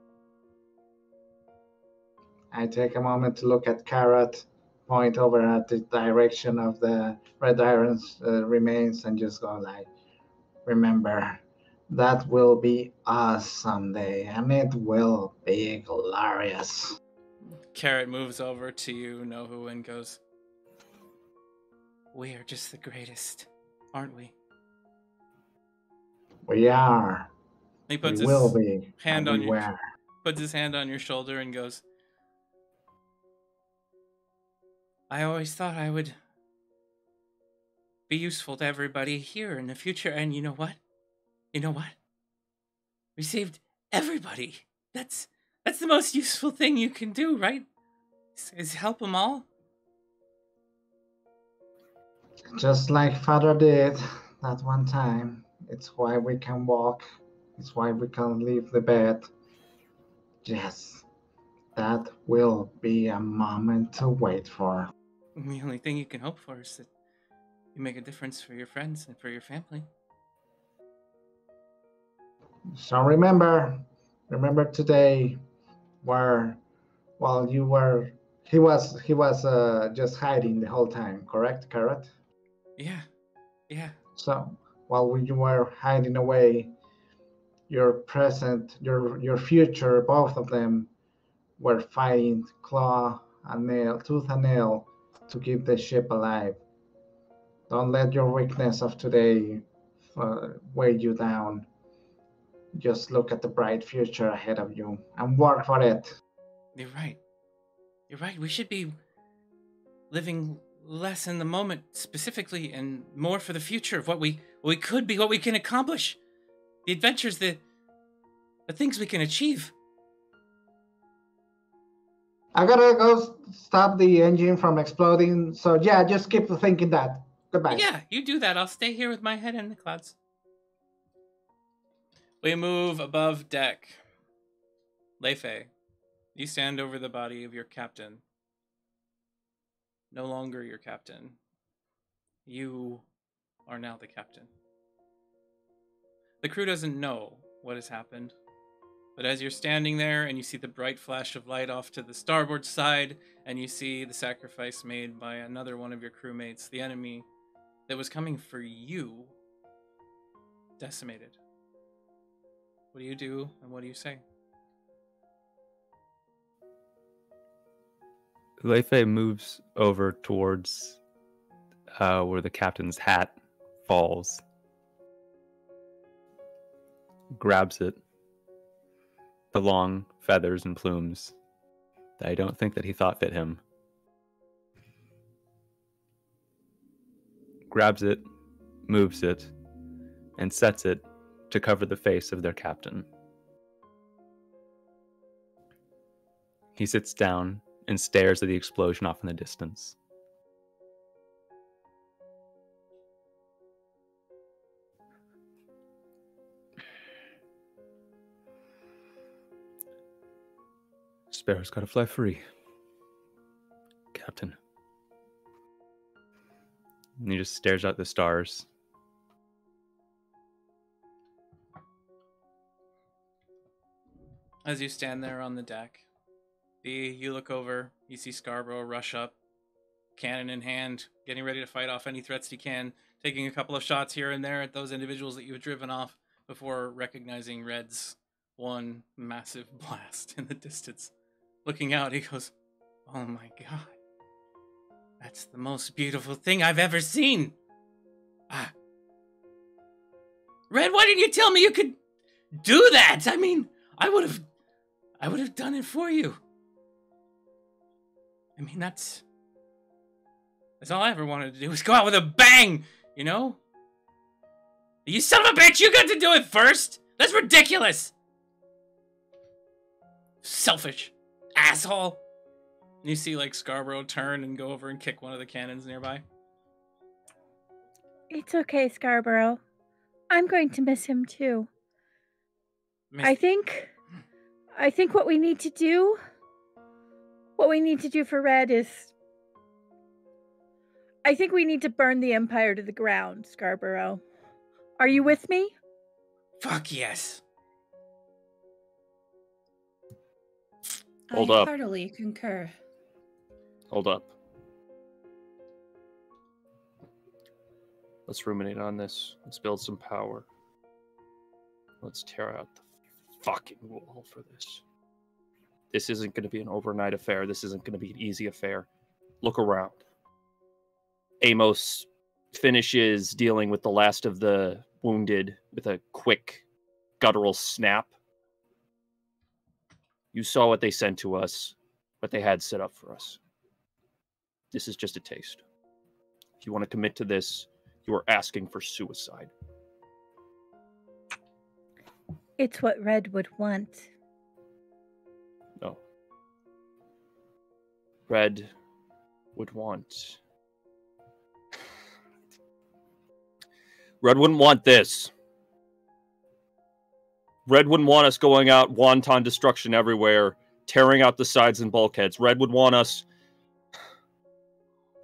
I take a moment to look at Carrot, point over at the direction of the Red Iron's remains, and just go like, remember, that will be us someday, and it will be glorious. Carrot moves over to you, Nohu, and goes, "We are just the greatest, aren't we?" We are. He puts We will his be. hand and on we you. were. Puts his hand on your shoulder and goes, "I always thought I would be useful to everybody here in the future, and you know what? You know what? We saved everybody. That's the most useful thing you can do, right? Is help them all." Just like Father did that one time. It's why we can walk. It's why we can leave the bed. Yes, that will be a moment to wait for. The only thing you can hope for is that you make a difference for your friends and for your family. So remember today, where while you were, he was just hiding the whole time, correct, Carrot? Yeah. So while you were hiding away, your present, your future, both of them were fighting tooth and nail to keep the ship alive. Don't let your weakness of today weigh you down. Just look at the bright future ahead of you and work for it. You're right. You're right. We should be living less in the moment specifically and more for the future of what we could be, what we can accomplish. The adventures, the things we can achieve. I gotta go stop the engine from exploding. So yeah, just keep thinking that. Goodbye. Yeah, you do that. I'll stay here with my head in the clouds. We move above deck. Leifei, you stand over the body of your captain. No longer your captain. You are now the captain. The crew doesn't know what has happened, but as you're standing there and you see the bright flash of light off to the starboard side, and you see the sacrifice made by another one of your crewmates, the enemy that was coming for you, decimated. What do you do, and what do you say? Leifei moves over towards where the captain's hat falls, grabs it, the long feathers and plumes that I don't think that he thought fit him, grabs it, moves it, and sets it to cover the face of their captain. He sits down and stares at the explosion off in the distance. Sparrow's gotta fly free, Captain. And he just stares at the stars. As you stand there on the deck, you look over, you see Scarborough rush up, cannon in hand, getting ready to fight off any threats he can, taking a couple of shots here and there at those individuals that you've driven off before recognizing Red's one massive blast in the distance. Looking out, he goes, "Oh my god. That's the most beautiful thing I've ever seen. Ah. Red, why didn't you tell me you could do that? I mean, I would have done it for you. I mean, that's all I ever wanted to do was go out with a bang, you know? You son of a bitch, you got to do it first. That's ridiculous. Selfish asshole." You see, like, Scarborough turn and go over and kick one of the cannons nearby. It's okay, Scarborough. I'm going to miss him too. I think what we need to do for Red is, I think we need to burn the Empire to the ground, Scarborough. Are you with me? Fuck yes. Hold I up. heartily concur. Hold up. Let's ruminate on this. Let's build some power. Let's tear out the fucking wall for this. This isn't going to be an overnight affair. This isn't going to be an easy affair. Look around. Amos finishes dealing with the last of the wounded with a quick guttural snap. You saw what they sent to us, what they had set up for us. This is just a taste. If you want to commit to this, you are asking for suicide. It's what Red would want. No. Red would want... Red wouldn't want this. Red wouldn't want us going out wanton destruction everywhere, tearing out the sides and bulkheads. Red would want us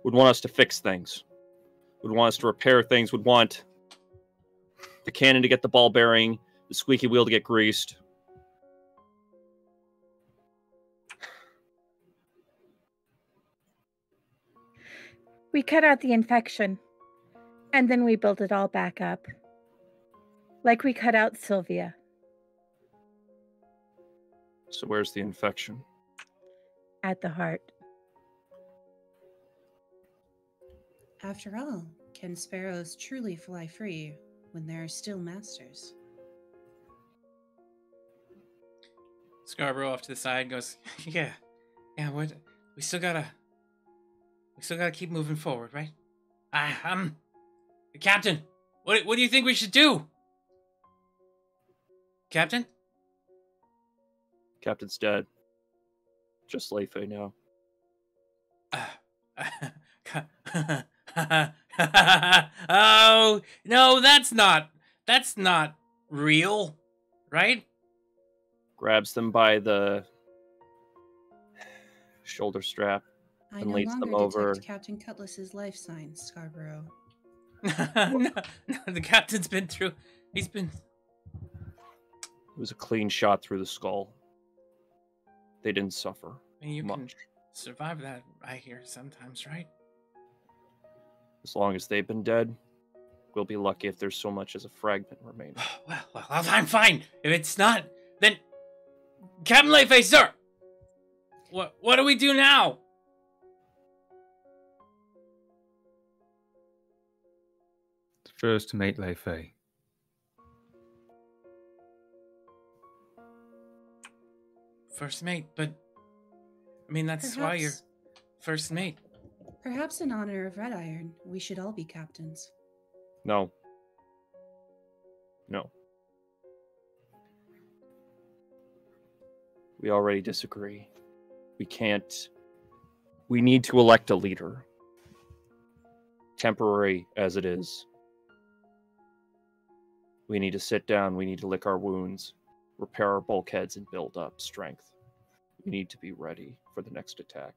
to fix things. Would want us to repair things. Would want the cannon to get the ball bearing, the squeaky wheel to get greased. We cut out the infection, and then we built it all back up. Like we cut out Sylvia. So where's the infection? At the heart. After all, Can sparrows truly fly free when they're still masters? Scarborough off to the side goes, yeah, what? We still gotta keep moving forward, right? Captain, what do you think we should do? Captain? Captain's dead. Just Leifei now. Oh, no, that's not real, right? Grabs them by the shoulder strap I and no leads longer them over. detect Captain Cutlass's life signs, Scarborough. No, the captain's been through. He's been. It was a clean shot through the skull. They didn't suffer You much. can survive that, I hear, sometimes, right? As long as they've been dead, we'll be lucky if there's so much as a fragment remaining. Well, I'm fine. If it's not, then Captain Leifei, sir. What do we do now? First mate Leifei. First mate, but I mean that's why you're first mate. Perhaps in honor of Red Iron, we should all be captains. No. We already disagree. We need to elect a leader. Temporary as it is. We need to sit down, we need to lick our wounds, repair our bulkheads, and build up strength. We need to be ready for the next attack.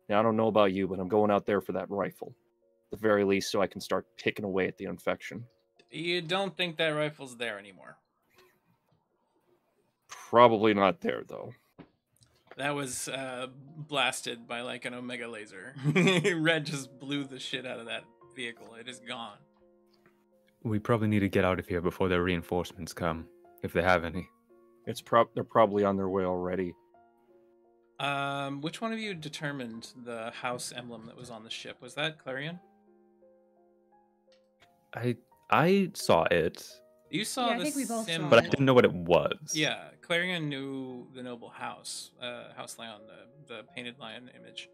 Now, I don't know about you, but I'm going out there for that rifle. At the very least, so I can start picking away at the infection. You don't think that rifle's there anymore? Probably not there, though. That was blasted by like an Omega laser. Red just blew the shit out of that vehicle. It is gone. We probably need to get out of here before their reinforcements come, if they have any. They're probably on their way already. Which one of you determined the house emblem that was on the ship? Was that Clarion? I saw it. You saw Yeah, I the think we both saw symbol. But I didn't know what it was. Yeah, Clarion knew the noble house, House Lion, the painted lion image.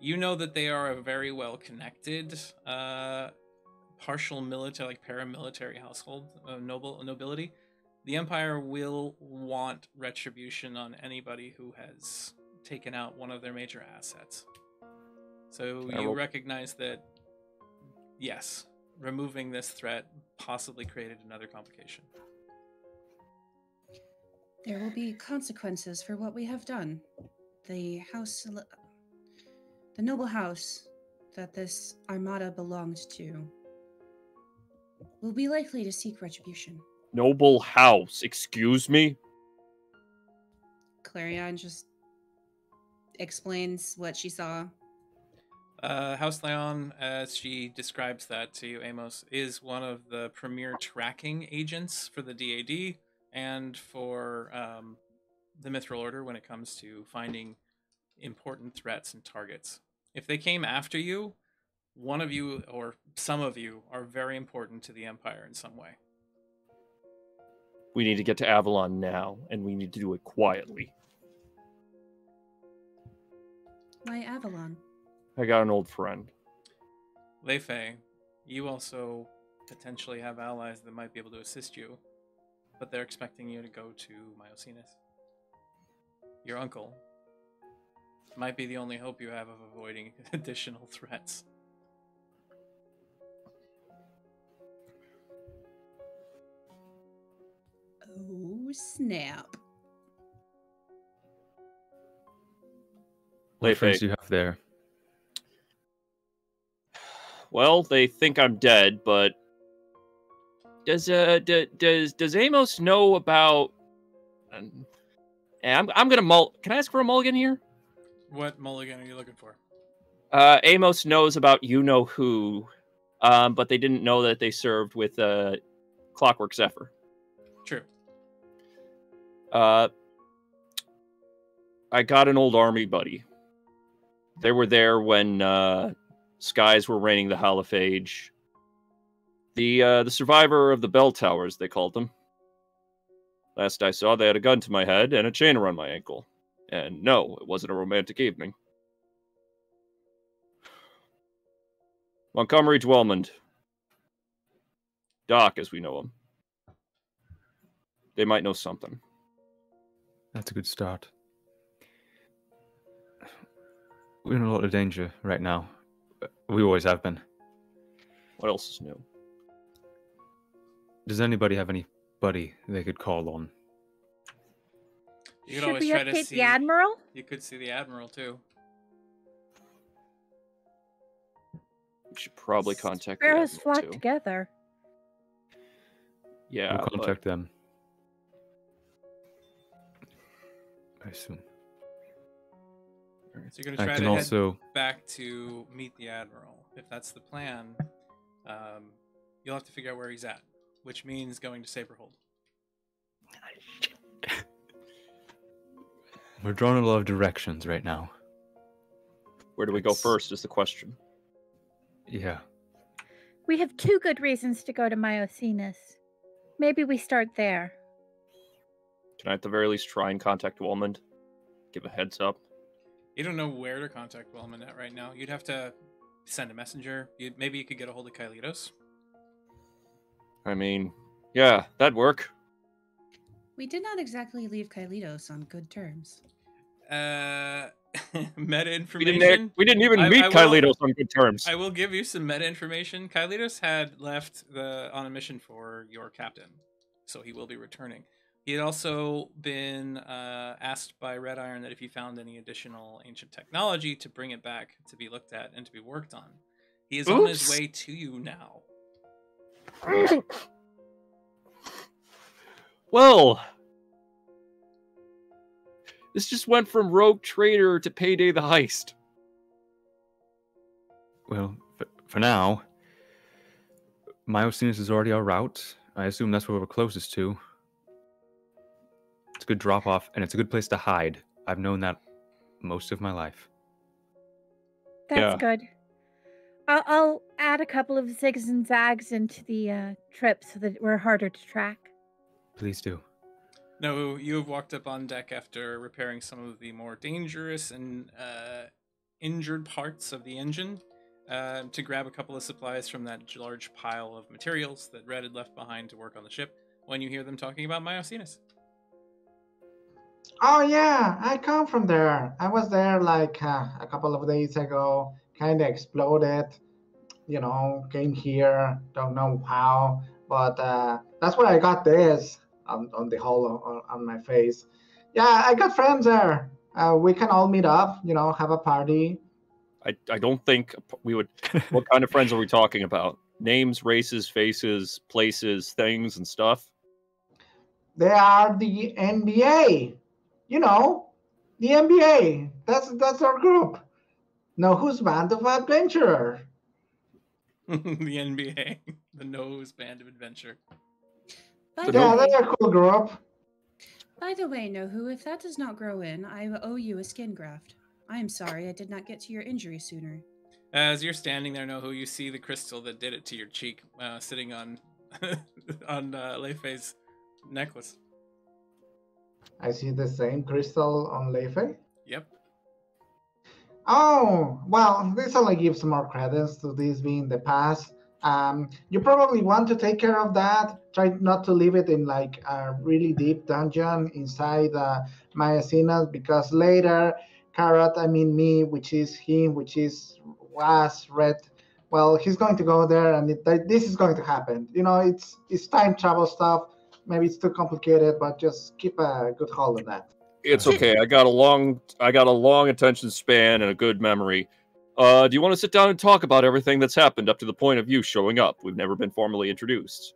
You know that they are a very well connected, partial military, like paramilitary household, nobility. The Empire will want retribution on anybody who has taken out one of their major assets. So you recognize that, yes, removing this threat possibly created another complication. There will be consequences for what we have done. The noble house that this armada belonged to will be likely to seek retribution. Noble house, excuse me? Clarion just explains what she saw. House Leon, as she describes that to you, Amos, is one of the premier tracking agents for the DAD and for the Mithril Order when it comes to finding important threats and targets. If they came after you, one of you or some of you are very important to the Empire in some way. We need to get to Avalon now, and we need to do it quietly. Why Avalon? I got an old friend. Leifei, you also potentially have allies that might be able to assist you, but they're expecting you to go to Myosinus. Your uncle might be the only hope you have of avoiding additional threats. Oh, snap. What friends Leifei. do you have there? Well, they think I'm dead, but does Amos know about? I'm gonna Can I ask for a mulligan here? What mulligan are you looking for? Amos knows about you know who, but they didn't know that they served with Clockwork Zephyr. True. I got an old army buddy. They were there when skies were raining the Halophage. The survivor of the bell towers, they called them. Last I saw, they had a gun to my head and a chain around my ankle. And no, it wasn't a romantic evening. Montgomery Dwellmond. Doc, as we know him. They might know something. That's a good start. We're in a lot of danger right now. We always have been. What else is new? Does anybody have anybody they could call on? You could Should always we try to update see the Admiral? You could see the Admiral too. We should probably contact Sparrows the flock Admiral, too. together. Yeah, We'll contact them. I assume. So you're going I to try can to also... head back to meet the Admiral. If that's the plan, you'll have to figure out where he's at, which means going to Saberhold. We're drawing a lot of directions right now. Where do we go first is the question. Yeah. We have 2 good reasons to go to Myocenas. Maybe we start there. Can I at the very least try and contact Wallmond? Give a heads up. You don't know where to contact Wellman at right now. You'd have to send a messenger. Maybe you could get a hold of Kylitos. I mean, yeah, that'd work. We did not exactly leave Kylitos on good terms. Meta information. We didn't even meet I will- Kylitos on good terms. I will give you some meta information. Kylitos had left on a mission for your captain, so he will be returning. He had also been asked by Red Iron that if he found any additional ancient technology to bring it back to be looked at and to be worked on. He is on his way to you now. Well, this just went from rogue trader to payday the heist. Well, for now, Myocenas is already our route. I assume that's where we're closest to. It's a good drop-off, and it's a good place to hide. I've known that most of my life. That's Yeah. good. I'll add a couple of zigs and zags into the trip so that we're harder to track. Please do. No, you have walked up on deck after repairing some of the more dangerous and injured parts of the engine to grab a couple of supplies from that large pile of materials that Red had left behind to work on the ship when you hear them talking about Myocenas. Oh yeah, I come from there. I was there like a couple of days ago. Kind of exploded, came here. Don't know how, but that's where I got this on the hole on my face. Yeah, I got friends there. We can all meet up. Have a party. I don't think we would. What kind of friends are we talking about? Names, races, faces, places, things, and stuff? They are the NBA. The NBA. That's our group. Know who's Band of Adventurer? The NBA, the Nose Band of Adventure. By Yeah, they're a cool group. By the way, Nohu, if that does not grow in, I owe you a skin graft. I am sorry I did not get to your injury sooner. As you're standing there, Nohu, you see the crystal that did it to your cheek sitting on on Leife's necklace. I see the same crystal on Leife. Yep. Oh, well, this only gives more credence to this being the past. You probably want to take care of that. Try not to leave it in like a really deep dungeon inside Myocenas, because later, me, which is him, which is was Red, well, he's going to go there, and this is going to happen. It's time travel stuff. Maybe it's too complicated, but just keep a good hold on that. It's okay. I got a long attention span and a good memory. Do you want to sit down and talk about everything that's happened up to the point of you showing up? We've never been formally introduced.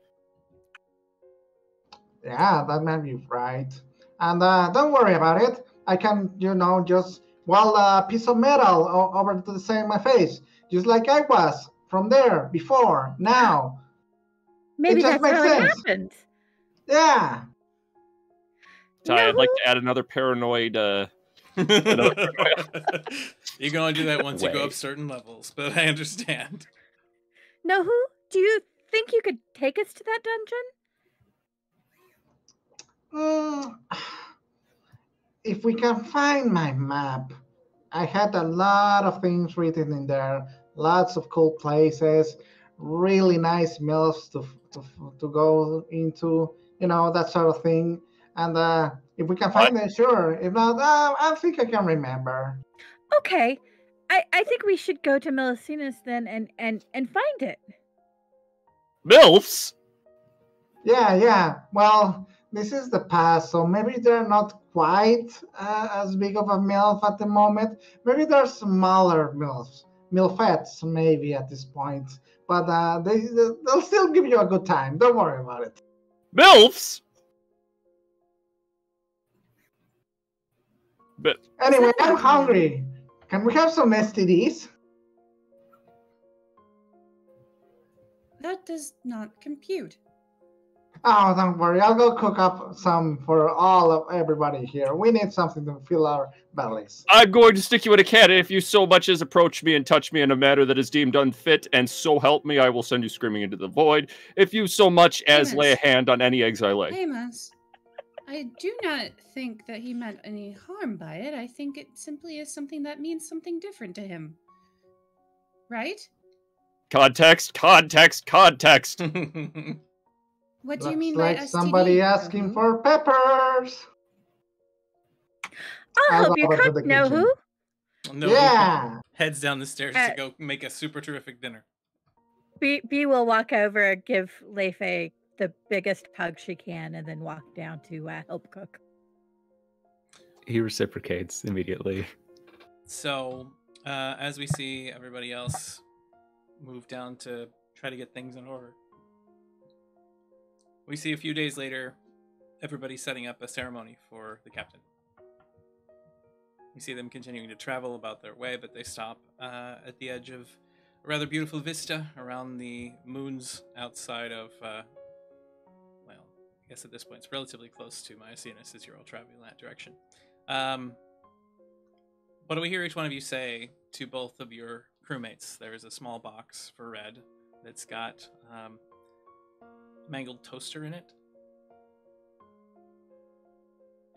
Yeah, that might be right. And don't worry about it. I can, just weld a piece of metal over to the side of my face, just like I was from there before. Now, Maybe It just that's how makes it sense. happened. yeah. Ty, I'd like to add another paranoid You can only do that once you go Way. up certain levels, but I understand. No, who? Do you think you could take us to that dungeon? If we can find my map, I had a lot of things written in there, lots of cool places, really nice mills to go into, that sort of thing. And if we can find it, sure. If not, I think I can remember. Okay. I think we should go to Melicinas then and find it. MILFs? Yeah. Well, this is the past, so maybe they're not quite as big of a MILF at the moment. Maybe they're smaller MILFs, MILFettes maybe at this point. But they'll still give you a good time. Don't worry about it. MILFs? But anyway, I'm hungry. Can we have some STDs? That does not compute. Oh, don't worry. I'll go cook up some for everybody here. We need something to fill our bellies. I'm going to stick you in a cannon if you so much as approach me and touch me in a manner that is deemed unfit, and so help me, I will send you screaming into the void. If you so much as lay a hand on any eggs I lay. Amos, I do not think that he meant any harm by it. I think it simply is something that means something different to him. Right? Context. What do you Looks mean like by STD? somebody asking for peppers. I'll help you over to cook, the know kitchen. who? No, Yeah. heads down the stairs to go make a super terrific dinner. B will walk over, give Leife the biggest hug she can, and then walk down to help cook. He reciprocates immediately. So, as we see everybody else move down to try to get things in order, we see a few days later, everybody setting up a ceremony for the captain. We see them continuing to travel about their way, but they stop at the edge of a rather beautiful vista around the moons outside of, well, I guess at this point it's relatively close to Mycenae as you're all traveling in that direction. What do we hear each one of you say to both of your crewmates? There is a small box for Red that's got mangled toaster in it.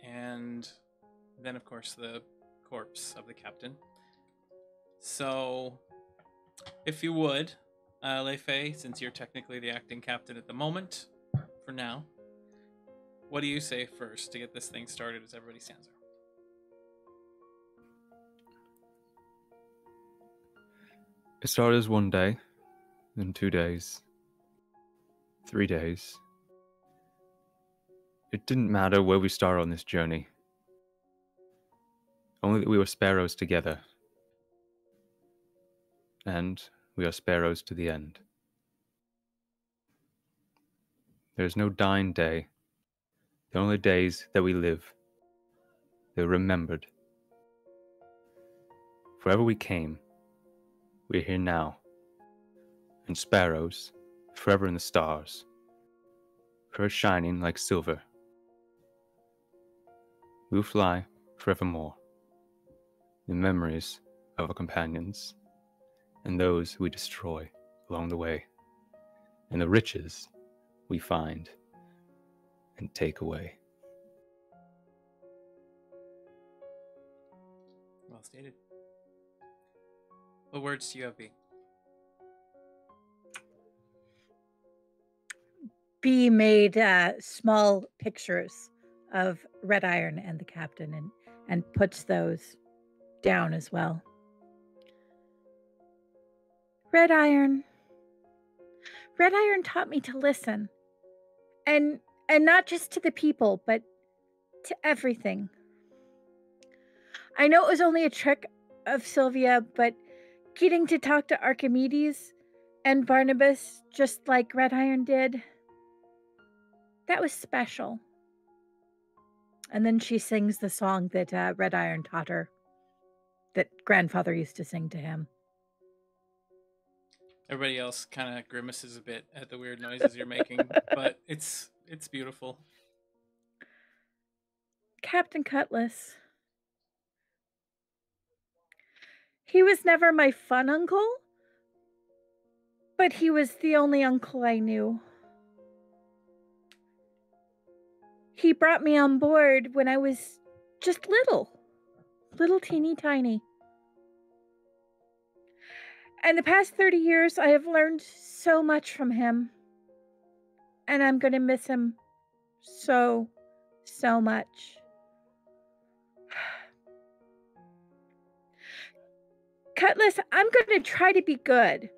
And then, of course, the corpse of the captain. So, if you would, Leife, since you're technically the acting captain at the moment, for now, what do you say first to get this thing started as everybody stands there? It started as 1 day, then 2 days, 3 days. It didn't matter where we started on this journey. Only that we were sparrows together. And we are sparrows to the end. There is no dying day. The only days that we live. They're remembered. Wherever we came, we're here now. And sparrows, forever in the stars. Forever shining like silver. We will fly forevermore. The memories of our companions, and those we destroy along the way, and the riches we find and take away. Well stated. What words do you have, B? B made small pictures of Red Iron and the captain and puts those down as well. Red Iron taught me to listen, and not just to the people, but to everything. I know it was only a trick of Sylvia, but getting to talk to Archimedes and Barnabas just like Red Iron did, that was special. And then she sings the song that Red Iron taught her, that grandfather used to sing to him. Everybody else kind of grimaces a bit at the weird noises you're making, but it's beautiful. Captain Cutlass, He was never my fun uncle, but he was the only uncle I knew. He brought me on board when I was just little teeny tiny. And the past 30 years, I have learned so much from him. And I'm going to miss him so much. Cutlass, I'm going to try to be good.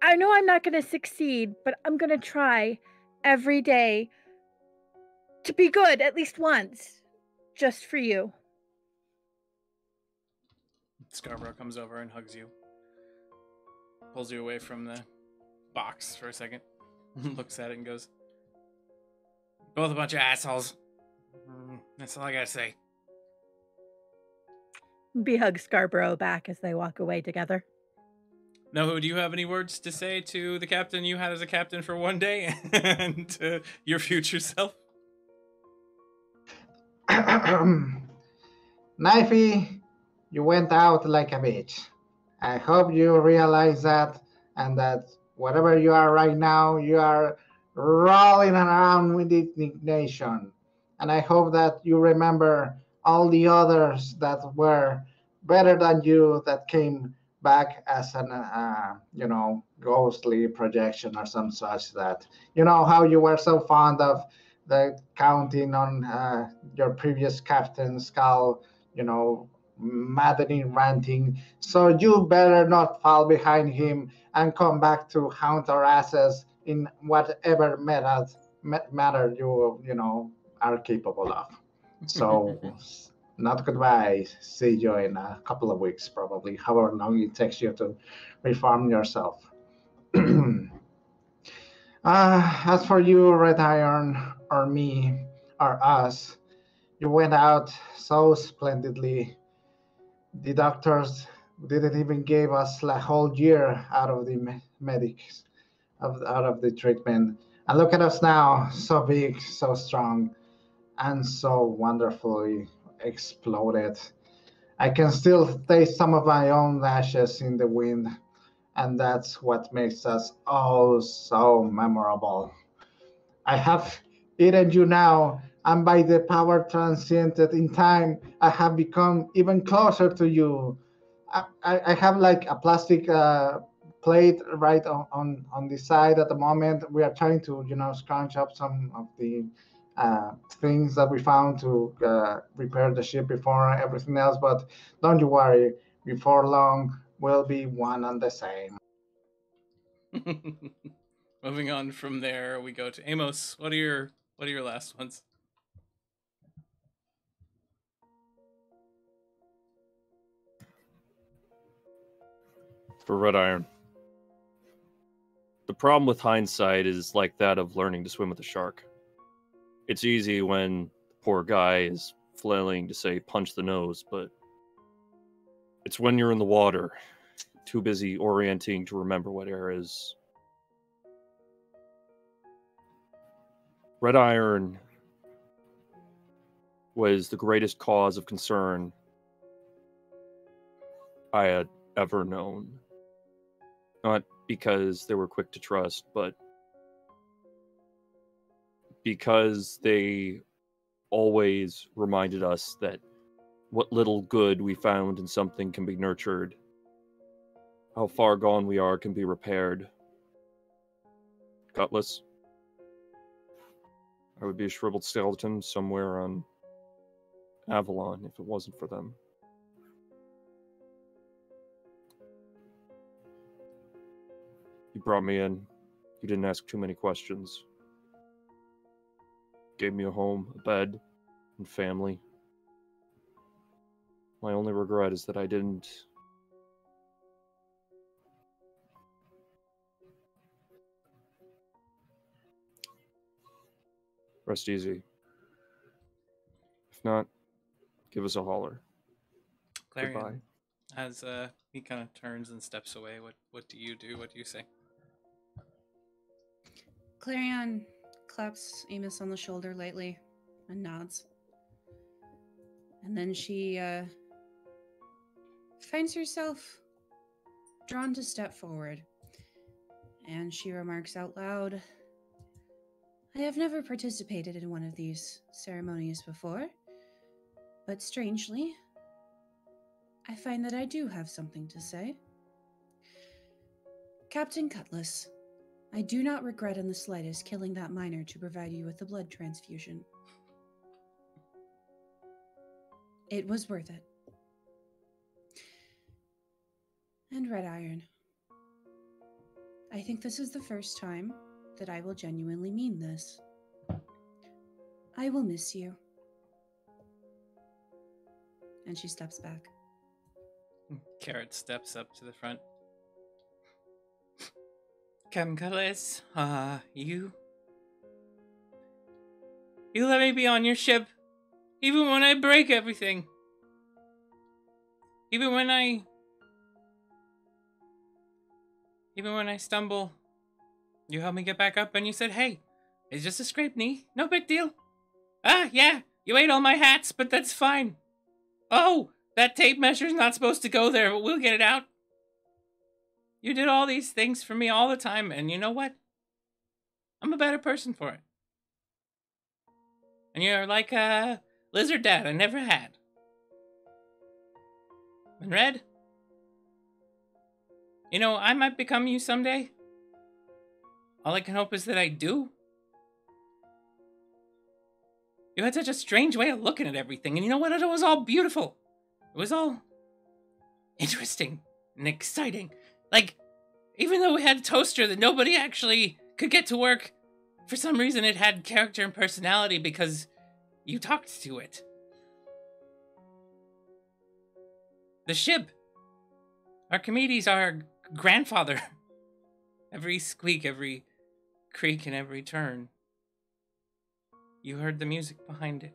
I know I'm not going to succeed, but I'm going to try every day to be good at least once, just for you. Scarborough comes over and hugs you. Pulls you away from the box for a second. Looks at it and goes, "Both a bunch of assholes. That's all I gotta say." B hugs Scarborough back as they walk away together. Nohu, do you have any words to say to the captain you had as a captain for one day and to your future self? Knifey, you went out like a bitch. I hope you realize that, and that whatever you are right now, you are rolling around with indignation. And I hope that you remember all the others that were better than you that came back as an, ghostly projection or some such that, you know, how you were so fond of the counting on your previous captain's skull, maddening ranting. So you better not fall behind him and come back to haunt our asses in whatever matter you are capable of. So not goodbye. See you in a couple of weeks, probably, however long it takes you to reform yourself. As for you, Red Iron, or me, or us, you went out so splendidly. The doctors didn't even give us a whole year out of the medics, out of the treatment. And look at us now, so big, so strong, and so wonderfully exploded. I can still taste some of my own ashes in the wind, and that's what makes us oh so memorable. I have eaten you now, and by the power transcended in time, I have become even closer to you. I have like a plastic plate right on the side at the moment. We are trying to, scrunch up some of the things that we found to repair the ship before everything else. But don't you worry, before long, we'll be one and the same. Moving on from there, we go to Amos. What are your last ones? For Red Iron. The problem with hindsight is like that of learning to swim with a shark. It's easy when the poor guy is flailing to say punch the nose, but it's when you're in the water, too busy orienting to remember what air is. Red Iron was the greatest cause of concern I had ever known. Not because they were quick to trust, but because they always reminded us that what little good we found in something can be nurtured. How far gone we are can be repaired. Cutlass. I would be a shriveled skeleton somewhere on Avalon if it wasn't for them. You brought me in. You didn't ask too many questions. Gave me a home, a bed, and family. My only regret is that I didn't... Rest easy. If not, give us a holler. Clarion, Goodbye. as he kind of turns and steps away, what do you do? What do you say? Clarion claps Amos on the shoulder lightly and nods. And then she finds herself drawn to step forward. And she remarks out loud, I have never participated in one of these ceremonies before, but strangely, I find that I do have something to say. Captain Cutlass, I do not regret in the slightest killing that miner to provide you with a blood transfusion. It was worth it. And Red Iron, I think this is the first time that I will genuinely mean this. I will miss you. And she steps back. Carrot steps up to the front. Captain Cutlass, you let me be on your ship, even when I break everything. Even when I stumble, you help me get back up and you said, hey, it's just a scraped knee, no big deal. Yeah, you ate all my hats, but that's fine. Oh, that tape measure's not supposed to go there, but we'll get it out. You did all these things for me all the time, and you know what? I'm a better person for it. And you're like a lizard dad I never had. And Red, you know, I might become you someday. All I can hope is that I do. You had such a strange way of looking at everything, and you know what? It was all beautiful. It was all interesting and exciting. Like, even though we had a toaster that nobody actually could get to work, for some reason it had character and personality because you talked to it. The ship. Archimedes, our grandfather. Every squeak, every creak, and every turn. You heard the music behind it.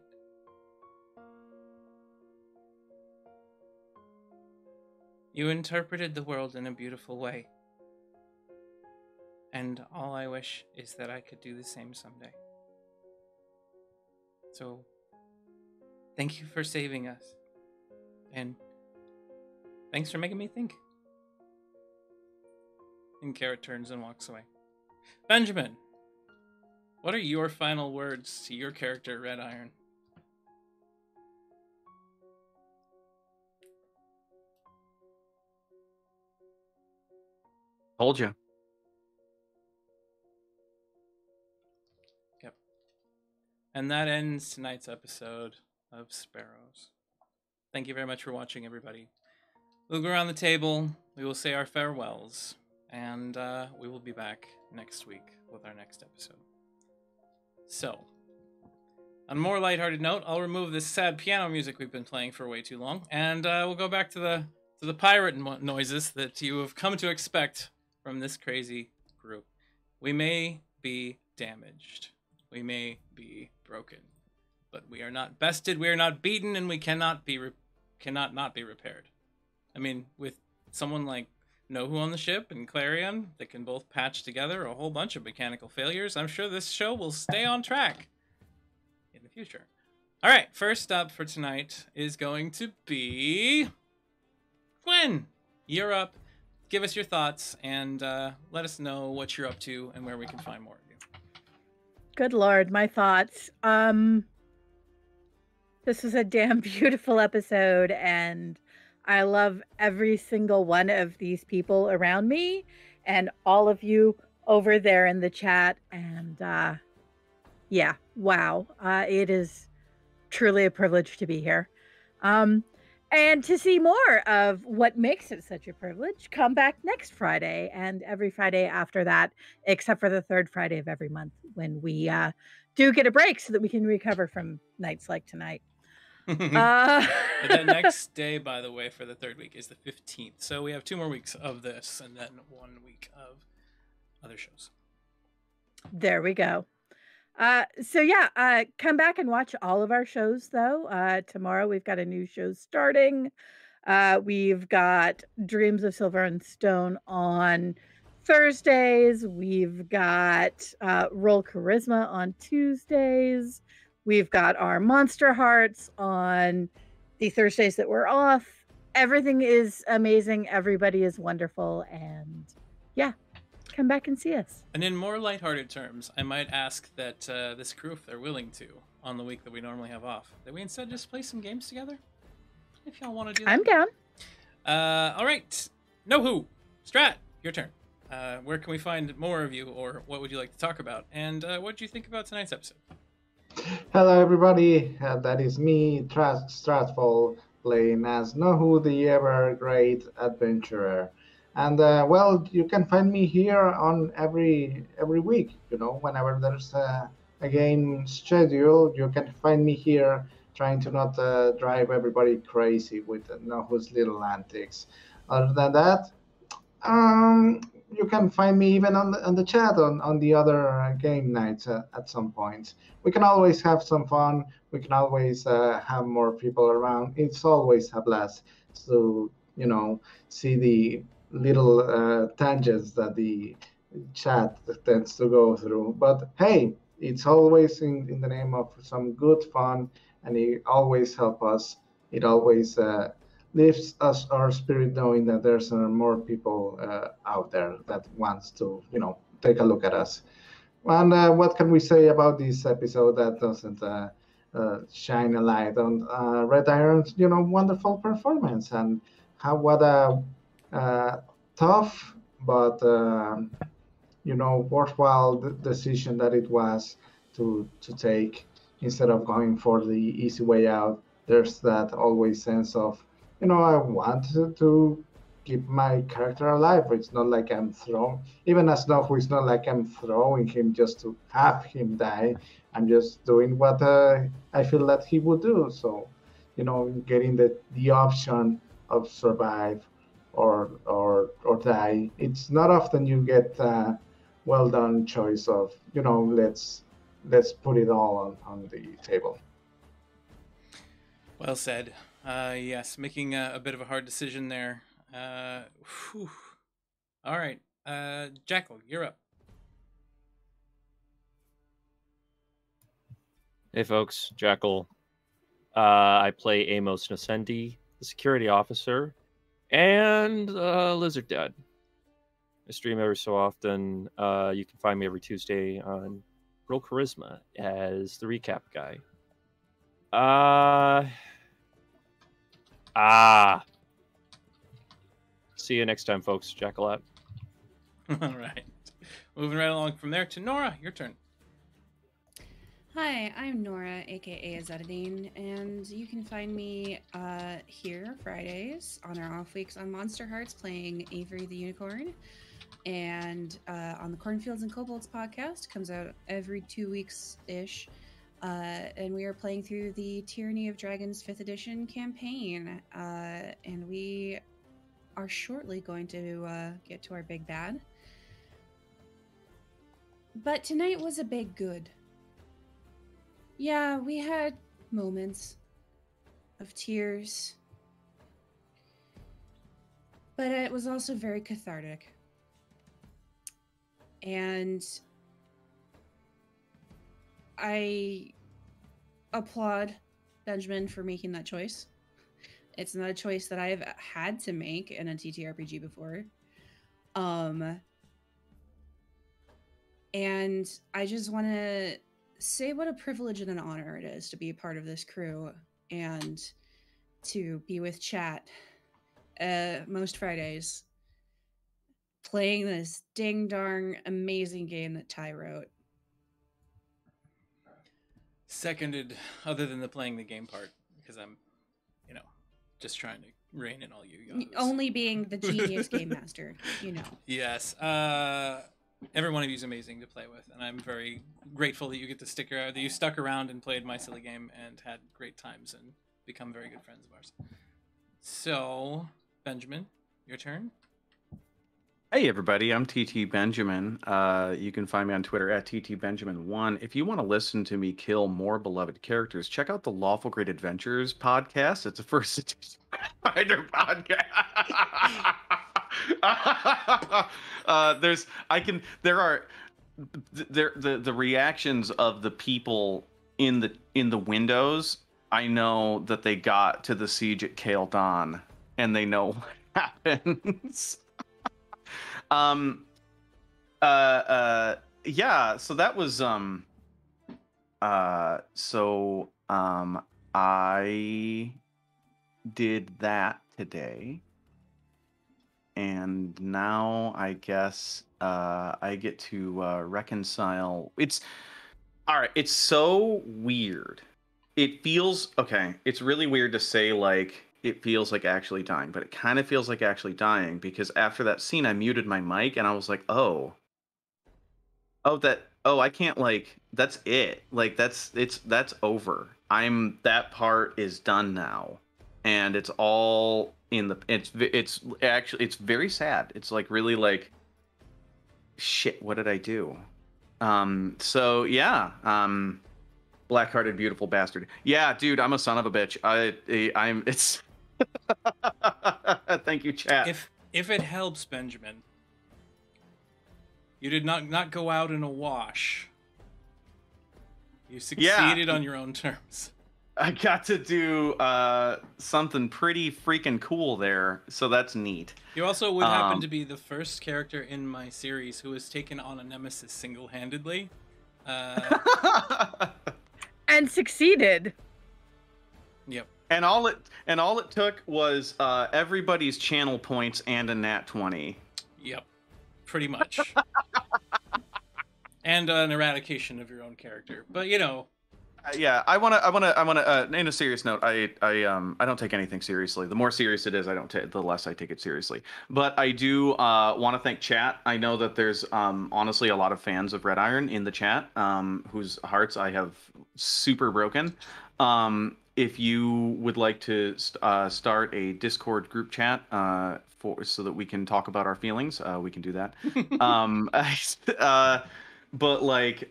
You interpreted the world in a beautiful way. And all I wish is that I could do the same someday. So, thank you for saving us. And thanks for making me think. And Carrot turns and walks away. Benjamin, what are your final words to your character, Red Iron? Told you. Yep. And that ends tonight's episode of Sparrows. Thank you very much for watching, everybody. We'll go around the table, we will say our farewells, and we will be back next week with our next episode. So, on a more lighthearted note, I'll remove this sad piano music we've been playing for way too long, and we'll go back to the pirate noises that you have come to expect from this crazy group. We may be damaged. We may be broken. But we are not bested, we are not beaten, and we cannot not be repaired. I mean, with someone like Nohu on the ship and Clarion that can both patch together a whole bunch of mechanical failures, I'm sure this show will stay on track in the future. All right, first up for tonight is going to be Gwen. You're up. Give us your thoughts and let us know what you're up to and where we can find more of you. Good Lord, my thoughts. This was a damn beautiful episode, and I love every single one of these people around me and all of you over there in the chat. And yeah, wow. It is truly a privilege to be here. And to see more of what makes it such a privilege, come back next Friday and every Friday after that, except for the third Friday of every month when we do get a break so that we can recover from nights like tonight. But the next day, by the way, for the third week is the 15th. So we have 2 more weeks of this and then 1 week of other shows. There we go. So yeah, come back and watch all of our shows though. Tomorrow we've got a new show starting. We've got Dreams of Silver and Stone on Thursdays. We've got Roll Charisma on Tuesdays. We've got our Monster Hearts on the Thursdays that we're off. everything is amazing. Everybody is wonderful, and yeah, come back and see us. And in more lighthearted terms, I might ask that this crew, if they're willing to, on the week that we normally have off, that we instead just play some games together. If y'all want to do that. I'm down. All right. No who. Strat, your turn. Where can we find more of you, or what would you like to talk about? And what did you think about tonight's episode? Hello, everybody. That is me, Stratfall, playing as Nohu, the ever great adventurer. And well, you can find me here on every week. You know, whenever there's a game schedule, you can find me here trying to not drive everybody crazy with Nohu's little antics. Other than that, you can find me even on the chat on the other game nights at some point. We can always have some fun. We can always have more people around. It's always a blast to see the little tangents that the chat tends to go through. But hey, it's always in the name of some good fun, and it always helps us. It always lifts us our spirit, knowing that there's more people out there that wants to take a look at us. And what can we say about this episode that doesn't shine a light on Red Iron's wonderful performance, and what a tough but worthwhile decision that it was to take, instead of going for the easy way out. There's that always sense of I want to keep my character alive. It's not like I'm even as Nohu, it's not like I'm throwing him just to have him die. I'm just doing what I feel that he would do. So, getting the option of survive or die. It's not often you get a well done choice of let's put it all on the table. Well said. Yes, making a bit of a hard decision there. All right. Jackal, you're up. Hey, folks. Jackal. I play Amos Nascendi, the security officer, and Lizard Dad. I stream every so often. You can find me every Tuesday on Roll Charisma as the recap guy. See you next time, folks. Jackal out. All right. Moving right along from there to Nora, your turn. Hi, I'm Nora, aka Azadine, and you can find me here Fridays on our off weeks on Monster Hearts playing Avery the Unicorn, and on the Cornfields and Kobolds podcast, comes out every 2 weeks-ish, and we are playing through the Tyranny of Dragons 5th edition campaign, and we are shortly going to get to our big bad. But tonight was a big good. Yeah, we had moments of tears, but it was also very cathartic. And I applaud Benjamin for making that choice. It's not a choice that I've had to make in a TTRPG before. And I just want to say what a privilege and an honor it is to be a part of this crew and to be with chat most Fridays playing this ding darn amazing game that Ty wrote. Seconded, other than the playing the game part, because I'm, just trying to rein in all you guys. Only being the genius game master, Yes. Every one of you is amazing to play with, and I'm very grateful that you get to stick around, that you stuck around and played my silly game and had great times and become very good friends of ours. So, Benjamin, your turn. Hey everybody, I'm TT Benjamin. You can find me on Twitter at TTBenjamin1. If you want to listen to me kill more beloved characters, check out the Lawful Great Adventures podcast. It's a first edition Pathfinder podcast. The reactions of the people in the windows. I know that they got to the siege at Kael Don, and they know what happens. Yeah, so that was I did that today, and now I guess I get to reconcile. It's all right. It's so weird. It feels okay. It's really weird to say like it feels like actually dying, but it kind of feels like actually dying because after that scene, I muted my mic and I was like, oh, I can't like that's it. Like that's over. That part is done now, and it's all in the it's actually it's very sad. It's like really like shit. What did I do? So yeah. Black-hearted beautiful bastard. Yeah, dude, I'm a son of a bitch. I'm it's thank you, chat. If it helps, Benjamin, you did not go out in a wash. You succeeded on your own terms. I got to do something pretty freaking cool there, so that's neat. You also would happen to be the first character in my series who has taken on a nemesis single-handedly. And succeeded. Yep. And all it took was everybody's channel points and a nat 20. Yep. Pretty much. And an eradication of your own character. But you know, yeah, I want to in a serious note, I don't take anything seriously. The more serious it is, the less I take it seriously. But I do want to thank chat. I know that there's honestly a lot of fans of Red Iron in the chat, whose hearts I have super broken. If you would like to start a Discord group chat so that we can talk about our feelings, we can do that. But like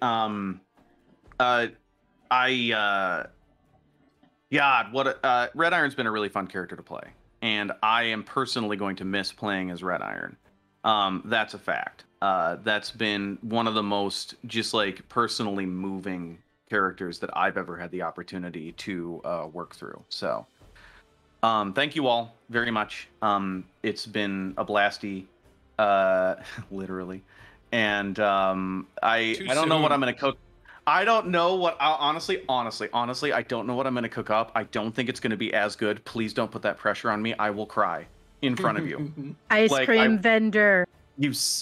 Red Iron's been a really fun character to play, and I am personally going to miss playing as Red Iron. That's a fact. That's been one of the most just like personally moving characters that I've ever had the opportunity to work through. So, thank you all very much. It's been a blasty, literally, and I don't know what I'm gonna cook. I don't know what honestly, I don't know what I'm going to cook up. I don't think it's going to be as good. Please don't put that pressure on me. I will cry in front of you. Ice cream vendor.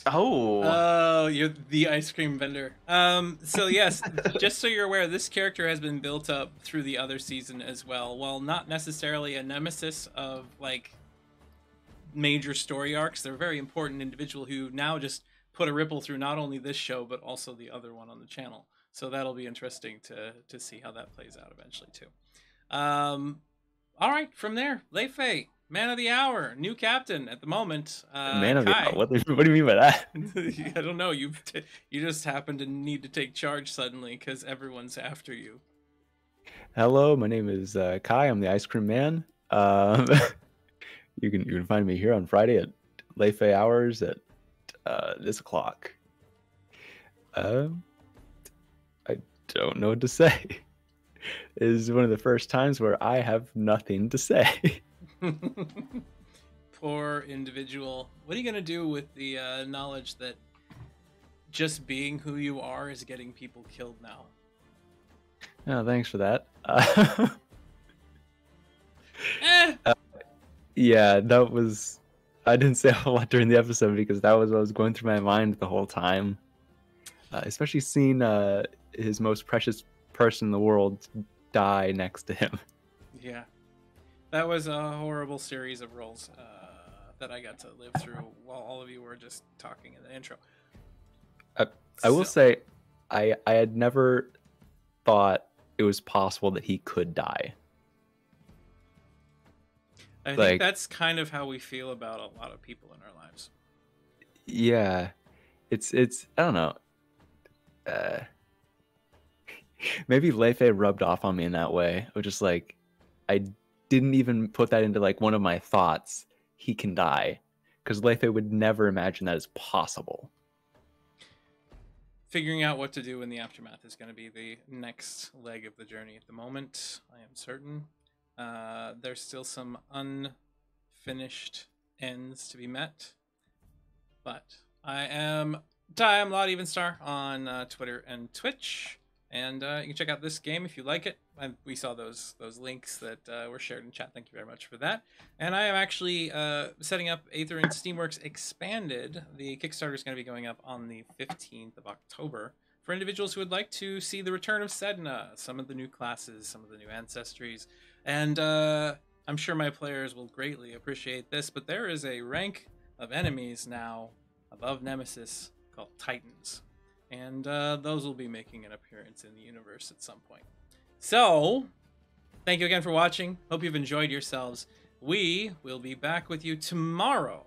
Oh, you're the ice cream vendor. So yes, just so you're aware, this character has been built up through the other season as well. While not necessarily a nemesis of like major story arcs, they're a very important individual who now just put a ripple through not only this show but also the other one on the channel. So that'll be interesting to see how that plays out eventually too. All right, from there, Leifei, man of the hour, new captain at the moment. Man of the hour. What do you mean by that? I don't know. You just happen to need to take charge suddenly because everyone's after you. Hello, my name is Kai. I'm the Ice Cream Man. You can find me here on Friday at Leifei hours at this o'clock. I don't know what to say. This is one of the first times where I have nothing to say. Poor individual. What are you going to do with the knowledge that just being who you are is getting people killed now? Oh, thanks for that. Yeah, that was... I didn't say a whole lot during the episode because that was what was going through my mind the whole time. Especially seeing his most precious person in the world die next to him. Yeah. That was a horrible series of roles that I got to live through while all of you were just talking in the intro. I will say, I had never thought it was possible that he could die. I think that's kind of how we feel about a lot of people in our lives. Yeah. It's I don't know. Maybe Leifei rubbed off on me in that way. Or just like, I didn't even put that into like one of my thoughts. He can die. Because Leifei would never imagine that is possible. Figuring out what to do in the aftermath is going to be the next leg of the journey at the moment. I am certain. There's still some finished ends to be met. But I am Ty, I'm Lottie Evenstar on Twitter and Twitch. And you can check out this game if you like it. We saw those links that were shared in chat. Thank you very much for that. And I am actually setting up Aether and Steamworks Expanded. The Kickstarter is going to be going up on the 15th of October for individuals who would like to see the return of Sedna, some of the new classes, some of the new ancestries. And I'm sure my players will greatly appreciate this, but there is a rank of enemies now above Nemesis called Titans. And those will be making an appearance in the universe at some point. So, thank you again for watching. Hope you've enjoyed yourselves. We will be back with you tomorrow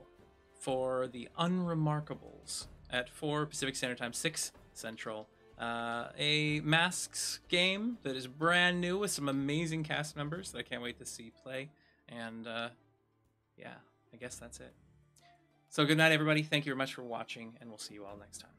for the Unremarkables at 4 Pacific Standard Time, 6 Central. A Masks game that is brand new with some amazing cast members that I can't wait to see play. And yeah, I guess that's it. So good night, everybody. Thank you very much for watching, and we'll see you all next time.